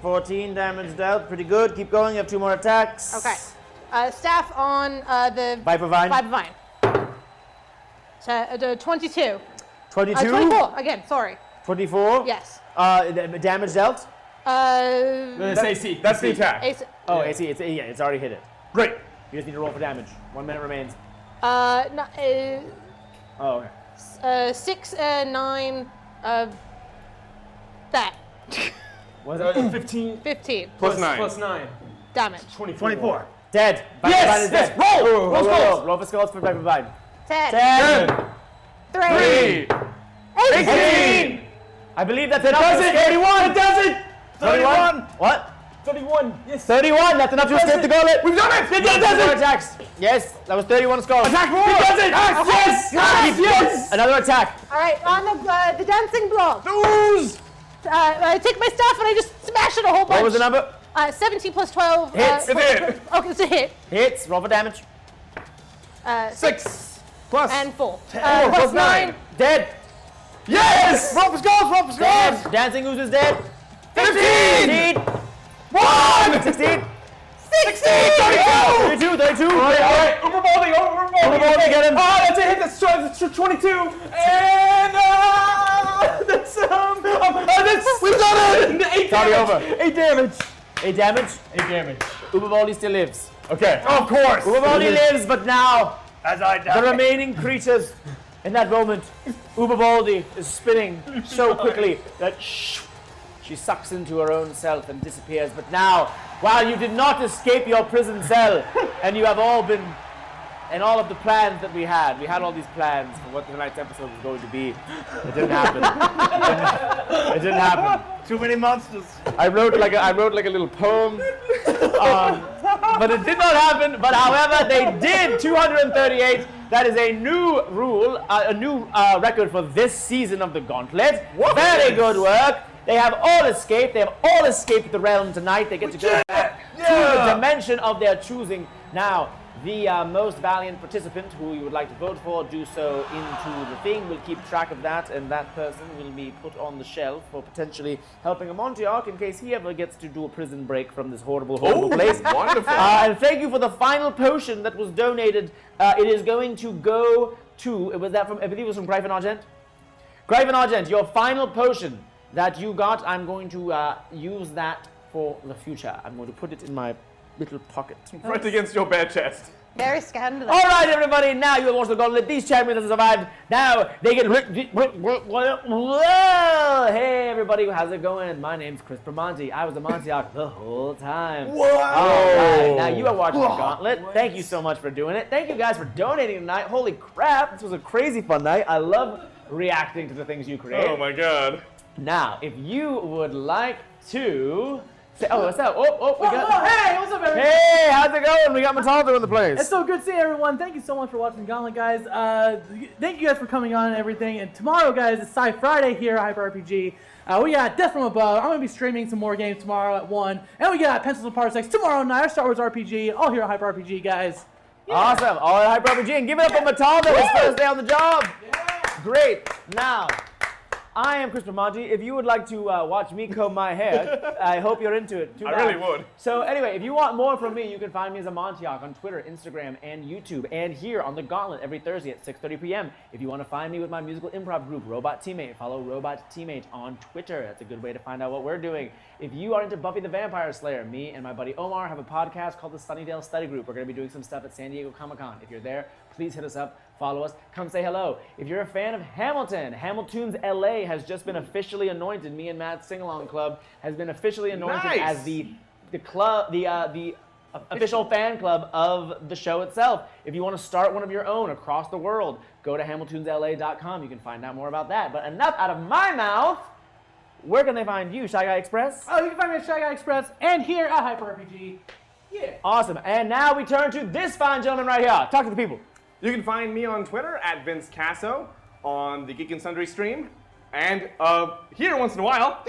14 damage dealt. Pretty good. Keep going. You have 2 more attacks. Okay. Staff on the Viper Vine. Viper Vine. So, 22. 22. 24. Again, sorry. 24. Yes. Damage dealt. That's AC. That's the attack. AC. Oh, AC. It's already hit it. Great. You just need to roll for damage. 1 minute remains. No, Oh, okay. 6, 9, that. Was it 15 15 Plus 9. plus 9. damage. 24. dead? Yes, is dead. yes, roll! Roll, Roll skulls. roll for skulls for Viper Vine. 10. 10. 3. 18. I believe that's enough. does it. 31. It does it! 31. What? 31. Yes. 31. That's enough to escape the gauntlet. We've done it! It does More it! attacks. Yes, that was 31 skulls. Attack more! It does it! Yes! Yes! Another attack. All right, on the dancing block. Ooze! I take my staff and I just smash it a whole bunch. What was the number? 17 plus 12. Hits. It's a hit. Okay, it's a hit. Hits. Roll for damage. 6 Plus. and 4. Plus 9. Dead. Yes! Roll for skulls. Roll for skulls. Dancing Ooze is dead. 15! 15. 1! 16. 16! 32. 32. Alright, Uberbaldi, Uberbaldi, get him. Ah, that's a hit, that's 22. And, that's, we've done it! 8 Sorry, damage. over. 8 damage. 8 damage. 8 damage. Uberbaldi still lives. Okay. Of course. Uberbaldi lives, but now As I the die. remaining creatures in that moment, Uberbaldi is spinning so quickly that she sucks into her own self and disappears. But now, while you did not escape your prison cell, and you have all been, and all of the plans that we had all these plans for what tonight's episode was going to be. It didn't happen. It didn't happen. Too many monsters. I wrote like a little poem, but it did not happen. But however, they did 238. That is a new rule, a new record for this season of the Gauntlet. Very good work. They have all escaped. They have all escaped the realm tonight. They get to go back to the dimension of their choosing. Now, the most valiant participant who you would like to vote for, do so into the thing. We'll keep track of that, and that person will be put on the shelf for potentially helping a Montauk in case he ever gets to do a prison break from this horrible place. Wonderful. And thank you for the final potion that was donated. It is going to go to, was that from, I believe it was from Gryphon Argent? Gryphon Argent, your final potion that you got, I'm going to use that for the future. I'm going to put it in my little pocket. Right against your bare chest. Very scandalous. All right, everybody. Now you have watched the Gauntlet. These champions have survived. Now they get. Whoa! Hey, everybody. How's it going? My name's Chris Pramonti. I was a Montauk the whole time. Whoa! All right. Now you are watching the Gauntlet. Thank you so much for doing it. Thank you guys for donating tonight. Holy crap! This was a crazy fun night. I love reacting to the things you create. Oh my god. Now, if you would like to. Oh, what's up? Oh, we got. Hey, what's up, everyone? Hey, how's it going? We got Mataldo in the place. It's so good seeing everyone. Thank you so much for watching Gauntlet, guys. Thank you guys for coming on and everything. And tomorrow, guys, it's Sci Friday here at Hyper RPG. We got Death from Above. I'm going to be streaming some more games tomorrow at 1. And we got Pencils and Parsecs tomorrow night, our Star Wars RPG, all here at Hyper RPG, guys. Yeah. Awesome. All at Hyper RPG. And give it up for Mataldo, his first day on the job. Yeah. Great. Now, I am Chris Pramonti. If you would like to watch me comb my hair, I hope you're into it. I really would. So anyway, if you want more from me, you can find me as a Montauk on Twitter, Instagram, and YouTube, and here on the Gauntlet every Thursday at 6:30 p.m. If you want to find me with my musical improv group, Robot Teammate, follow Robot Teammate on Twitter. That's a good way to find out what we're doing. If you are into Buffy the Vampire Slayer, me and my buddy Omar have a podcast called the Sunnydale Study Group. We're going to be doing some stuff at San Diego Comic-Con. If you're there, please hit us up. Follow us. Come say hello. If you're a fan of Hamilton, Hamiltoons LA has just been officially anointed. Me and Matt's Sing-Along Club has been officially anointed as the official fan club of the show itself. If you want to start one of your own across the world, go to HamiltoonsLA.com. You can find out more about that. But enough out of my mouth. Where can they find you, Shy Guy Express? Oh, you can find me at Shy Guy Express and here at Hyper RPG. Yeah. Awesome. And now we turn to this fine gentleman right here. Talk to the people. You can find me on Twitter at Vince Casso, on the Geek and Sundry stream, and here once in a while.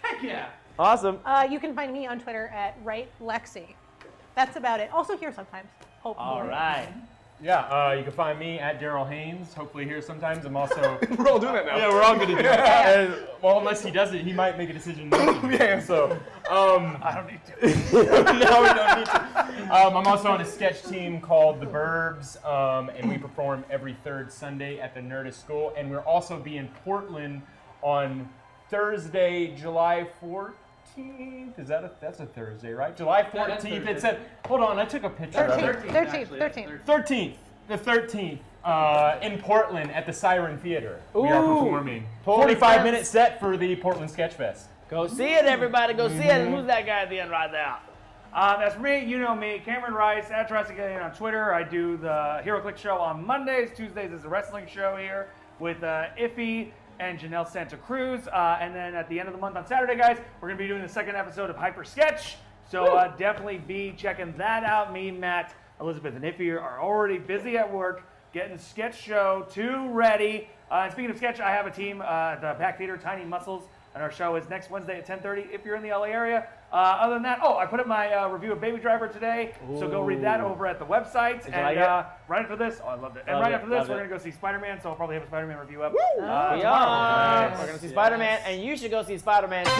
Heck yeah. Awesome. You can find me on Twitter at WriteLexi. That's about it. Also here sometimes. Hopefully. All right. Yeah, you can find me at Daryl Haynes. Hopefully here sometimes. I'm also. We're all doing that now. Yeah, we're all going to do it. Well, unless he does it, he might make a decision. Yeah. So. I don't need to. No, we don't need to. I'm also on a sketch team called The Burbs, and we perform every third Sunday at the Nerdist School. And we'll also be in Portland on Thursday, July 14th. Is that's a Thursday, right? July 14th. It said, hold on, I took a picture of it. 13th. The 13th, in Portland at the Siren Theater. We are performing. 45-minute set for the Portland Sketch Fest. Go see it, everybody. Go see it. And who's that guy at the end right there? That's me, you know me, Cameron Rice, at Jurassic Alien on Twitter. I do the Hero Click show on Mondays. Tuesdays is a wrestling show here with Iffy and Janelle Santa Cruz. And then at the end of the month on Saturday, guys, we're going to be doing the second episode of Hyper Sketch. So definitely be checking that out. Me, Matt, Elizabeth, and Iffy are already busy at work getting Sketch Show 2 ready. And speaking of sketch, I have a team at the Pack Theater, Tiny Muscles, and our show is next Wednesday at 10:30 if you're in the LA area. Other than that, I put up my review of Baby Driver today, so go read that over at the website. And right after this, I loved it. And right after this, we're going to go see Spider-Man, so I'll probably have a Spider-Man review up tomorrow. We're going to see Spider-Man, and you should go see Spider-Man 2.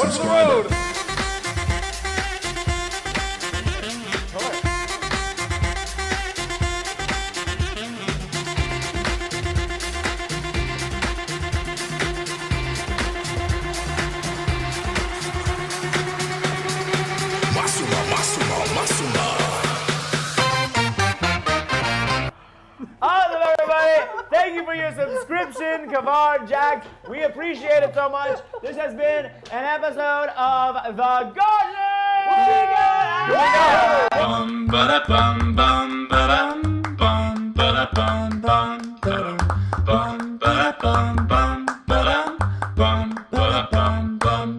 What's the road? Awesome, everybody. Thank you for your subscription, Kavar, Jack. We appreciate it so much. This has been an episode of The Gauntlet. Bum ba bum bum ba-dum, bum ba bum bum ba-dum, bum ba bum bum ba-dum, bum ba bum bum.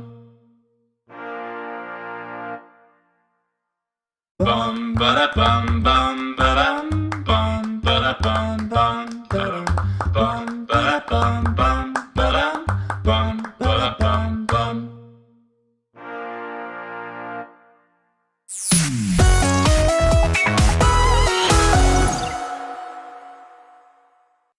Bum ba bum bum.